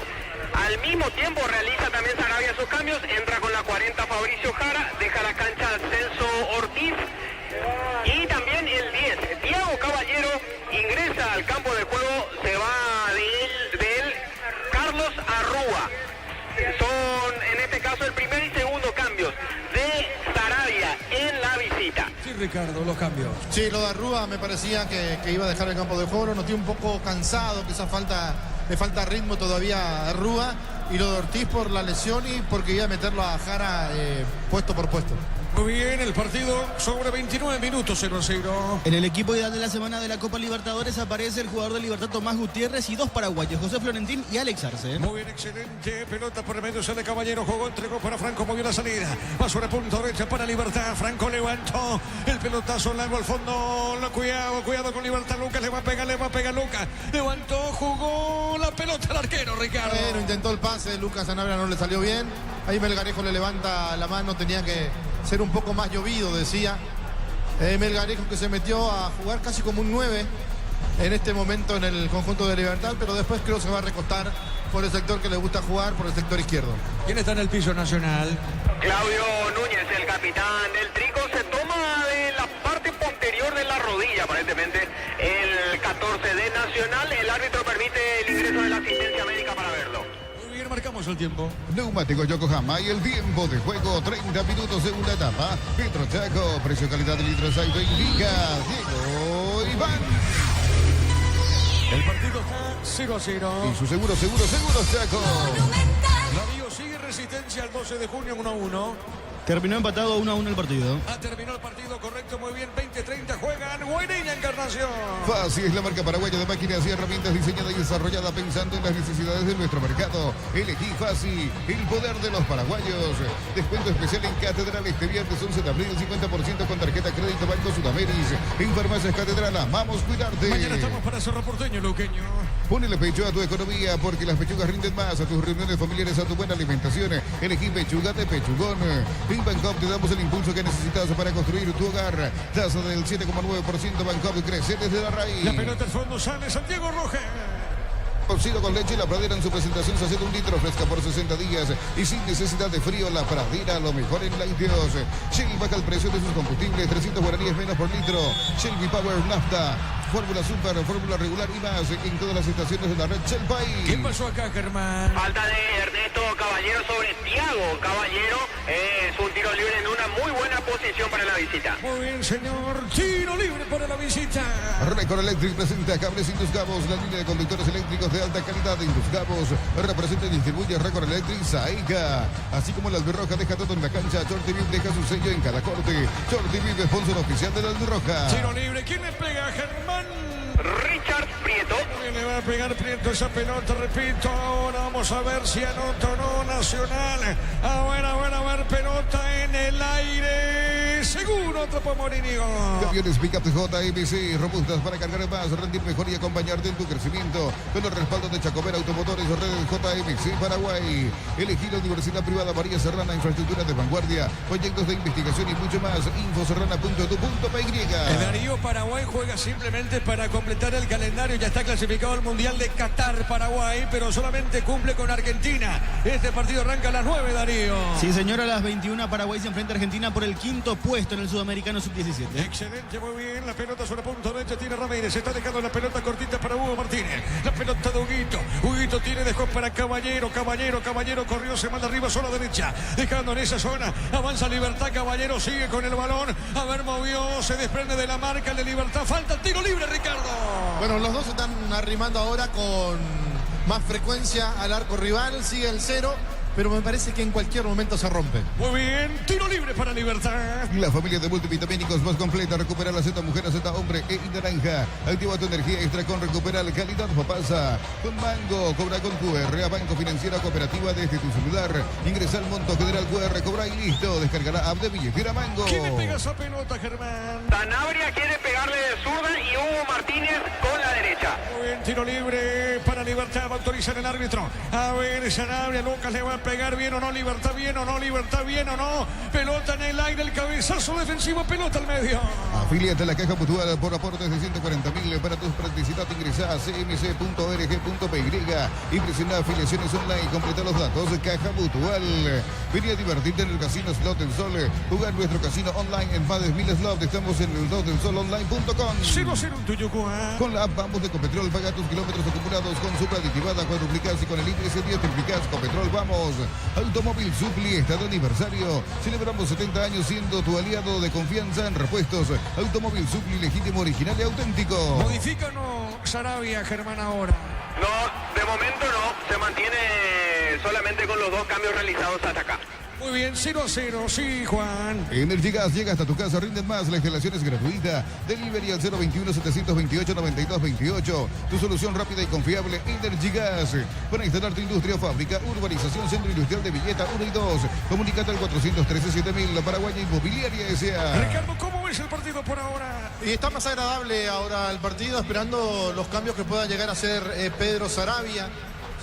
Al mismo tiempo realiza también Sarabia sus cambios, entra con la 40 Fabricio Jara, deja la cancha Celso Ortiz. Y también el 10, Tiago Caballero, ingresa al campo de juego, se va de él Carlos Arrúa. Son en este caso el primer y segundo cambios de Sarabia en la visita. Sí, Ricardo, los cambios. Sí, lo de Arrúa me parecía que iba a dejar el campo de juego, lo noté un poco cansado, quizás le falta ritmo todavía a Arrúa, y lo de Ortiz por la lesión y porque iba a meterlo a Jara puesto por puesto. Muy bien, el partido sobre 29 minutos, 0-0. En el equipo ideal de la semana de la Copa Libertadores aparece el jugador de Libertad Tomás Gutiérrez y dos paraguayos, José Florentín y Alex Arce. Muy bien, excelente. Pelota por el medio, sale Caballero, jugó, entregó para Franco, movió la salida. Va sobre punta derecha para Libertad. Franco levantó el pelotazo largo al fondo. Cuidado con Libertad. Lucas le va a pegar Lucas. Levantó, jugó la pelota al arquero, Ricardo. Bueno, intentó el pase, Lucas Sanabria no le salió bien. Ahí Melgarejo le levanta la mano, tenía que ser un poco más llovido, decía. Melgarejo, que se metió a jugar casi como un 9 en este momento en el conjunto de Libertad, pero después creo que se va a recostar por el sector que le gusta jugar, por el sector izquierdo. ¿Quién está en el piso nacional? Claudio Núñez, el capitán del Trigo, se toma de la parte posterior de la rodilla, aparentemente, el 14 de Nacional. El árbitro permite el ingreso de la asistencia médica para verlo. Muy bien, marcamos el tiempo. Neumáticos Yokohama y el tiempo de juego, 30 minutos, segunda etapa. Petro Chaco, precio calidad de litros Saito indica Diego Iván. El partido está 0-0. Y su seguro Chaco. Navío sigue resistencia al 12 de junio 1-1. Terminó empatado 1-1 el partido. Terminó el partido correcto, muy bien. 20-30 juegan Guainilla Encarnación. Fácil es la marca paraguaya de máquinas y herramientas diseñada y desarrollada pensando en las necesidades de nuestro mercado. Elegí Fácil, el poder de los paraguayos. Descuento especial en Catedral este viernes 11 de abril, 50% con tarjeta crédito Banco Sudameris. En Farmacias Catedral, amamos cuidarte. Mañana estamos para Cerro Porteño, Luqueño. Ponele pecho a tu economía porque las pechugas rinden más, a tus reuniones familiares, a tu buena alimentación. Elegí pechuga de Pechugón. En Bancop te damos el impulso que necesitas para construir tu hogar. Tasa del 7,9%. Bancop crece desde la raíz. La pelota al fondo sale Santiago Rojas. Cocido con leche, la Pradera en su presentación se hace de 1 litro, fresca por 60 días y sin necesidad de frío. La Pradera, lo mejor en lácteos. Shell baja el precio de sus combustibles, 300 guaraníes menos por litro. Shell V-Power Nafta, fórmula super, fórmula regular y más en todas las estaciones de la red Shell País. ¿Qué pasó acá, Germán? Falta de Ernesto Caballero sobre Tiago Caballero. Es un tiro libre en una muy buena posición para la visita. Muy bien, señor. Tiro libre para la visita. Record Electric presenta cables Indusgabos, la línea de conductores eléctricos de alta calidad de Indusgabos. Representa y distribuye Record Electric Saica. Así como la Albirroja deja todo en la cancha, Shorty Vip deja su sello en cada corte. Shorty Vip, sponsor oficial de la Albirroja. Tiro libre. ¿Quién le pega, Germán? Richard Prieto. Le va a pegar Prieto esa pelota, repito. Ahora vamos a ver si anota o no Nacional. A ver, pelota en el aire. Seguro atrapó Morinio. Camiones Pickup JMC, robustas para cargar más, rendir mejor y acompañarte en tu crecimiento. Con el respaldo de Chacobera Automotores, redes JMC Paraguay. Elegí la Universidad Privada María Serrana, infraestructura de vanguardia, proyectos de investigación y mucho más. Infoserrana.edu.py. Darío Paraguay juega simplemente para completar el calendario. Ya está clasificado al Mundial de Qatar Paraguay, pero solamente cumple con Argentina. Este partido arranca a las 9, Darío. Sí, señor, a las 21 Paraguay se enfrenta a Argentina por el 5º puesto en el Sudamericano Sub-17. Excelente, muy bien. La pelota sobre punto derecha tiene Ramírez. Se está dejando la pelota cortita para Hugo Martínez. La pelota de Huguito. Huguito tiene, dejó para Caballero. Caballero corrió, se manda arriba solo a la derecha. Dejando en esa zona. Avanza Libertad. Caballero sigue con el balón. A ver, movió. Se desprende de la marca de Libertad. Falta tiro libre, Ricardo. Bueno, los dos se están arrimando ahora con más frecuencia al arco rival. Sigue el 0. Pero me parece que en cualquier momento se rompe. Muy bien, tiro libre para Libertad. La familia de multivitamínicos más completa. Recupera la Z mujer, Z hombre e naranja. Activa tu energía extra con Recuperal calidad papasa. Con Mango, cobra con QR a Banco Financiera Cooperativa desde tu celular. Ingresa al monto general QR, cobra y listo. Descarga la app de billetera Mango. ¿Quién le pega esa pelota, Germán? Sanabria quiere pegarle de zurda y Hugo Martínez con la derecha. Muy bien, tiro libre para Libertad. Va a autorizar el árbitro. A ver, Sanabria, Lucas le va a pegar bien o no, Libertad bien o no, Libertad bien o no. Pelota en el aire, el cabezazo defensivo, pelota al medio. Afíliate a la Caja Mutual por aportes de 140.000 para tus practicidad. Ingresa a cmc.org.py y presiona afiliaciones online. Completa los datos. Caja Mutual. Vení a divertirte en el casino Slot del Sol. Jugar nuestro casino online en más de 1000 slots. Estamos en el slotdelsolonline.com. 0-0 en Tuyucua. Con la app Vamos de Ecopetrol, paga tus kilómetros acumulados con Supra aditivada, cuadruplicás y con el IPS 10 triplicás. Ecopetrol, vamos. Automóvil Supli está de aniversario. Celebramos 70 años siendo tu aliado de confianza en repuestos. Automóvil Supli, legítimo, original y auténtico. ¿Modifican o Sarabia, Germán, ahora? No, de momento no. Se mantiene solamente con los 2 cambios realizados hasta acá. Muy bien, 0-0, sí, Juan. Energigas llega hasta tu casa, rinden más, la instalación es gratuita. Delivery al 021-728-9228. Tu solución rápida y confiable, Energigas. Para instalar tu industria o fábrica, urbanización Centro Industrial de Villeta 1 y 2. Comunicate al 413-7000, la Paraguaya Inmobiliaria S.A. Ricardo, ¿cómo ves el partido por ahora? Y está más agradable ahora el partido, esperando los cambios que pueda llegar a hacer Pedro Sarabia.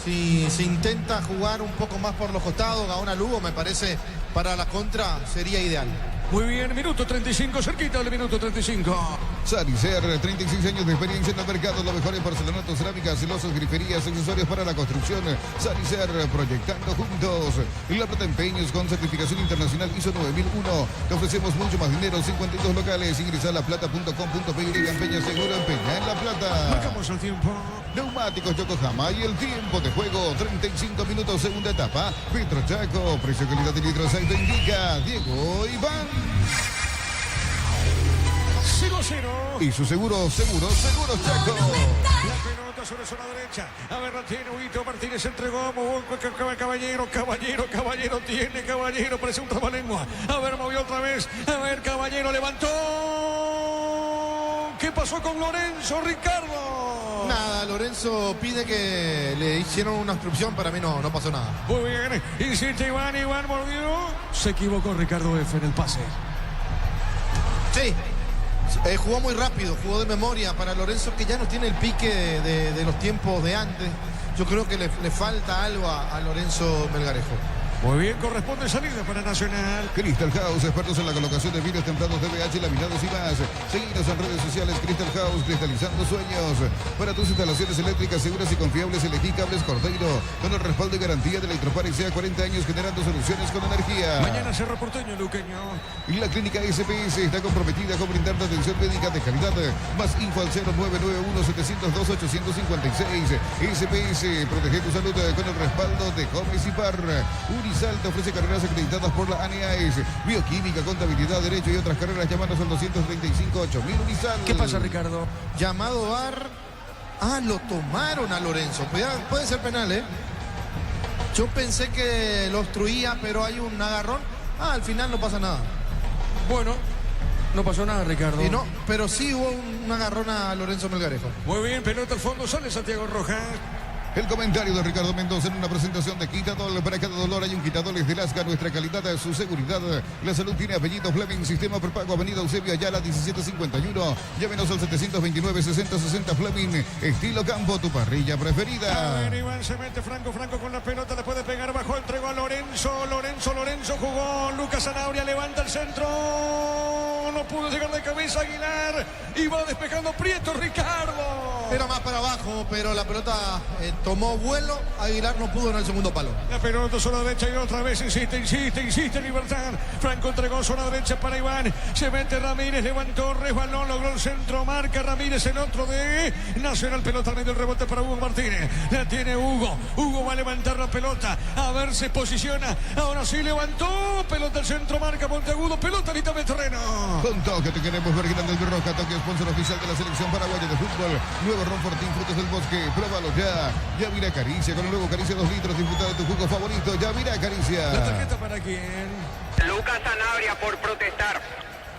Si se intenta jugar un poco más por los costados, Gaona Lugo, me parece, para la contra sería ideal. Muy bien, minuto 35, cerquita del minuto 35. Sanicer, 36 años de experiencia en el mercado, lo mejor en porcelanato, cerámicas, celosas, griferías, accesorios para la construcción. Sanicer, proyectando juntos. La Plata Empeños con certificación internacional ISO 9001. Te ofrecemos mucho más dinero, 52 locales. Ingresa a laplata.com.pe y empeña seguro, empeña en La Plata. Marcamos el tiempo. Neumáticos Yokohama y el tiempo de juego, 35 minutos, segunda etapa. Petro Chaco, precio, calidad de litros, ahí te indica Diego Iván. 0-0. Y su seguro Chaco. La pelota sobre zona derecha. A ver, la tiene Huito Martínez, entregó. Caballero. Tiene Caballero, parece un trabalengua. A ver, movió otra vez. A ver, Caballero levantó. ¿Qué pasó con Lorenzo, Ricardo? Nada, Lorenzo pide que le hicieron una obstrucción, para mí no pasó nada. Muy bien, insiste Iván mordió. Se equivocó Ricardo F en el pase. Sí, jugó muy rápido, jugó de memoria para Lorenzo, que ya no tiene el pique de los tiempos de antes. Yo creo que le falta algo a Lorenzo Melgarejo. Muy bien, corresponde salida para Nacional. Crystal House, expertos en la colocación de vidrios templados de VH, laminados y más. Seguinos en redes sociales, Crystal House, cristalizando sueños. Para tus instalaciones eléctricas seguras y confiables, elegí Cables Cordeiro, con el respaldo y garantía de la Electroparex, sea 40 años generando soluciones con energía. Mañana Cerro Porteño, Luqueño. Y la clínica SPS está comprometida con brindarte atención médica de calidad. Más info al 0991-702-856. SPS, protege tu salud con el respaldo de Gómez y Par. Unisal te ofrece carreras acreditadas por la ANEAES, bioquímica, contabilidad, derecho y otras carreras. Llámanos al 235-8000 Unisal. ¿Qué pasa, Ricardo? Llamado VAR. Lo tomaron a Lorenzo. Puede ser penal, ¿eh? Yo pensé que lo obstruía, pero hay un agarrón. Al final no pasa nada. Bueno, no pasó nada, Ricardo. Y no, pero sí hubo un agarrón a Lorenzo Melgarejo. Muy bien, pelota al fondo, sale Santiago Rojas. El comentario de Ricardo Mendoza en una presentación de Quitadol. Para cada dolor hay un Quitadol de Lasca. Nuestra calidad, su seguridad. La salud tiene apellido Fleming. Sistema prepago Avenida Eusebio Ayala 1751. Llámenos al 729-6060 Fleming. Estilo campo, tu parrilla preferida. A ver, Iván se mete Franco con la pelota. Le puede pegar bajo. Entregó a Lorenzo jugó. Lucas Sanabria levanta el centro. No pudo llegar de cabeza Aguilar. Y va despejando Prieto, Ricardo. Era más para abajo, pero la pelota tomó vuelo. Aguilar no pudo en el segundo palo. La pelota zona derecha y otra vez insiste Libertad. Franco entregó zona derecha para Iván. Se mete Ramírez, levantó, resbaló, logró el centro. Marca Ramírez, el otro de Nacional. Pelota al medio, el rebote para Hugo Martínez. La tiene Hugo. Hugo va a levantar la pelota. A ver, se posiciona. Ahora sí levantó. Pelota al centro, marca Monteagudo. Pelota a mitad de terreno. Con toque te queremos ver grande el Roja. Toque, sponsor oficial de la selección paraguaya de fútbol. Nuevo Ron Fortín, frutos del bosque. Pruébalo ya. Ya mira Caricia, con el nuevo Caricia 2 litros, disfruta de tu jugo favorito. Ya mira Caricia. ¿La tarjeta para quién? Lucas Sanabria por protestar.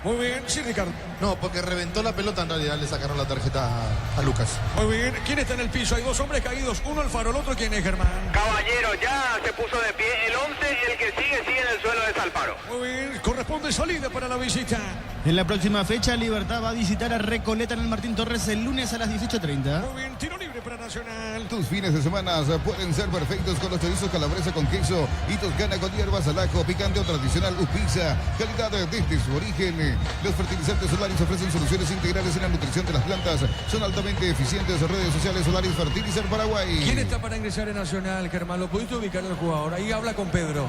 Muy bien, sí, Ricardo. No, porque reventó la pelota, en realidad le sacaron la tarjeta a Lucas. Muy bien, ¿quién está en el piso? Hay dos hombres caídos, uno Alfaro, el otro ¿quién es, Germán? Caballero ya se puso de pie, el 11, el que sigue en el suelo es Alfaro. Muy bien, corresponde salida para la visita. En la próxima fecha, Libertad va a visitar a Recoleta en el Martín Torres el lunes a las 18:30. Muy bien, tiro libre. libre para Nacional. Tus fines de semana pueden ser perfectos con los chorizos calabresa con queso y toscana con hierbas al ajo, picante o tradicional Upisa. Calidad desde su origen. Los fertilizantes Solaris ofrecen soluciones integrales en la nutrición de las plantas. Son altamente eficientes. Redes sociales Solaris Fertilizar Paraguay. ¿Quién está para ingresar en Nacional, Germán? ¿Lo pudiste ubicar al jugador? Ahí habla con Pedro.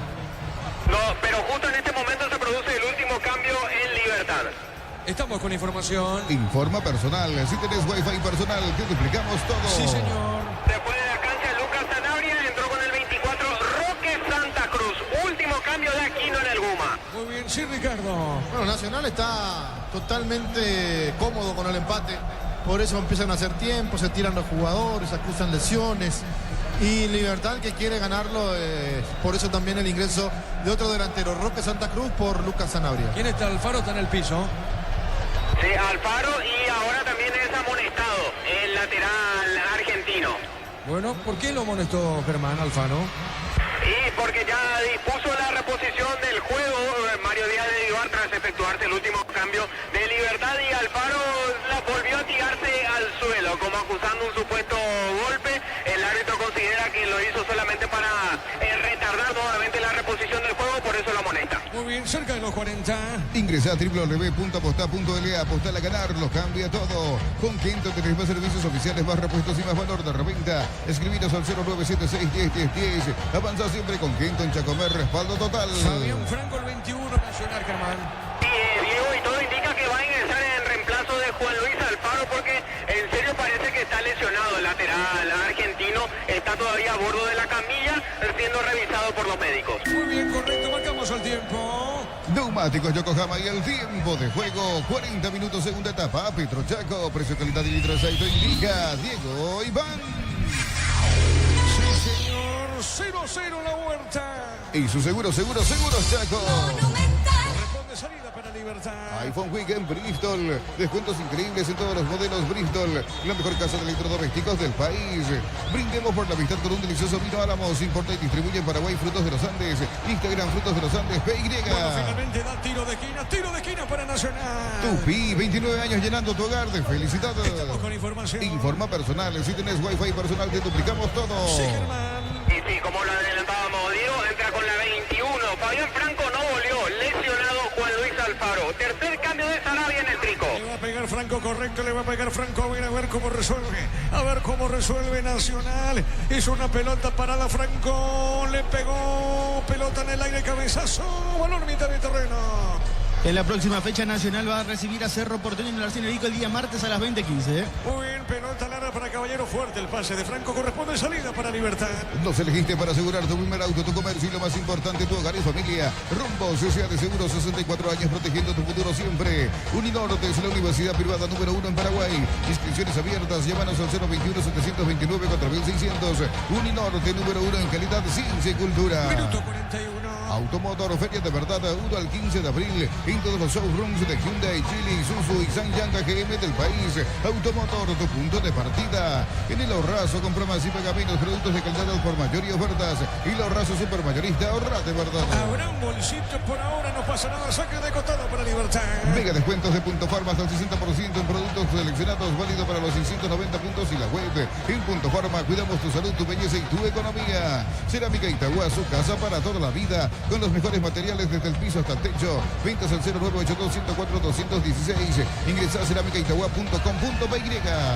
No, pero justo en este momento se produce el último cambio en Libertad. Estamos con información. Informa personal. Si tenés Wi-Fi personal, te duplicamos todo. Sí, señor. Después de la cancha, Lucas Sanabria entró con el 24, Roque Santa Cruz. Último cambio de Aquino en el Guma. Muy bien, sí, Ricardo. Bueno, Nacional está totalmente cómodo con el empate. Por eso empiezan a hacer tiempo, se tiran los jugadores, acusan lesiones. Y Libertad que quiere ganarlo, por eso también el ingreso de otro delantero, Roque Santa Cruz por Lucas Sanabria. ¿Quién está? Alfaro está en el piso. Sí, Alfaro, y ahora también es amonestado el lateral argentino. Bueno, ¿por qué lo amonestó Germán Alfaro? Y porque ya dispuso la reposición del juego Mario Díaz de Vivar tras efectuarse el último cambio de Libertad, y Alfaro la volvió a tirarse al suelo como acusando un supuesto golpe. El árbitro considera que lo hizo solamente para retardar nuevamente la reposición del juego, por eso lo amonesta. Muy bien, cerca de los 40. Ingresa a www.aposta.la. Apostar a ganar, lo cambia todo. Con Quinto tenés más servicios oficiales, más repuestos y más valor de reventa. Escribinos al 0976-10-10-10. Avanza siempre con Quinto en Chacomer, respaldo total. Fabián Franco, el 21, Nacional, Germán. Y Diego, y todo indica que va a ingresar en reemplazo de Juan Luis Alfaro, porque en serio parece que está lesionado el lateral argentino. Está todavía a bordo de la camilla, siendo revisado por los médicos. Muy bien, correcto, marcamos el tiempo. Neumáticos Yokohama y el tiempo de juego, 40 minutos, segunda etapa. Petrochaco, precio, calidad y litro de aceite indica Diego Iván. Sí, señor, 0-0 la Huerta. Y su seguro Chaco. Corresponde salida para Libertad. iPhone Weekend Bristol. Descuentos increíbles en todos los modelos Bristol. La mejor casa de electrodomésticos del país. Brindemos por la amistad con un delicioso vino Álamos. Importa y distribuye en Paraguay Frutos de los Andes. Instagram Frutos de los Andes PY. Bueno, finalmente da tiro de esquina para Nacional. Tupi, 29 años llenando tu hogar de felicidad. Estamos con información. Informa personal. Si tenés Wi-Fi personal, te duplicamos todo. Sí, Germán. Y sí, como lo adelantábamos, Diego entra con la 21. Fabián Franco no volvió, lesionado Juan Luis Alfaro. Tercer cambio de Sarabia en el trico. Le va a pegar Franco, correcto, le va a pegar Franco. A ver cómo resuelve. A ver cómo resuelve Nacional. Hizo una pelota parada Franco. Le pegó. Pelota en el aire, cabezazo. Balón mitad de terreno. En la próxima fecha, Nacional va a recibir a Cerro Porteño en el Arsenal Rico el día martes a las 20:15. Muy bien, pelota larga para Caballero, fuerte el pase de Franco, corresponde salida para Libertad. Nos elegiste para asegurar tu primer auto, tu comercio y lo más importante, tu hogar y familia. Rumbo S.A. de Seguros, 64 años protegiendo tu futuro siempre. Uninorte es la universidad privada número 1 en Paraguay. Inscripciones abiertas, llámanos al 021-729-4600. Uninorte número 1 en calidad, ciencia y cultura. Minuto 41. Automotor, feria de verdad, 1 al 15 de abril. En todos los showrooms de Hyundai, Chile, Isuzu y Sanyang GM del país. Automotor, tu punto de partida. En el Ahorrazo, compra más y paga menos productos de calidad por mayor y ofertas. Y el Ahorrazo Supermayorista, ahorra de verdad. Habrá un bolsito por ahora, no pasa nada, saque de costado para Libertad. Mega descuentos de Punto Farma hasta el 60% en productos seleccionados, válido para los 690 puntos y la web. En Punto Farma cuidamos tu salud, tu belleza y tu economía. Cerámica Itagua, su casa para toda la vida, con los mejores materiales desde el piso hasta el techo. Ventas al 0982-104-216. Ingresa a cerámicaitagua.com.py.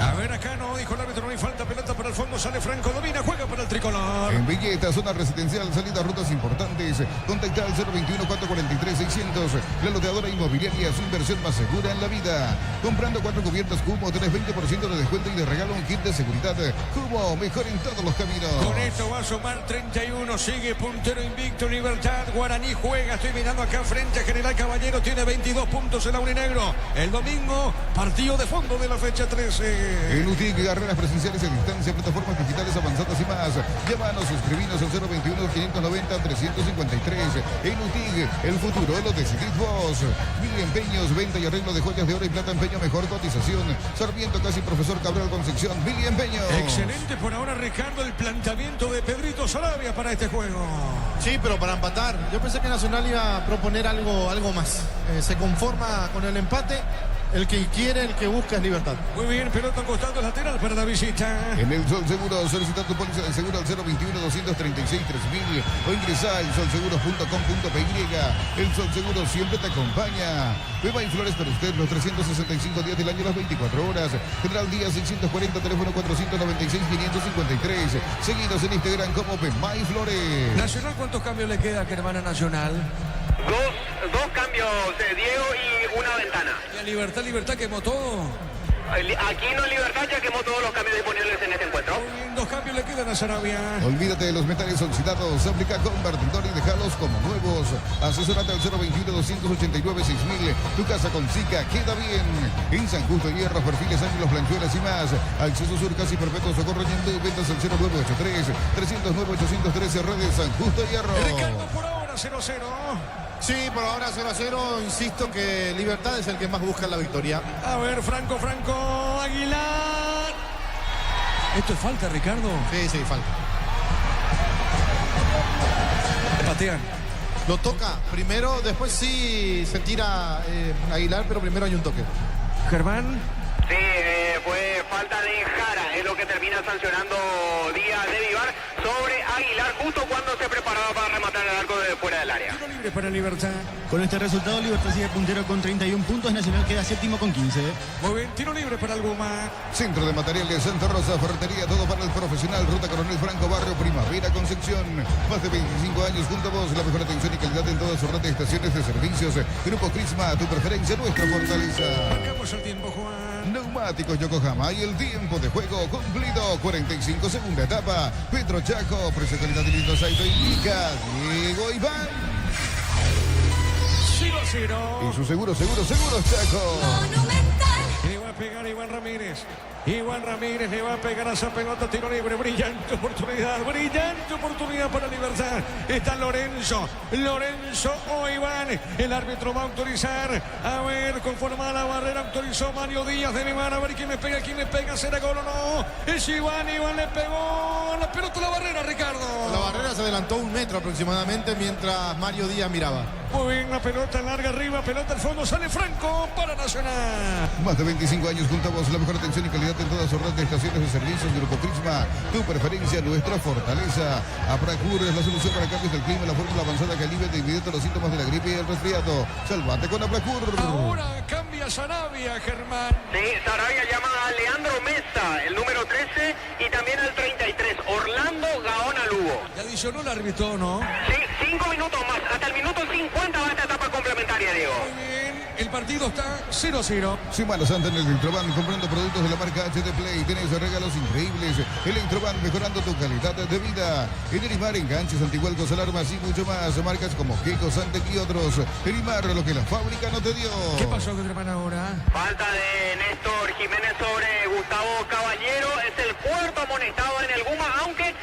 A ver, acá no, dijo el árbitro, no hay falta, pelota para el fondo, sale Franco, domina, juega para el tricolor. En Villeta, zona residencial, salida a rutas importantes. Contacta al 021-443-600. La loteadora inmobiliaria, su inversión más segura en la vida. Comprando 4 cubiertas Cubo, tenés 20% de descuento y de regalo un kit de seguridad. Cubo, mejor en todos los caminos. Con esto va a sumar 31, sigue puntero invicto Libertad. Guaraní juega, estoy mirando acá frente a General Caballero, tiene 22 puntos el aurinegro. El domingo, partido de fondo de la fecha 13. En UTIC, carreras presenciales a distancia, plataformas digitales avanzadas y más. Llámanos, suscribinos al 021-590-353. En UTIC, el futuro lo decidís vos. Mil Empeños, venta y arreglo de joyas de oro y plata, empeño, mejor cotización. Sarmiento, casi Profesor Cabral Concepción, Billy Empeños. Excelente por ahora, Ricardo, el planteamiento de Pedrito Sarabia para este juego. Sí, pero para empatar. Yo pensé que Nacional iba a proponer algo más. Se conforma con el empate el que quiere, el que busca es Libertad. Muy bien, pelota costado lateral para la visita. En el Sol Seguro, solicita tu póliza de seguro al 021-236-3000 o ingresa en solseguros.com.py. El Sol Seguro siempre te acompaña. Beba y Flores para usted los 365 días del año, las 24 horas. General Díaz 640, teléfono 496-553. Seguidos en Instagram como Beba y Flores. Nacional, ¿cuántos cambios le queda a Germán Nacional? Dos cambios, Diego, y una ventana. Y a Libertad quemó todo. Aquí no Libertad ya quemó todos los cambios disponibles en este encuentro. Muy bien, 2 cambios le quedan a Sarabia. Olvídate de los metales oxidados. Aplica convertidor y déjalos como nuevos. Asesórate al 021-289-6000. Tu casa con Zika queda bien. En San Justo, Hierro, Perfiles, Ángulos, Blanchuelas y más. Acceso Sur, Casi Perpetuo, Socorro, Ñandú. Ventas al 0983-309-813. Redes San Justo, Hierro. Ricardo, por ahora 0-0. Sí, por ahora 0-0. Insisto que Libertad es el que más busca la victoria. A ver, Franco Aguilar. ¿Esto es falta, Ricardo? Sí, falta. Patean. Lo toca primero, después sí se tira Aguilar, pero primero hay un toque. Germán. Sí, fue falta de Jara, es lo que termina sancionando Díaz de Vivar sobre Aguilar justo cuando se preparaba para rematar el arco de fuera del área. Tiro libre para Libertad. Con este resultado, Libertad sigue puntero con 31 puntos. Nacional queda séptimo con 15. Muy bien, tiro libre para Alguma. Centro de Materiales Santa Rosa, ferretería, todo para el profesional. Ruta Coronel Franco, Barrio Primavera, Concepción. Más de 25 años junto a vos, la mejor atención y calidad en todas sus red de estaciones de servicios. Grupo Crisma, tu preferencia, nuestra fortaleza. Marcamos el tiempo, Juan. Neumáticos Yokohama y el tiempo de juego cumplido. 45, segunda etapa. Petro Chaco, precio, calidad y lindo aceite indica Diego Iván. 0-0. Y su seguro Chaco. Monumental. Le va a pegar Iván Ramírez. Iván Ramírez le va a pegar a esa pelota, tiro libre, brillante oportunidad para Libertad. Está Lorenzo o Iván, el árbitro va a autorizar, a ver, conformada la barrera, autorizó Mario Díaz de Vivar, a ver quién le pega, será gol o no, es Iván le pegó la pelota a la barrera, Ricardo. La barrera se adelantó 1 metro aproximadamente mientras Mario Díaz miraba. Muy bien, la pelota larga arriba, pelota al fondo, sale Franco para Nacional. Más de 25 años junto a vos, la mejor atención y calidad en todas sus red de estaciones de servicios. Grupo Crisma, tu preferencia, nuestra fortaleza. Apracur es la solución para cambios del clima, la fórmula avanzada que alivia de inmediato los síntomas de la gripe y el resfriado. Salvate con Apracur. Ahora cambia Sarabia, Germán. Sí, Sarabia llama a Leandro Mesa, el número 13, y también al 33, Orlando Gaona Lugo. ¿Le adicionó el árbitro, no? Sí, 5 minutos más, hasta el minuto 50 va esta etapa complementaria, Diego. Muy bien, el partido está 0-0. Semana Santa en el Electroban, comprando productos de la marca HD Play. Tienes regalos increíbles. Electroban, mejorando tu calidad de vida. En Elimar, enganches, antihuelcos, alarmas y mucho más. Marcas como Keiko, Santec y otros. Elimar, lo que la fábrica no te dio. ¿Qué pasó, Germán, ahora? Falta de Néstor Jiménez sobre Gustavo Caballero. Es el cuarto amonestado en el Guma, aunque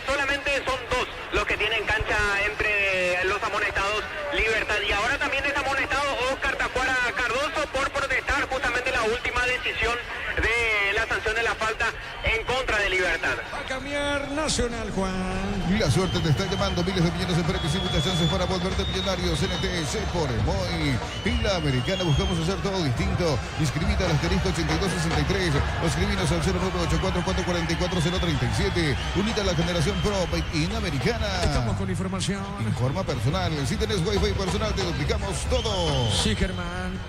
solamente son 2 los que tienen cancha entre los amonestados Libertad. Y ahora también es amonestado Oscar Tacuara Cardoso por protestar justamente la última decisión de la sanción de la falta en contra de Libertad. Va a cambiar Nacional, Juan. La suerte te está llamando, miles de millones de premios y muchas chances para volverte millonario. CNTS por Emoy. En la Americana buscamos hacer todo distinto. Inscribite al asterisco 8263 o escribinos al 0984-444-037. Unite a la generación Pro en Americana. Estamos con información. Informa personal. Si tenés Wi-Fi personal, te duplicamos todo. Sí, Germán.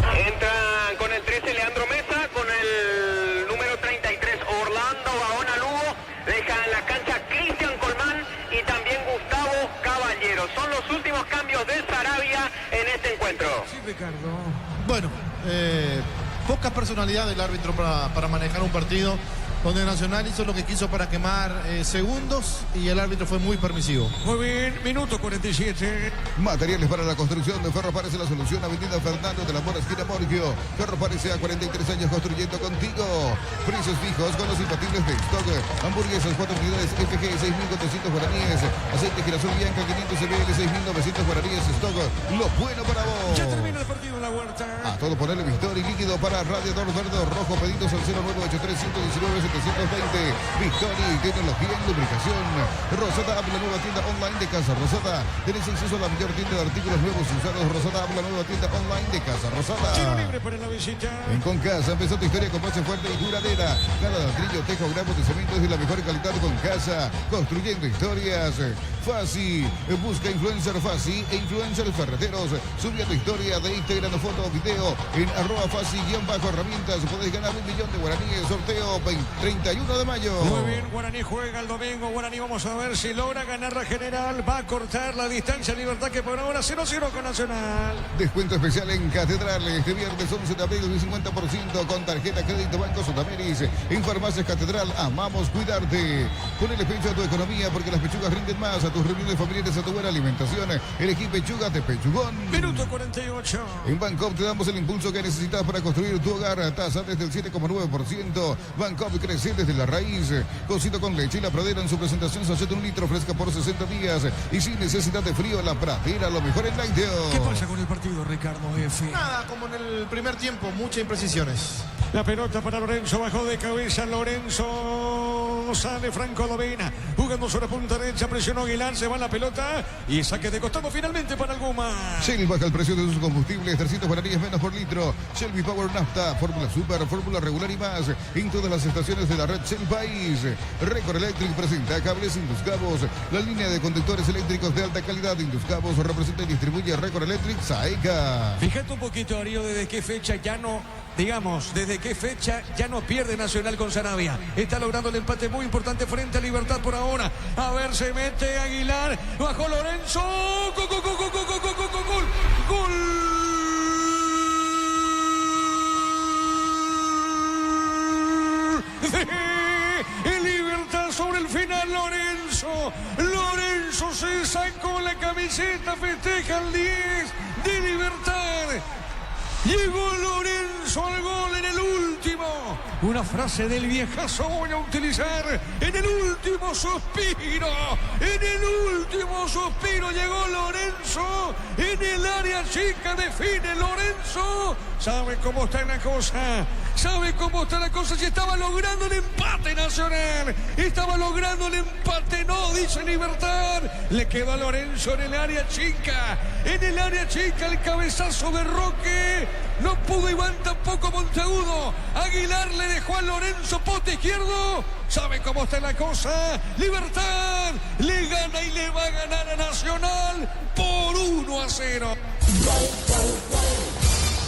Entran con el 13 Leandro Mesa, con el número 33 Orlando Gaona Lugo, deja en la cancha Cristian Colmán y también Gustavo Caballero. Son los últimos cambios de Sarabia en este encuentro. Sí, Ricardo. Bueno, poca personalidad del árbitro para manejar un partido donde Nacional hizo lo que quiso para quemar segundos y el árbitro fue muy permisivo. Muy bien, minuto 47. Materiales para la construcción de Ferro Pares, la solución. Avenida Fernando de la Mora, esquina Morgio. Ferro Pares a 43 años construyendo contigo. Precios fijos con los imbatibles de stock. Hamburguesas 4 unidades FG 6.400 guaraníes. Aceite girasol Bianca 500 ml 6.900 guaraníes stock. Lo bueno para vos. Ya termina el partido en la huerta. A todo ponerle Victoria y líquido para radiador verde o rojo. Pedidos al 0983 119 720. Victoria y tecnología en lubricación. Rosada App, la nueva tienda online de Casa Rosada. Tenés acceso a la mayor tienda de artículos nuevos y usados. Rosada App, la nueva tienda online de Casa Rosada. Tiro libre para la visita. En Concasa empezó tu historia con base fuerte y duradera. Cada ladrillo, tejo, gramos de cemento es de la mejor calidad. Concasa, construyendo historias. Fácil, busca influencer Fácil e influencers ferreteros. Sube a tu historia de Instagram, foto o video en @Fácil_herramientas. Podés ganar 1 millón de guaraníes. Sorteo 31 de mayo. Muy bien, Guaraní juega el domingo. Guaraní, vamos a ver si logra ganar la general. Va a cortar la distancia. Libertad que por ahora 0-0 con Nacional. Descuento especial en Catedral este viernes 11 de abril del 50% con tarjeta crédito Banco Sudameris. En Farmacias Catedral, amamos cuidarte. Ponele pecho a tu economía porque las pechugas rinden más. A tus reuniones familiares, a tu buena alimentación. Elegí pechugas de Pechugón. Minuto 48. En Bancop te damos el impulso que necesitas para construir tu hogar. Tasa desde el 7,9%. Bancop crece desde la raíz. Cosito con leche y la pradera en su presentación. Sachet 1 litro fresca por 60 días. Y sin necesidad de frío, la pradera, lo mejor en Lácteo. ¿Qué pasa con el partido, Ricardo F? Nada, como en el primer tiempo, muchas imprecisiones. La pelota para Lorenzo, bajó de cabeza Lorenzo, sale Franco Lovena, jugando sobre punta derecha, presionó Aguilar, se va la pelota y saque de costado finalmente para Alguma. Shell baja el precio de sus combustibles, 300 guaraníes menos por litro. Shelby Power Nafta, Fórmula Super, Fórmula Regular y más, en todas las estaciones de la red Shell País. Record Electric presenta cables Induscabos, la línea de conductores eléctricos de alta calidad. Induscabos representa y distribuye Record Electric Saeca. Fíjate un poquito, Darío, desde qué fecha ya no... Digamos, ¿desde qué fecha ya no pierde Nacional con Saravia? Está logrando el empate muy importante frente a Libertad por ahora. A ver, se mete Aguilar. Bajó Lorenzo. ¡Gol! ¡Gol! ¡Gol! ¡Gol! ¡Gol! ¡Gol! ¡Gol! ¡Gol! ¡Gol! El Libertad sobre el final, Lorenzo. Lorenzo se sacó la camiseta, festeja el 10 de Libertad. Llegó Lorenzo al gol en el último. Una frase del viejazo voy a utilizar. En el último suspiro. En el último suspiro llegó Lorenzo. En el área chica define Lorenzo. ¿Sabe cómo está la cosa? ¿Sabe cómo está la cosa? Si estaba logrando el empate Nacional. Estaba logrando el empate. No, dice Libertad. Le quedó a Lorenzo en el área chica. En el área chica el cabezazo de Roque. No pudo Iván, tampoco Monteagudo. Aguilar le dejó a Lorenzo poste izquierdo. ¿Sabe cómo está la cosa? Libertad le gana y le va a ganar a Nacional por 1-0.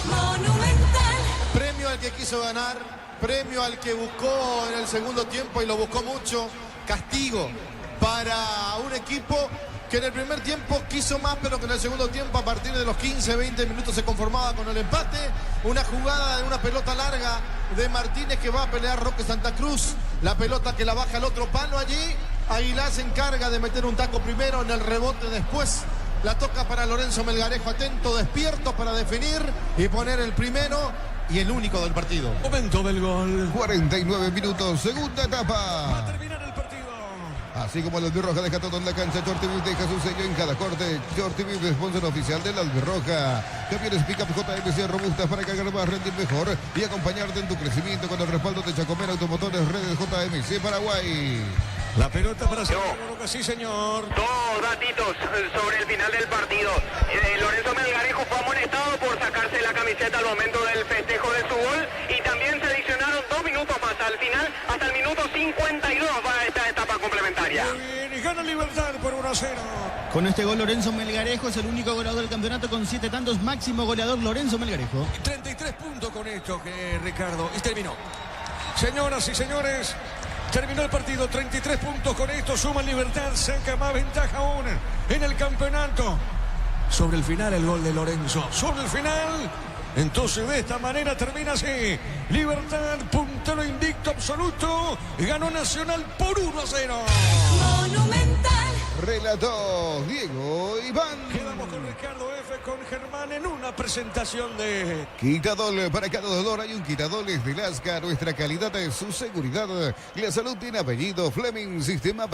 Monumental. Premio al que quiso ganar, premio al que buscó en el segundo tiempo y lo buscó mucho. Castigo para un equipo que en el primer tiempo quiso más, pero que en el segundo tiempo, a partir de los 15, 20 minutos, se conformaba con el empate. Una jugada de una pelota larga de Martínez que va a pelear Roque Santa Cruz. La pelota que la baja al otro palo allí. Aguilar se encarga de meter un taco primero, en el rebote después. La toca para Lorenzo Melgarejo, atento, despierto para definir y poner el primero y el único del partido. Momento del gol. 49 minutos, segunda etapa. Va a terminar el partido. Así como el Albirroja deja todo en la cancha, Shorty deja su sello en cada corte. Shorty sponsor oficial del Albirroja. Camiones Pickup JMC robustas para cargar más, rendir mejor y acompañarte en tu crecimiento con el respaldo de Chacomera Automotores, redes JMC Paraguay. La pelota para Santiago, sí señor. Dos datitos sobre el final del partido. Lorenzo Melgarejo fue amonestado por sacarse la camiseta al momento del festejo de su gol y también se adicionaron 2 minutos más al final, hasta el minuto 52 va esta etapa complementaria. Muy bien, y gana Libertad por 1-0. Con este gol Lorenzo Melgarejo es el único goleador del campeonato con 7 tantos, máximo goleador Lorenzo Melgarejo. 33 puntos con esto, Ricardo. Y terminó. Señoras y señores, terminó el partido, 33 puntos con esto, suma Libertad, saca más ventaja aún en el campeonato. Sobre el final el gol de Lorenzo, sobre el final, entonces de esta manera termina así. Libertad, puntero invicto absoluto, ganó Nacional por 1-0. Monumental. Relató Diego Iván. Quedamos con Ricardo F, con Germán en una presentación de... Quitadol, para cada dolor hay un Quitadol es de Lasca, nuestra calidad es su seguridad. La salud tiene apellido, Fleming, sistema